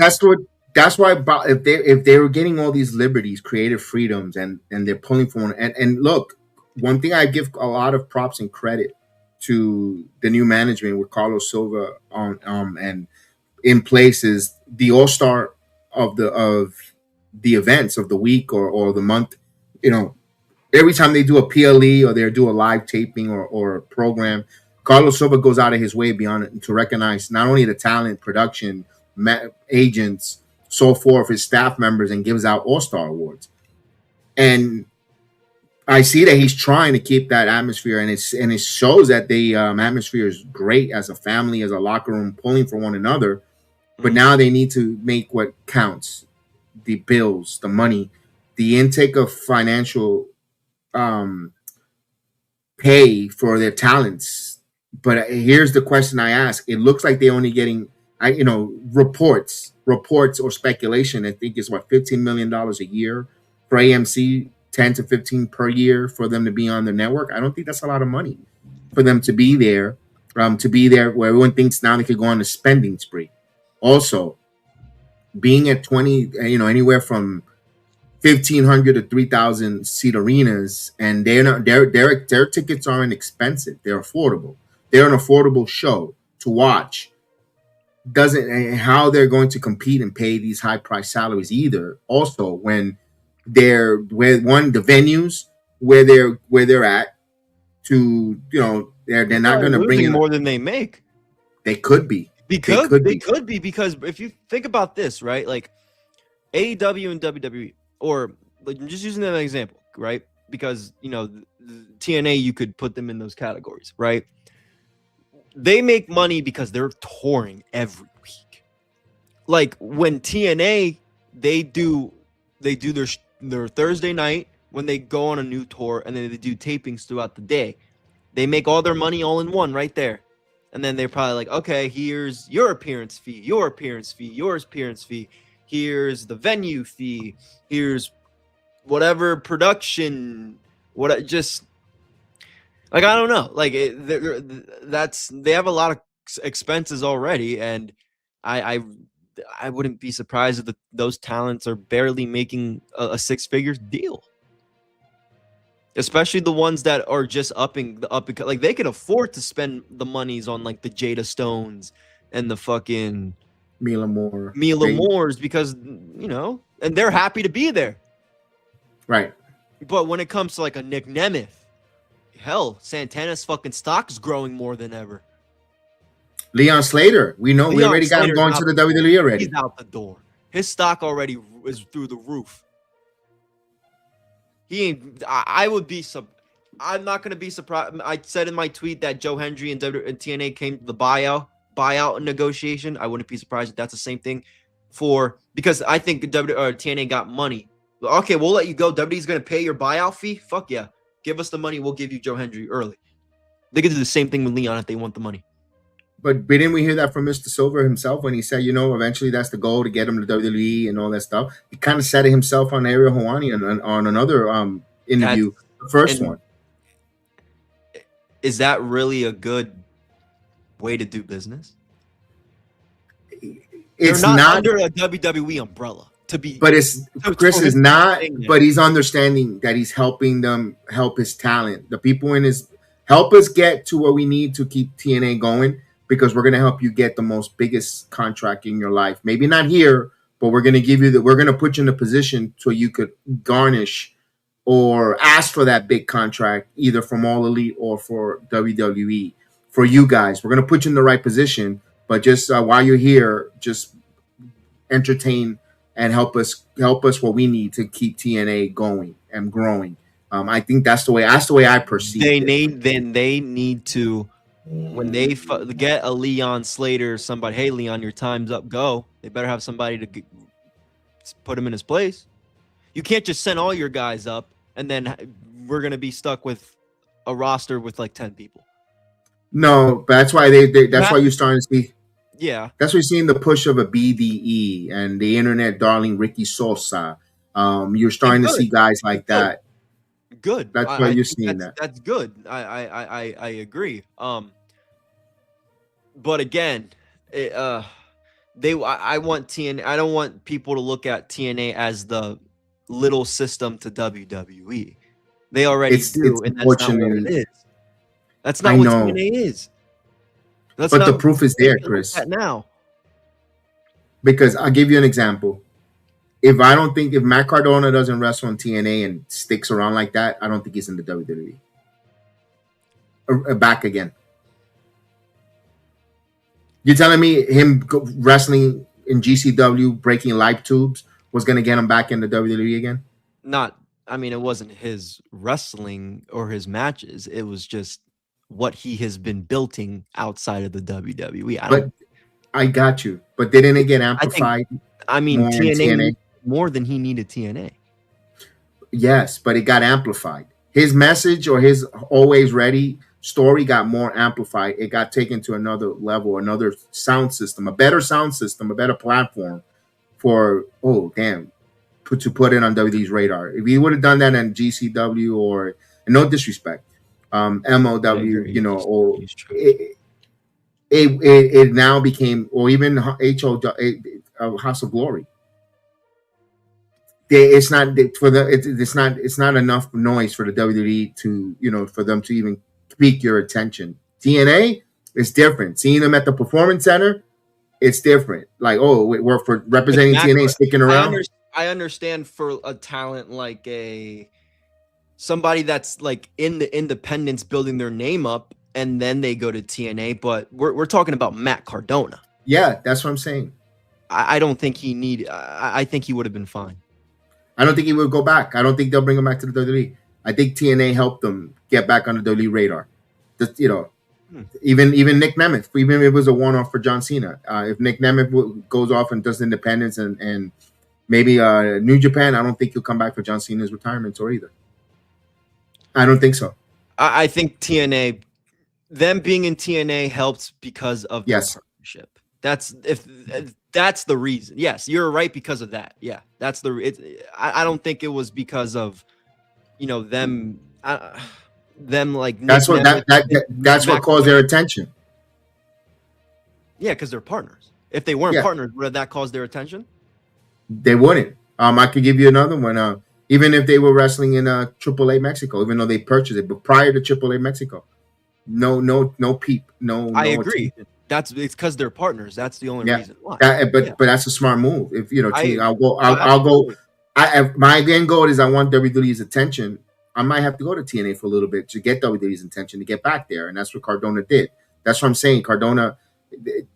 That's why if they were getting all these liberties, creative freedoms, and they're pulling for one. And look, one thing I give a lot of props and credit to the new management with Carlos Silva and in place is the all-star of the events of the week or the month. Every time they do a PLE or they do a live taping or a program, Carlos Silva goes out of his way beyond it to recognize not only the talent, production, agents, so forth, his staff members, and gives out all-star awards. And I see that he's trying to keep that atmosphere, and it shows that the atmosphere is great as a family, as a locker room, pulling for one another. But now they need to make what counts: the bills, the money, the intake of financial pay for their talents. But here's the question I ask: it looks like they're only getting, reports or speculation. I think it's what $15 million a year for AMC, 10 to 15 per year for them to be on the network. I don't think that's a lot of money for them to be there. Where everyone thinks now they could go on a spending spree. Also, being at 20, anywhere from 1,500 to 3,000 seat arenas, and their tickets aren't expensive. They're affordable. They're an affordable show to watch. How they're going to compete and pay these high price salaries either. Also, when the venues where they're at, to they're not going to bring in more than they make. They could be. They could be because if you think about this, right? Like AEW and WWE, or like just using that as an example, right? Because the TNA, you could put them in those categories, right? They make money because they're touring every week. Like when TNA, they do their Thursday night when they go on a new tour, and then they do tapings throughout the day. They make all their money all in one right there. And then they're probably like, okay, here's your appearance fee, your appearance fee, your appearance fee. Here's the venue fee. Here's whatever production. I don't know. Like they have a lot of expenses already, and I wouldn't be surprised if those talents are barely making a six-figure deal. Especially the ones that are just upping, like they can afford to spend the monies on like the Jada Stones and the fucking Mila Moores because and they're happy to be there, right? But when it comes to like a Nick Nemeth, hell, Santana's fucking stock is growing more than ever. Leon Slater, we already got him going to the WWE already. He's out the door. His stock already is through the roof. I would be I'm not going to be surprised. I said in my tweet that Joe Hendry and TNA came to the buyout negotiation. I wouldn't be surprised if that's the same thing because I think TNA got money. Okay, we'll let you go. WWE's going to pay your buyout fee. Fuck yeah. Give us the money. We'll give you Joe Hendry early. They could do the same thing with Leon if they want the money. But didn't we hear that from Mr. Silver himself when he said, eventually that's the goal to get him to WWE and all that stuff? He kind of said it himself on Ariel Helwani on another interview, the first one. Is that really a good way to do business? It's They're not under a WWE umbrella to be. But Chris is not. But he's understanding that he's helping them help his talent. The people help us get to where we need to keep TNA going. Because we're going to help you get the biggest contract in your life. Maybe not here, but we're going to give you we're going to put you in a position so you could garnish or ask for that big contract, either from All Elite or for WWE. For you guys, we're going to put you in the right position, but just while you're here, just entertain and help us what we need to keep TNA going and growing. I think that's the way I perceive it. They need to. When they get a Leon Slater, somebody, hey, Leon, your time's up, go. They better have somebody to put him in his place. You can't just send all your guys up, and then we're going to be stuck with a roster with like 10 people. No, but that's why that's why you're starting to see. Yeah. That's why you're seeing the push of a BDE and the internet darling Ricky Sosa. You're starting to see guys like that. Good. That's why you're seeing that. That's good. I agree. But again, I want TNA. I don't want people to look at TNA as the little system to WWE. They already do, and that's not what it is. That's not what TNA is. But the proof is there, Chris. Now, because I'll give you an example. If Matt Cardona doesn't wrestle on TNA and sticks around like that, I don't think he's in the WWE. Back again. You're telling me him wrestling in GCW, breaking light tubes, was going to get him back in the WWE again? It wasn't his wrestling or his matches. It was just what he has been building outside of the WWE. I got you. But didn't it get amplified? TNA more than he needed TNA. Yes, but it got amplified. his message or his always ready story got more amplified. It got taken to another level, another sound system, a better sound system, a better platform for to put it on WWE's radar. If he would have done that in GCW or, and no disrespect, MOW, you know, or it now became, or even House of Glory. It's not for the it's not enough noise for the WWE to, you know, for them to even pique your attention. TNA is different. Seeing them at the Performance Center, it's different. Like, oh, we're for representing TNA, sticking around. I understand for a talent like somebody that's like in the independents building their name up, and then they go to TNA. But we're talking about Matt Cardona. Yeah, that's what I'm saying. I don't think he need. I think he would have been fine. I don't think he would go back. I don't think they'll bring him back to the WWE. I think TNA helped them get back on the WWE radar. Just, you know, even Nick Nemeth, even if it was a one-off for John Cena. If Nick Nemeth goes off and does independence and maybe New Japan, I don't think he'll come back for John Cena's retirement tour either. I don't think so. I think TNA, them being in TNA helped because of the partnership. That's the reason. Yes, you're right because of that. Yeah, that's I don't think it was because of, you know, them. Them like that's what that's what caused their attention. Yeah, because they're partners. If they weren't partners, would that cause their attention? They wouldn't. I could give you another one. Even if they were wrestling in AAA Mexico, even though they purchased it, but prior to AAA Mexico, no peep, no. I agree. Attention. It's because they're partners. That's the only reason why. But that's a smart move. If you know, I'll go. My end goal is I want WWE's attention. I might have to go to TNA for a little bit to get WWE's attention to get back there, and that's what Cardona did. That's what I'm saying. Cardona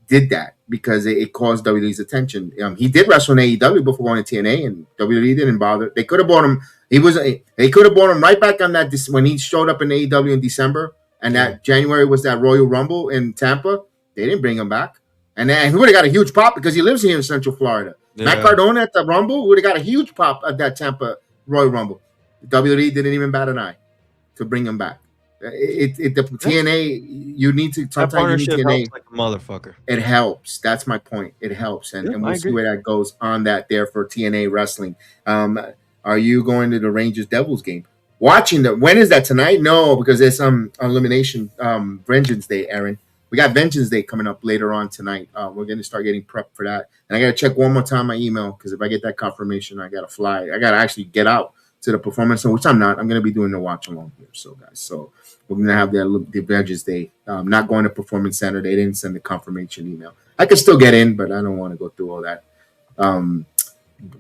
did that because it caused WWE's attention. He did wrestle in AEW before going to TNA, and WWE didn't bother. They could have bought him. They could have bought him right back on that when he showed up in AEW in December, and that January was that Royal Rumble in Tampa. They didn't bring him back. And then he would have got a huge pop because he lives here in Central Florida. Yeah. Matt Cardona at the Rumble would have got a huge pop at that Tampa Royal Rumble. WWE didn't even bat an eye to bring him back. The TNA, you need to sometimes you need TNA like a motherfucker. It helps. That's my point. It helps, and we'll see where that goes on that there for TNA wrestling. Are you going to the Rangers Devils game? Watching when is that tonight? No, because there's elimination Vengeance Day, Aaron. We got Vengeance Day coming up later on tonight. We're going to start getting prepped for that. And I got to check one more time my email because if I get that confirmation, I got to fly. I got to actually get out to the performance, which I'm not. I'm going to be doing the watch along here. So, guys, so we're going to have the Vengeance Day. Not going to Performance Center. They didn't send the confirmation email. I can still get in, but I don't want to go through all that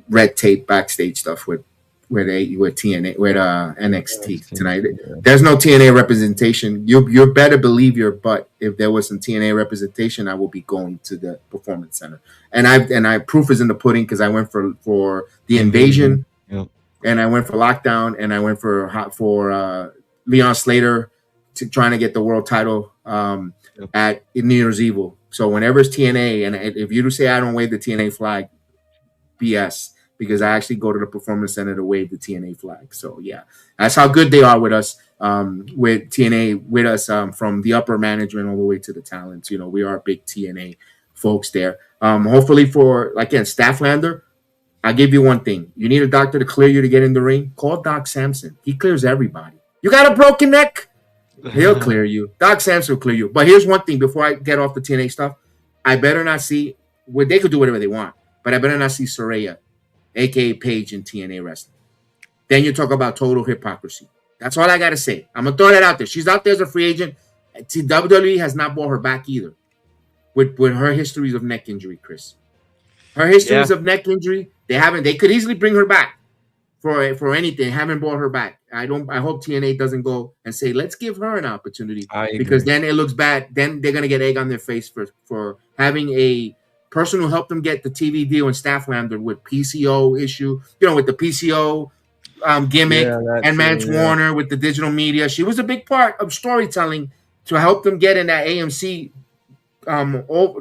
red tape backstage stuff with TNA with NXT tonight. There's no TNA representation. You better believe your butt. If there was some TNA representation, I will be going to the Performance Center. And I proof is in the pudding because I went for the Invasion, and I went for Lockdown, and I went for Leon Slater trying to get the world title at New Year's Evil. So whenever it's TNA, and if you say I don't wave the TNA flag, BS. Because I actually go to the Performance Center to wave the TNA flag. So, yeah, that's how good they are with us, with TNA, with us from the upper management all the way to the talents. You know, we are big TNA folks there. Hopefully for, again, Stafflander, I'll give you one thing. You need a doctor to clear you to get in the ring? Call Doc Samson. He clears everybody. You got a broken neck? He'll clear you. Doc Samson will clear you. But here's one thing before I get off the TNA stuff. I better not see – they could do whatever they want, but I better not see Saraya, a.k.a. Paige in TNA wrestling. Then you talk about total hypocrisy. That's all I got to say. I'm going to throw that out there. She's out there as a free agent. WWE has not brought her back either with her histories of neck injury, Chris. Her histories of neck injury, they could easily bring her back for anything. Haven't brought her back. I hope TNA doesn't go and say, let's give her an opportunity. Because then it looks bad. Then they're going to get egg on their face for having a person who helped them get the TV deal in Stafflander with PCO issue, with the PCO gimmick, and Mance Warner with the digital media. She was a big part of storytelling to help them get in that AMC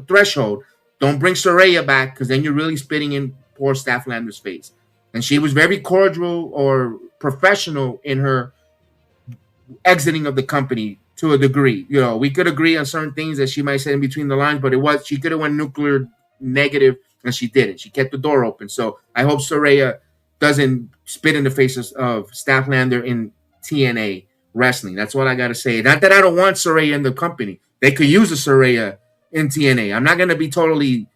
threshold. Don't bring Saraya back because then you're really spitting in poor Stafflander's face. And she was very cordial or professional in her exiting of the company to a degree. We could agree on certain things that she might say in between the lines, but she could have went nuclear negative, and she didn't. She kept the door open. So I hope Saraya doesn't spit in the faces of Statlander in TNA wrestling. That's what I got to say. Not that I don't want Saraya in the company. They could use a Saraya in TNA. I'm not going to be totally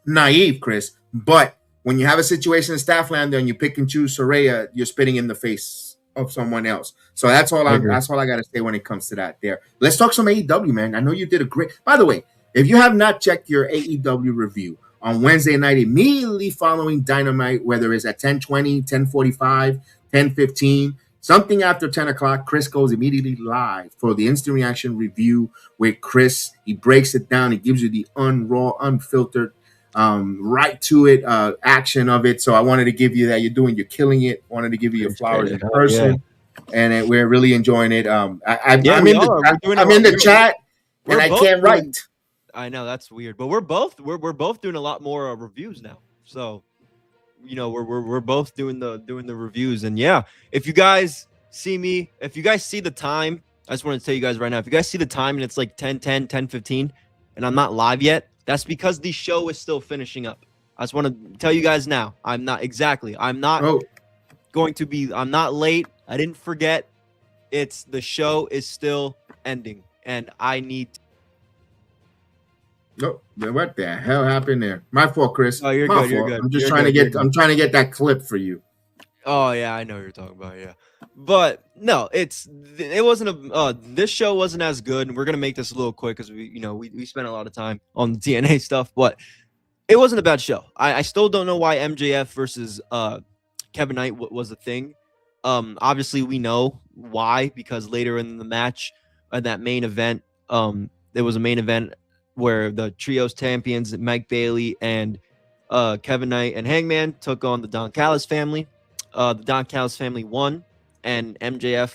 naive, Chris, but when you have a situation in Statlander and you pick and choose Saraya, you're spitting in the face of someone else. So that's all I got to say when it comes to that there. Let's talk some AEW, man. I know you did a great... By the way, if you have not checked your AEW review on Wednesday night immediately following Dynamite, whether it's at 10:20, 10:45, 10:15, something after 10 o'clock, Chris goes immediately live for the instant reaction review with Chris. He breaks it down. He gives you the raw, unfiltered, right to it action of it. So I wanted to give you that. You're killing it. Wanted to give you your flowers in person, and we're really enjoying it. I'm in the chat, and I can't write. I know that's weird, but we're both doing a lot more reviews now. So we're both doing the reviews, and if you guys see the time, I just want to tell you guys right now, if you guys see the time and it's like 10:10, 10:15, and I'm not live yet, that's because the show is still finishing up. I just want to tell you guys now, I'm not late. I didn't forget. The show is still ending, and I need to... No, what the hell happened there? My fault, Chris. Oh, you're good. You're good. I'm just trying to get that clip for you. Oh yeah, I know what you're talking about. Yeah, but no, it wasn't this show wasn't as good, and we're gonna make this a little quick because we spent a lot of time on the TNA stuff, but it wasn't a bad show. I still don't know why MJF versus Kevin Knight was a thing. Obviously we know why, because later in the match, that main event, there was a main event where the trios champions Mike Bailey and Kevin Knight and Hangman took on the Don Callis family. The Don Callis family won, and MJF,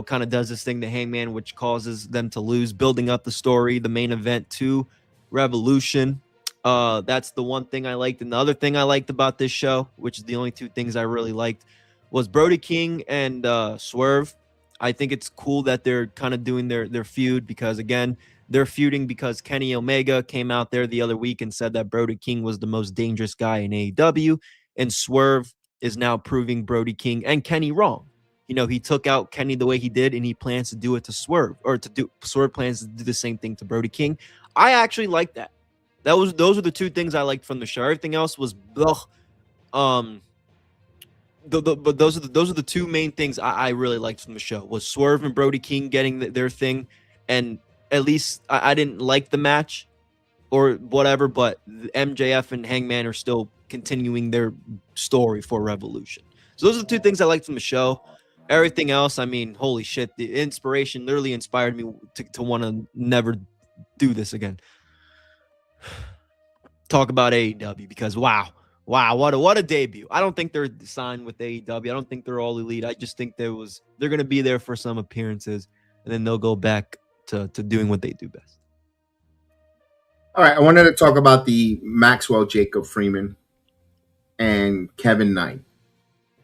kind of does this thing to Hangman, which causes them to lose, building up the story, the main event to Revolution. That's the one thing I liked. And the other thing I liked about this show, which is the only two things I really liked, was Brody King and Swerve. I think it's cool that they're kind of doing their feud, because again, they're feuding because Kenny Omega came out there the other week and said that Brody King was the most dangerous guy in AEW, and Swerve is now proving Brody King and Kenny wrong. He took out Kenny the way he did, and he plans to do it to Swerve, Swerve plans to do the same thing to Brody King. I actually like that. Those are the two things I liked from the show. Everything else was ugh. But those are the two main things I really liked from the show, was Swerve and Brody King getting their thing. And at least I didn't like the match or whatever, but MJF and Hangman are still continuing their story for Revolution. So those are the two things I liked from the show. Everything else, I mean, holy shit, the inspiration literally inspired me to want to never do this again. Talk about AEW, because wow, what a debut. I don't think they're signed with AEW. I don't think they're all elite. I just think they're going to be there for some appearances, and then they'll go back to doing what they do best. All right, I wanted to talk about the Maxwell Jacob Freeman and Kevin Knight.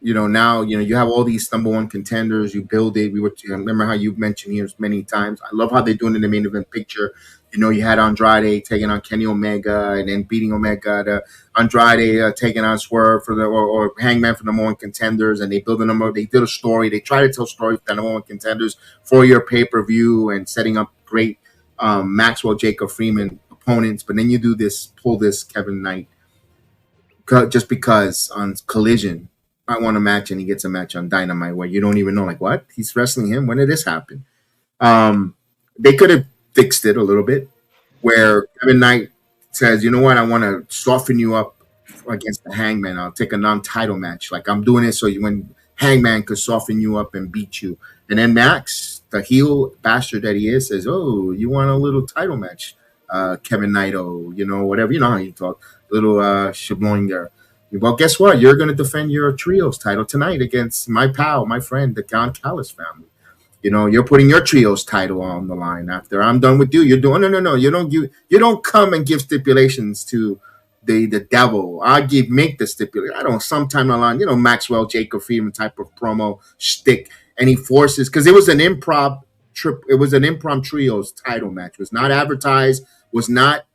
Now, you have all these number one contenders. You build it. I remember how you've mentioned here many times. I love how they're doing it in the main event picture. You had Andrade taking on Kenny Omega, and then beating Omega to Andrade taking on Swerve or Hangman for number one contenders, and they build a number. They did a story. They try to tell stories for the number one contenders for your pay-per-view, and setting up great Maxwell Jacob Freeman opponents. But then you pull this Kevin Knight just because on Collision I want a match, and he gets a match on Dynamite where you don't even know, like, what? He's wrestling him? When did this happen? They could have fixed it a little bit, where Kevin Knight says, you know what, I want to soften you up against the Hangman. I'll take a non-title match. Like, I'm doing it so when Hangman could soften you up and beat you. And then Max, the heel bastard that he is, says, oh, you want a little title match, Kevin Knight, whatever. You know how you talk. Little Shabloinger. Well, guess what? You're going to defend your trios title tonight against my pal, my friend, the Don Callis family. You're putting your trios title on the line. After I'm done with you, you're doing no. You don't come and give stipulations to the devil. Make the stipulation. I don't. Sometime along, Maxwell Jacob Freeman type of promo shtick. and he forces because it was an improv trip. It was an improv trios title match. It was not advertised. Was not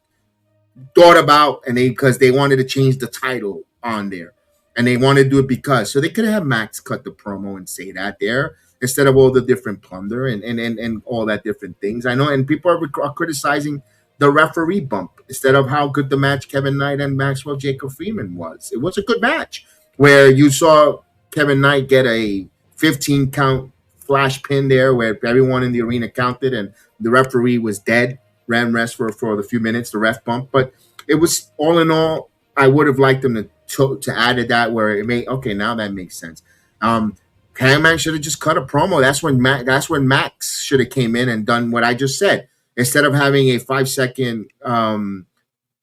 thought about, and because they wanted to change the title on there, and they wanted to do it because so they could have Max cut the promo and say that there instead of all the different plunder and all that different things. I know, and people are criticizing the referee bump instead of how good the match Kevin Knight and Maxwell Jacob Freeman was. It was a good match where you saw Kevin Knight get a 15 count flash pin there where everyone in the arena counted and the referee was dead, ran rest for the few minutes, the ref bump. But it was all in all, I would have liked them to added that where it made okay, now that makes sense. Hangman should have just cut a promo. That's when Max should have came in and done what I just said. Instead of having a 5-second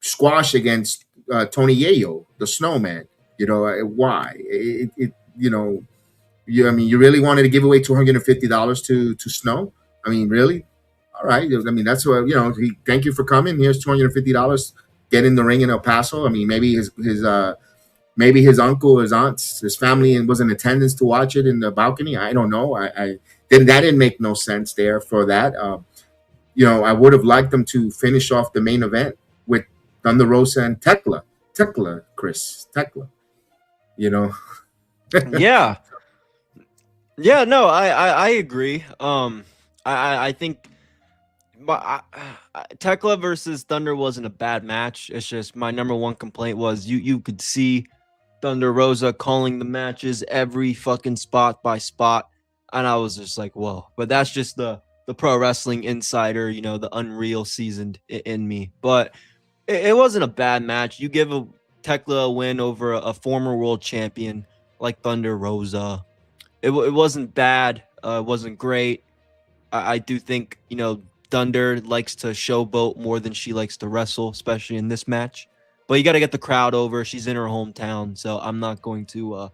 squash against Tony Yayo, the Snowman, why? You really wanted to give away $250 to Snow? I mean, really? All right. I mean, that's what thank you for coming. Here's $250. Get in the ring in El Paso. I mean, maybe his uncle, his aunts, his family, was in attendance to watch it in the balcony. I don't know. That didn't make no sense there for that. I would have liked them to finish off the main event with Thunder Rosa and Tekla, Chris. Yeah. Yeah, no, I agree. I think Tekla versus Thunder wasn't a bad match. It's just my number one complaint was you could see Thunder Rosa calling the matches every fucking spot by spot, and I was just like, whoa. But that's just the pro wrestling insider, the unreal seasoned in me. But it wasn't a bad match. You give Tekla a win over a former world champion like Thunder Rosa. It wasn't bad. It wasn't great. I do think, Thunder likes to showboat more than she likes to wrestle, especially in this match. But you got to get the crowd over. She's in her hometown, so I'm not going to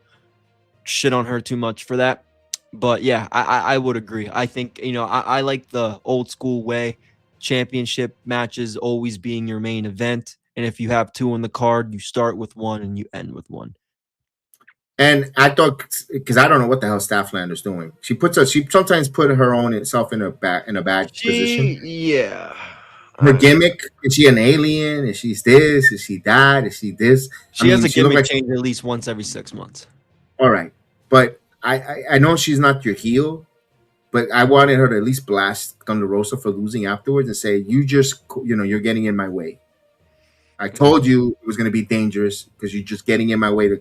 shit on her too much for that. But yeah, I would agree. I think, I like the old school way, championship matches always being your main event. And if you have two on the card, you start with one and you end with one. And I thought, because I don't know what the hell Stafflander's doing. She sometimes put her own self in a bad position. Yeah. Her gimmick, is she an alien? Is she this? Is she that? Is she this? She has a gimmick change at least once every 6 months. All right. But I know she's not your heel, but I wanted her to at least blast Thunder Rosa for losing afterwards and say, you just, you're getting in my way. I told you it was going to be dangerous because you're just getting in my way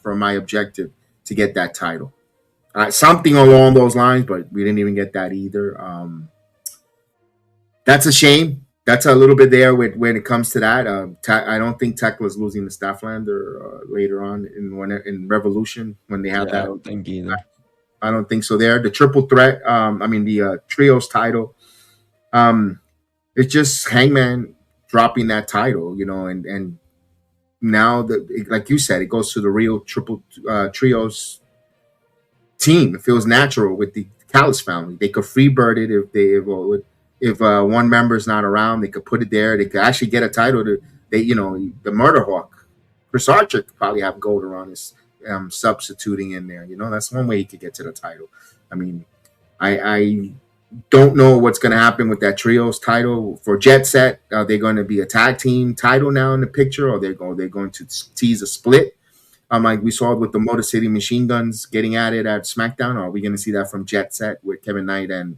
for my objective to get that title. Something along those lines, but we didn't even get that either. That's a shame. That's a little bit there when it comes to that. I don't think Tekla's losing to Stafflander later on in Revolution when they have that. I don't think either. I don't think so there. The triple threat, the trios title, it's just Hangman dropping that title, and now like you said, it goes to the real triple trios team. It feels natural with the Callis family. They could freebird it if one member's not around. They could put it there. They could actually get a title. The Murder Hawk, Chris Archer could probably have gold around his substituting in there. That's one way he could get to the title. I mean, I don't know what's going to happen with that trios title for Jet Set. Are they going to be a tag team title now in the picture, or they're going to tease a split? Like we saw with the Motor City Machine Guns getting at it at SmackDown. Are we going to see that from Jet Set with Kevin Knight and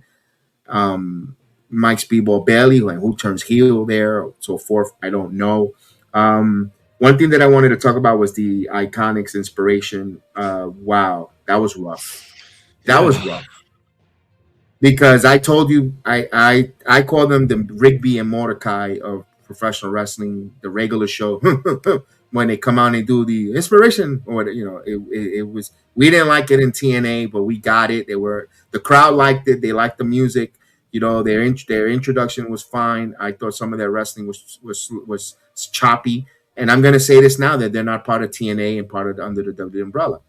Mike Speedball Bailey, who turns heel there, so forth? I don't know. One thing that I wanted to talk about was the Iconics inspiration. Wow, that was rough. That was rough. Because I told you, I call them the Rigby and Mordecai of professional wrestling, the regular show. When they come out and do the inspiration, or it was, we didn't like it in TNA, but we got it. The crowd liked it. They liked the music. Their introduction was fine. I thought some of their wrestling was choppy. And I'm gonna say this now that they're not part of TNA and part of under the WWE umbrella.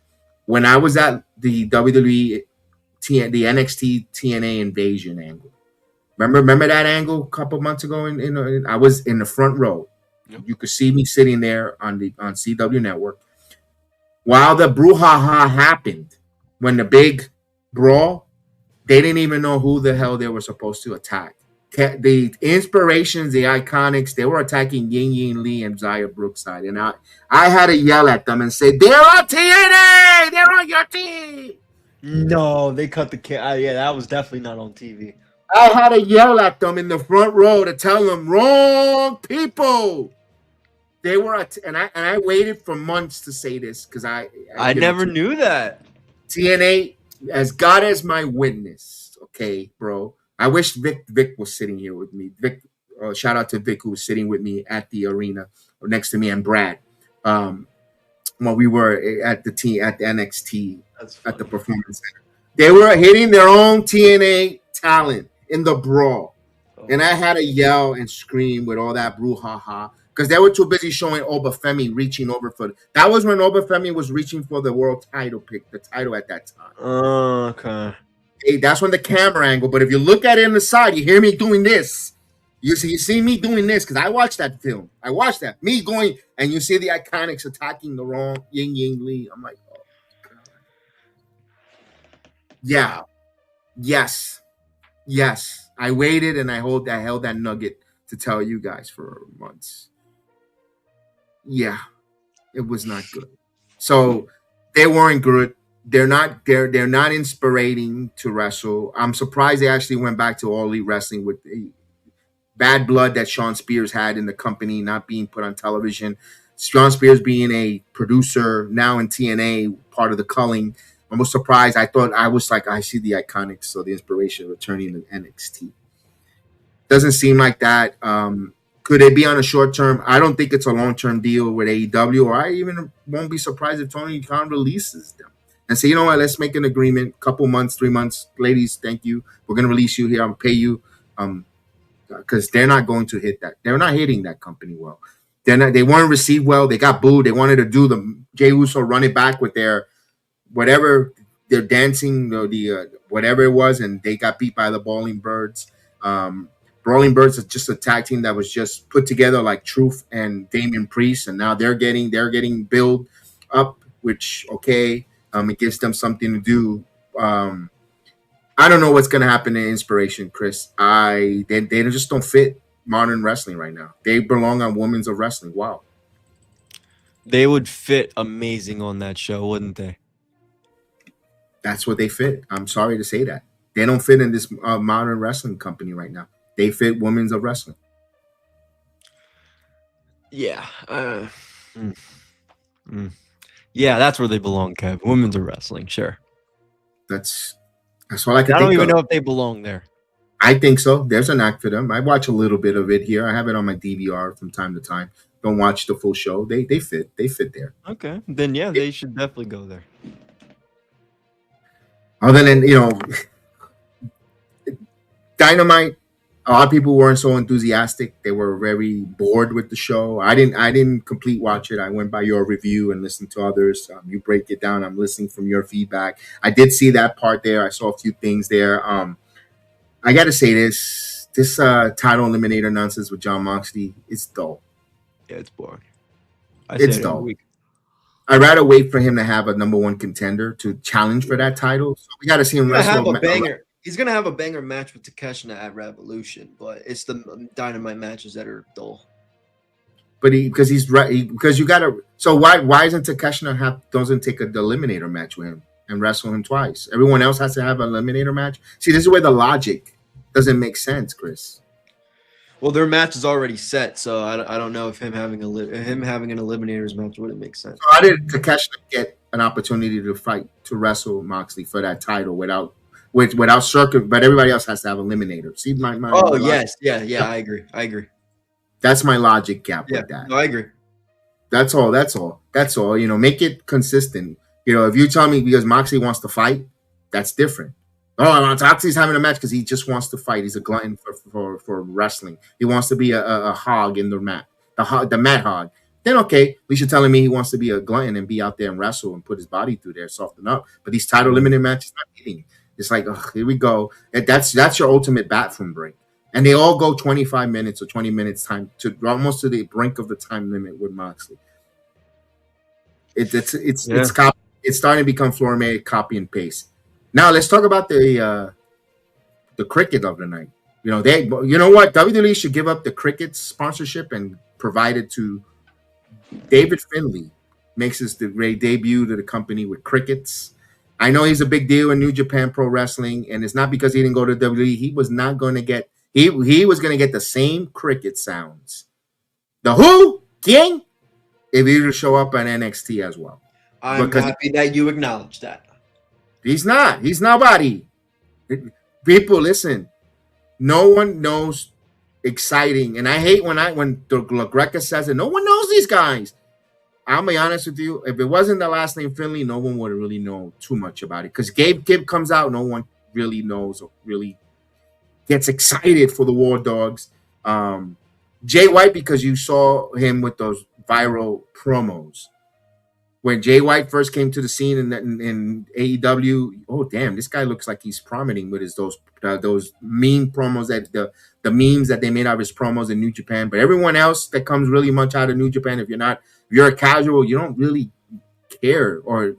When I was at the WWE. The NXT TNA Invasion angle. Remember that angle a couple months ago? I was in the front row. Yep. You could see me sitting there on CW Network while the brouhaha happened when the big brawl, they didn't even know who the hell they were supposed to attack. The inspirations, the iconics, they were attacking Ying Yin Lee and Zaya Brookside. And I had to yell at them and say, they're on TNA! They're on your team! No, they cut the yeah, that was definitely not on TV. I had to yell at them in the front row to tell them, wrong people. They were, and I waited for months to say this because I never knew that. TNA, as God as my witness, okay, bro. I wish Vic was sitting here with me. Vic, shout out to Vic who was sitting with me at the arena or next to me, and Brad. When we were at the NXT at the Performance Center, they were hitting their own TNA talent in the brawl, and I had to yell and scream with all that brouhaha because they were too busy showing Obafemi reaching over for. That was when Obafemi was reaching for the world title the title at that time. Okay. Hey, that's when the camera angle. But if you look at it on the side, you hear me doing this. You see me doing this because I watched that film. I watched that. Me going, and you see the Iconics attacking the wrong Ying Yin Lee. I'm like, oh, God. Yeah. Yes. I waited and I held that nugget to tell you guys for months. Yeah. It was not good. So they weren't good. They're not inspiring to wrestle. I'm surprised they actually went back to All Elite Wrestling with the bad blood that Sean Spears had in the company not being put on television. Sean Spears being a producer now in TNA, part of the culling. I was surprised. I was like, I see the Iconics, so the inspiration returning to NXT. Doesn't seem like that. Could it be on a short term? I don't think it's a long-term deal with AEW, or I even won't be surprised if Tony Khan releases them and say, you know what, let's make an agreement, couple months, 3 months. Ladies, thank you. We're going to release you here. I'll pay you. Because they're not going to hit that. They're not hitting that company well. They weren't received well. They got booed. They wanted to do the Jey Uso run it back with their whatever, their dancing, the whatever it was, and they got beat by the Brawling Birds. Brawling Birds is just a tag team that was just put together like Truth and Damian Priest, and now they're getting built up, which okay, it gives them something to do. I don't know what's going to happen in Inspiration, Chris. They just don't fit modern wrestling right now. They belong on Women's of Wrestling. Wow. They would fit amazing on that show, wouldn't they? That's what they fit. I'm sorry to say that. They don't fit in this modern wrestling company right now. They fit Women's of Wrestling. Yeah. Yeah, that's where they belong, Kev. Women's of Wrestling, sure. That's all I can think of. I don't even know if they belong there. I think so. There's an act for them. I watch a little bit of it here. I have it on my DVR from time to time. Don't watch the full show. They fit. They fit there. Okay. Then, yeah, they should definitely go there. Other than, Dynamite, a lot of people weren't so enthusiastic. They were very bored with the show. I didn't complete watch it. I went by your review and listened to others. You break it down. I'm listening from your feedback. I did see that part there. I saw a few things there. I got to say this title eliminator nonsense with Jon Moxley, it's dull. Yeah, it's boring. It's dull. I'd rather wait for him to have a number one contender to challenge for that title. So we got to see him wrestle. He's going to have a banger match with Takeshita at Revolution, but it's the Dynamite matches that are dull. But because you got to. So why isn't Takeshita doesn't take the eliminator match with him and wrestle him twice? Everyone else has to have an eliminator match. See, this is where the logic doesn't make sense, Chris. Well, their match is already set, so I don't know if him having an eliminators match wouldn't make sense. So how did Takeshita get an opportunity to wrestle Moxley for that title without circuit? But everybody else has to have eliminator. See my yes, yeah, I agree. That's my logic gap with that. No, I agree. That's all. Make it consistent. If you tell me because Moxley wants to fight, that's different. Oh, Moxley's having a match because he just wants to fight. He's a glutton for wrestling. He wants to be a hog in the mat, the mat hog. Then okay, at least you're telling me he wants to be a glutton and be out there and wrestle and put his body through there, soften up. But these title limited matches, not hitting. It's like, here we go. That's your ultimate bathroom break. And they all go 25 minutes or 20 minutes time to almost to the brink of the time limit with Moxley. It's starting to become Floor May copy and paste. Now let's talk about the cricket of the night. You know what? WWE should give up the cricket sponsorship and provide it to David Finlay. Makes his great debut to the company with crickets. I know he's a big deal in New Japan Pro Wrestling, and it's not because he didn't go to WWE. He was not going to get he was going to get the same cricket sounds. The who king if he would show up on NXT as well. I'm Because happy that you acknowledge that. he's not. He's nobody. People, listen. No one knows exciting, and I hate when the Greca says it. No one knows these guys. I'll be honest with you. If it wasn't the last name Finley, no one would really know too much about it. Because Gabe Kidd comes out, no one really knows or really gets excited for the War Dogs. Jay White, because you saw him with those viral promos. When Jay White first came to the scene in AEW, oh damn, this guy looks like he's prominent with those meme promos that the memes that they made out of his promos in New Japan. But everyone else that comes really much out of New Japan, if you're a casual, you don't really care or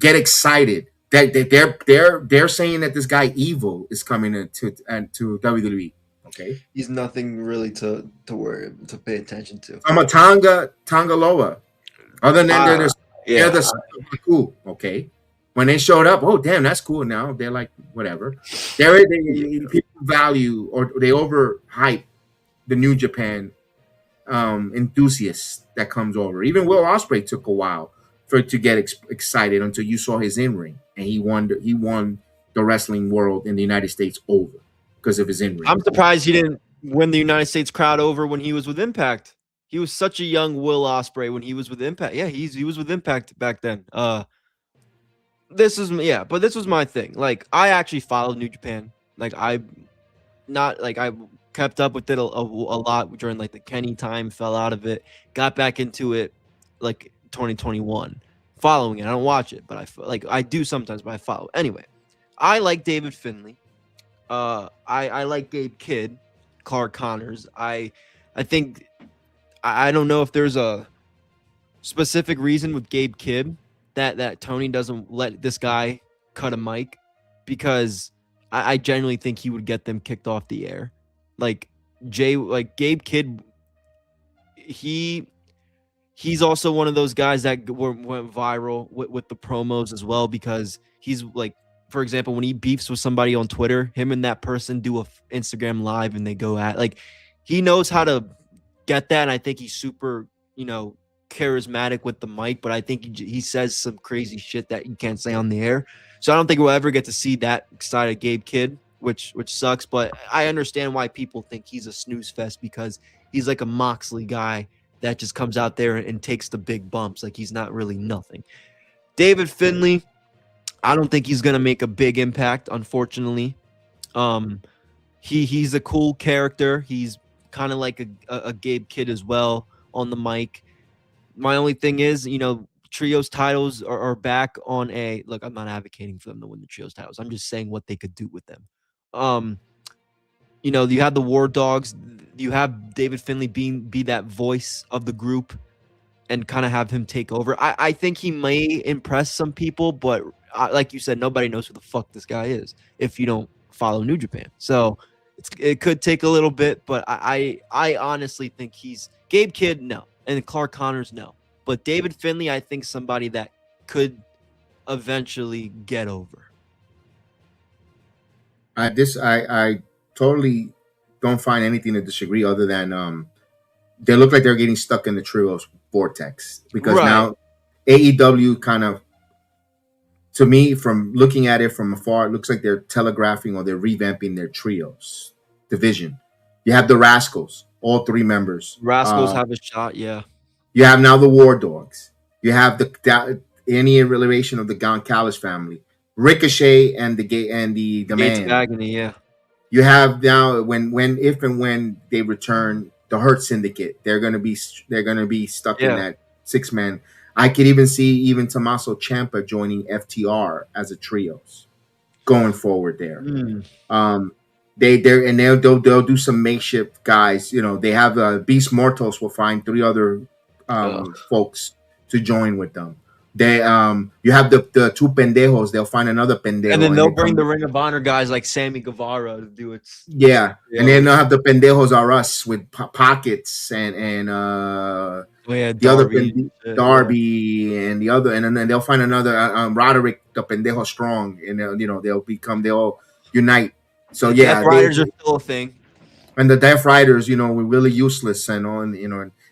get excited. They're saying that this guy Evil is coming to WWE. Okay, He's nothing really to pay attention to. I'm a Tongaloa. Other than they're the cool. Okay, when they showed up, oh damn, that's cool. Now they're like whatever. People value or they overhype the New Japan enthusiasts that comes over. Even Will Ospreay took a while to get excited until you saw his in ring, and he won the wrestling world in the United States over because of his in ring. I'm surprised he didn't win the United States crowd over when he was with Impact. He was such a young Will Ospreay when he was with Impact. Yeah, he was with Impact back then. But this was my thing. Like, I actually followed New Japan. Like, I kept up with it a lot during like the Kenny time, fell out of it, got back into it like 2021, following it. I don't watch it, but I do sometimes, but I follow. Anyway, I like David Finlay. I like Gabe Kidd, Clark Connors. I think I don't know if there's a specific reason with Gabe Kidd that Tony doesn't let this guy cut a mic, because I genuinely think he would get them kicked off the air. Like Gabe Kidd, he's also one of those guys that went viral with the promos as well, because he's like, for example, when he beefs with somebody on Twitter, him and that person do a Instagram live and they go at, like, he knows how to get that. And I think he's super, charismatic with the mic, but I think he says some crazy shit that you can't say on the air. So I don't think we'll ever get to see that side of Gabe Kidd, which sucks. But I understand why people think he's a snooze fest, because he's like a Moxley guy that just comes out there and takes the big bumps. Like, he's not really nothing. David Finlay, I don't think he's gonna make a big impact, unfortunately. He's a cool character. He's kind of like a Gabe Kidd as well on the mic. My only thing is, trios titles are back on a look. I'm not advocating for them to win the trios titles. I'm just saying what they could do with them. You have the War Dogs. You have David Finlay be that voice of the group and kind of have him take over. I think he may impress some people, but like you said, nobody knows who the fuck this guy is if you don't follow New Japan. So it could take a little bit, but I honestly think he's Gabe Kidd, no. And Clark Connors, no. But David Finlay, I think somebody that could eventually get over. I totally don't find anything to disagree other than they look like they're getting stuck in the trios vortex, because now AEW kind of, to me, from looking at it from afar, it looks like they're telegraphing or they're revamping their trios division. You have the Rascals, all three members. Rascals have a shot, yeah. You have now the War Dogs. You have any relation of the Don Callis family, Ricochet and the man. Of Agony, yeah. You have now if and when they return, the Hurt Syndicate. They're gonna be stuck in that 6-man. I could even see Tommaso Ciampa joining FTR as a trios going forward there. They'll do some makeshift guys. They have Beast Mortos will find 3 other folks to join with them. They you have the two pendejos. They'll find another pendejo, And then they'll they bring come. the Ring of Honor guys like Sammy Guevara to do it. Yeah, and then Oh they'll have the pendejos are us with pockets and yeah, the other Darby. Yeah. Darby and the other, and then they'll find another Roderick the pendejo strong, and they'll unite. So The yeah, Death Riders are still a thing. and the Death Riders, were really useless, and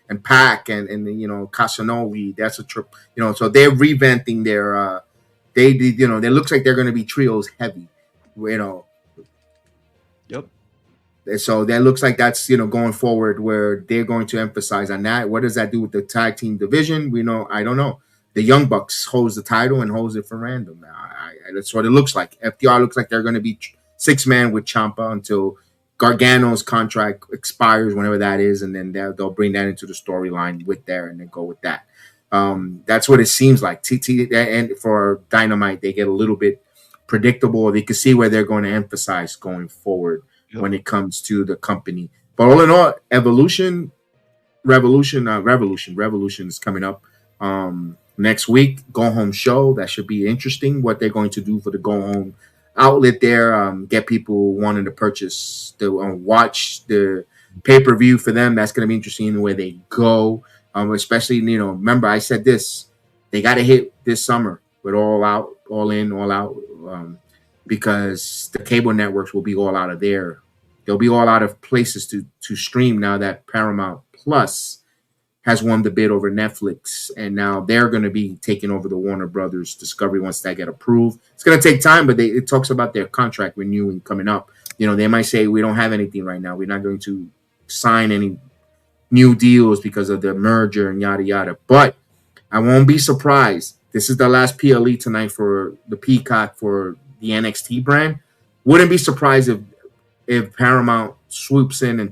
and Pac and Casanova. That's a trip, So they're revamping their. They it looks like they're going to be trios heavy, Yep. So that looks like that's going forward where they're going to emphasize on that. What does that do with the tag team division? I don't know. The Young Bucks holds the title and holds it for random. That's what it looks like. FTR looks like they're going to be 6-man with Ciampa until Gargano's contract expires, whenever that is, and then they'll bring that into the storyline with there and then go with that. That's what it seems like. And for Dynamite, they get a little bit predictable. They can see where they're going to emphasize going forward when it comes to the company. But all in all, Revolution is coming up next week. Go home show, that should be interesting. What they're going to do for the go home outlet there, get people wanting to purchase watch the pay-per-view for them. That's going to be interesting in the way they go. Especially, remember I said this, they got to hit this summer with all out, all in, all out, because the cable networks will be all out of there. They'll be all out of places to stream now that Paramount Plus has won the bid over Netflix, and now they're going to be taking over the Warner Brothers Discovery once that get approved. It's going to take time, but it talks about their contract renewing coming up. They might say we don't have anything right now. We're not going to sign any new deals because of the merger and yada yada. But I won't be surprised. This is the last PLE tonight for the Peacock for the NXT brand. Wouldn't be surprised if Paramount swoops in and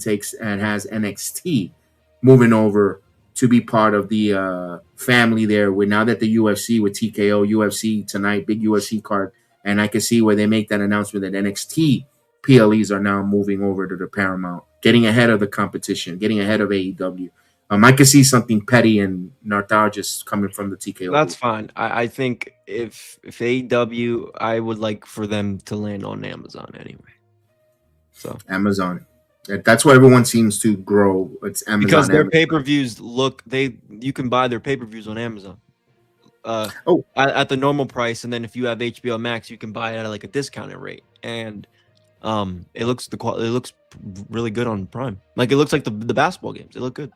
has NXT moving over to be part of the family there. Now that the UFC with TKO, UFC tonight, big UFC card, and I can see where they make that announcement that NXT PLEs are now moving over to the Paramount, getting ahead of the competition, getting ahead of AEW. I could see something petty and narcotic coming from the TKO. That's fine. I think if AEW, I would like for them to land on Amazon anyway. So Amazon. That's what everyone seems to grow. It's Amazon. Because their pay-per-views you can buy their pay-per-views on Amazon. At the normal price, and then if you have HBO Max, you can buy it at like a discounted rate. And it looks really good on Prime. Like it looks like the basketball games. They look good.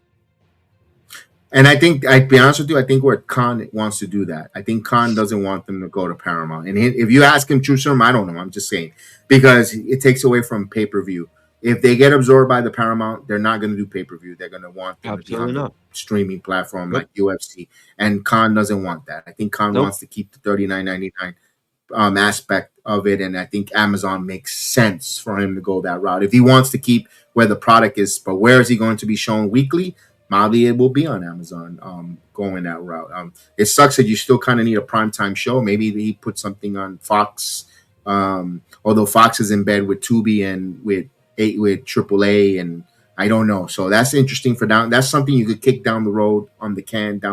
And I think, I'd be honest with you, I think where Khan wants to do that. I think Khan doesn't want them to go to Paramount. And if you ask him true serum, I don't know. I'm just saying. Because it takes away from pay-per-view. If they get absorbed by the Paramount, they're not going to do pay-per-view. They're going to want them to be on a streaming platform like UFC. And Khan doesn't want that. I think Khan wants to keep the $39.99 aspect of it. And I think Amazon makes sense for him to go that route. If he wants to keep where the product is, but where is he going to be shown weekly? Probably it will be on Amazon going that route. It sucks that you still kind of need a primetime show. Maybe he put something on Fox, although Fox is in bed with Tubi and with AAA, and I don't know. So that's interesting that's something you could kick down the road down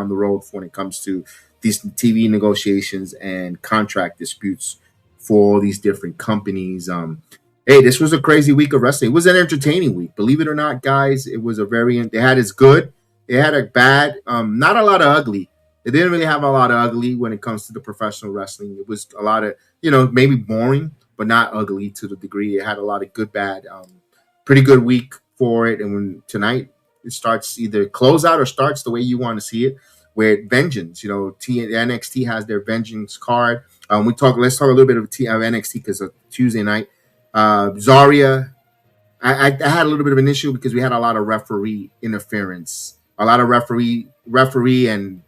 the road when it comes to these TV negotiations and contract disputes for all these different companies. Hey, this was a crazy week of wrestling. It was an entertaining week. Believe it or not, guys, it was they had its good. They had a bad, not a lot of ugly. They didn't really have a lot of ugly when it comes to the professional wrestling. It was a lot of, maybe boring, but not ugly to the degree. It had a lot of good, bad, pretty good week for it. And when tonight it starts either close out or starts the way you want to see it, with Vengeance. NXT has their Vengeance card. Let's talk a little bit of NXT because of Tuesday night. Zarya, I had a little bit of an issue because we had a lot of referee interference, a lot of referee and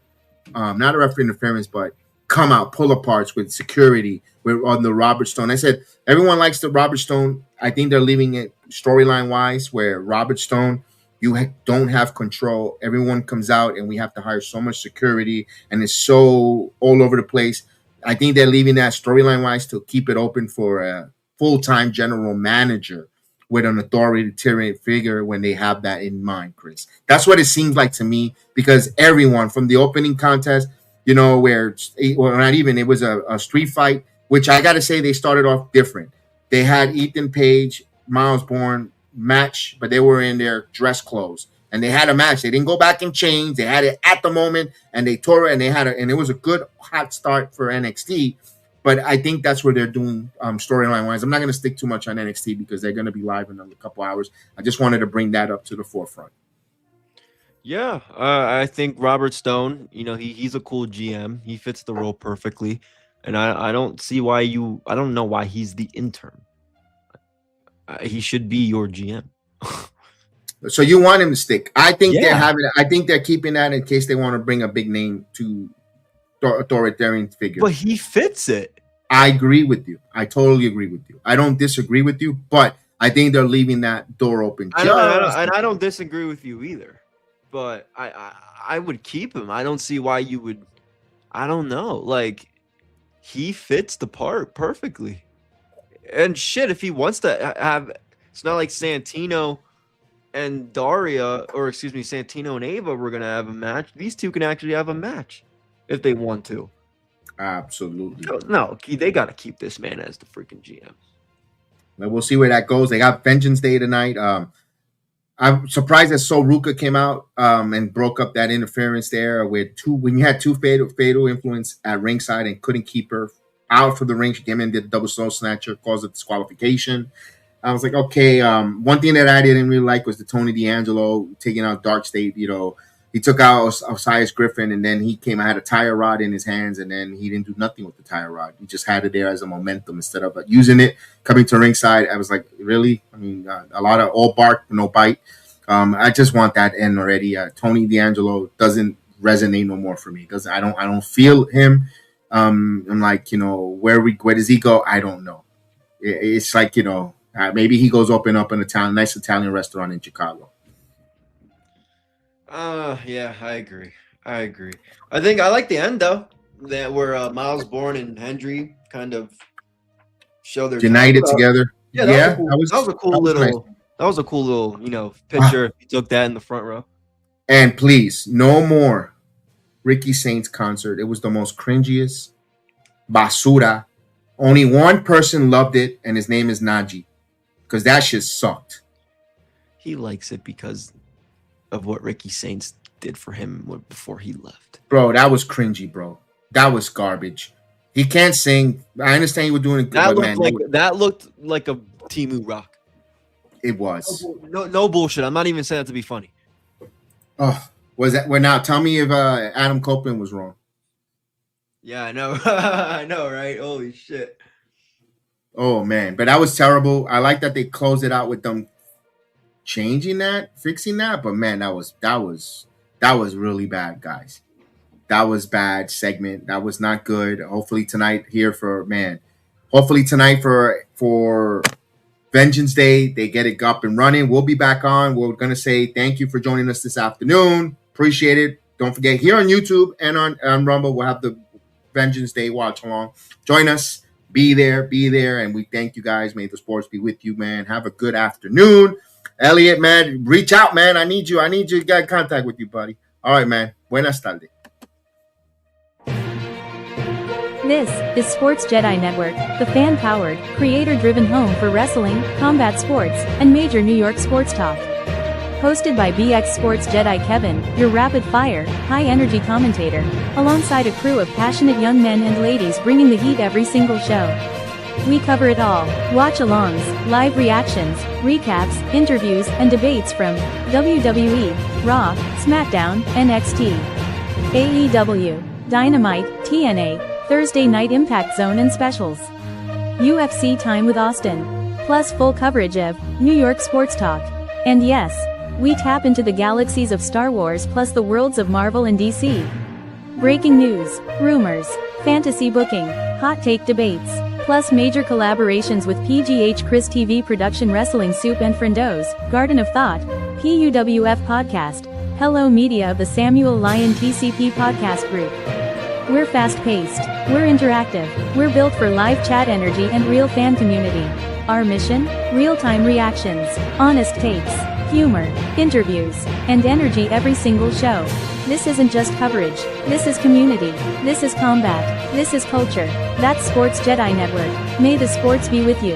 not a referee interference, but come out pull aparts with security on the Robert Stone. I said everyone likes the Robert Stone. I think they're leaving it storyline wise where Robert Stone, you don't have control. Everyone comes out and we have to hire so much security and it's so all over the place. I think they're leaving that storyline wise to keep it open for a full-time general manager with an authoritarian figure when they have that in mind, Chris. That's what it seems like to me, because everyone from the opening contest, you know, where, well, not even, it was a street fight, which I got to say they started off different. They had Ethan Page, Miles Bourne match, but they were in their dress clothes. And they had a match. They didn't go back in chains. They had it at the moment, and they tore it, and and it was a good hot start for NXT. But I think that's where they're doing storyline wise. I'm not going to stick too much on NXT because they're going to be live in a couple hours. I just wanted to bring that up to the forefront. Yeah, I think Robert Stone, you know, he's a cool GM. He fits the role perfectly, and I don't see why I don't know why he's the intern. He should be your GM. So you want him to stick? I think Yeah. I think they're keeping that in case they want to bring a big name to authoritarian figure. But he fits it. I agree with you. I totally agree with you. I don't disagree with you, but I think they're leaving that door open. I don't disagree with you either. But I would keep him. I don't see why you would. I don't know. Like, he fits the part perfectly. And shit, if he wants to have, it's not like Santino and Santino and Ava were gonna have a match. These two can actually have a match if they want to. Absolutely. No, they got to keep this man as the freaking GM. But we'll see where that goes. They got Vengeance Day tonight. I'm surprised that Ruca came out and broke up that interference there when you had two fatal influence at ringside and couldn't keep her out for the ring. She came in and did the double soul snatcher, caused a disqualification. I was like, okay. One thing that I didn't really like was the Tony D'Angelo taking out Dark State. You know, he took out Osiris Griffin, and then he came. I had a tire rod in his hands, and then he didn't do nothing with the tire rod. He just had it there as a momentum instead of using it. Coming to ringside, I was like, really? I mean, a lot of all bark, no bite. I just want that end already. Tony D'Angelo doesn't resonate no more for me. I don't feel him. I'm like, you know, where does he go? I don't know. It's like, you know, maybe he goes open up in a nice Italian restaurant in Chicago. Yeah, I agree. I think I like the end though, that where Miles Bourne and Hendry kind of show their united together. Yeah, that was a cool little, you know, picture. He took that in the front row. And please, no more Ricky Saints concert. It was the most cringiest basura. Only one person loved it, and his name is Najee, because that shit sucked. He likes it because of what Ricky Saints did for him before he left. Bro, that was cringy, bro. That was garbage. He can't sing. I understand you were doing it good, that looked like a Timu Rock. It was. No bullshit. I'm not even saying that to be funny. Oh, was that? Well, now tell me if Adam Copeland was wrong. Yeah, I know. I know, right? Holy shit. Oh man, but that was terrible. I like that they closed it out with them changing that, fixing that. But man, that was really bad, guys. That was bad segment. That was not good. Hopefully tonight for Vengeance Day, they get it up and running. We'll be back on. We're going to say thank you for joining us this afternoon. Appreciate it. Don't forget, here on YouTube and on Rumble, we'll have the Vengeance Day watch along. Join us. Be there. And we thank you guys. May the sports be with you, man. Have a good afternoon. Elliot, man, reach out, man. I need you to get contact with you, buddy. All right, man. Buenas tardes. This is Sports Jedi Network, the fan-powered, creator-driven home for wrestling, combat sports, and major New York sports talk. Hosted by BX Sports Jedi Kevin, your rapid-fire, high-energy commentator, alongside a crew of passionate young men and ladies bringing the heat every single show. We cover it all: watch-alongs, live reactions, recaps, interviews, and debates from WWE, Raw, SmackDown, NXT, AEW, Dynamite, TNA, Thursday Night Impact Zone and specials. UFC Time with Austin. Plus full coverage of New York sports talk. And yes, we tap into the galaxies of Star Wars plus the worlds of Marvel and DC. Breaking news, rumors, fantasy booking, hot take debates, plus major collaborations with PGH Chris TV Production Wrestling Soup and Friendos, Garden of Thought, PUWF Podcast, Hello Media of the Samuel Lyon TCP Podcast Group. We're fast-paced, we're interactive, we're built for live chat energy and real fan community. Our mission? Real-time reactions, honest takes, humor, interviews, and energy every single show. This isn't just coverage. This is community. This is combat. This is culture. That's Sports Jedi Network. May the sports be with you.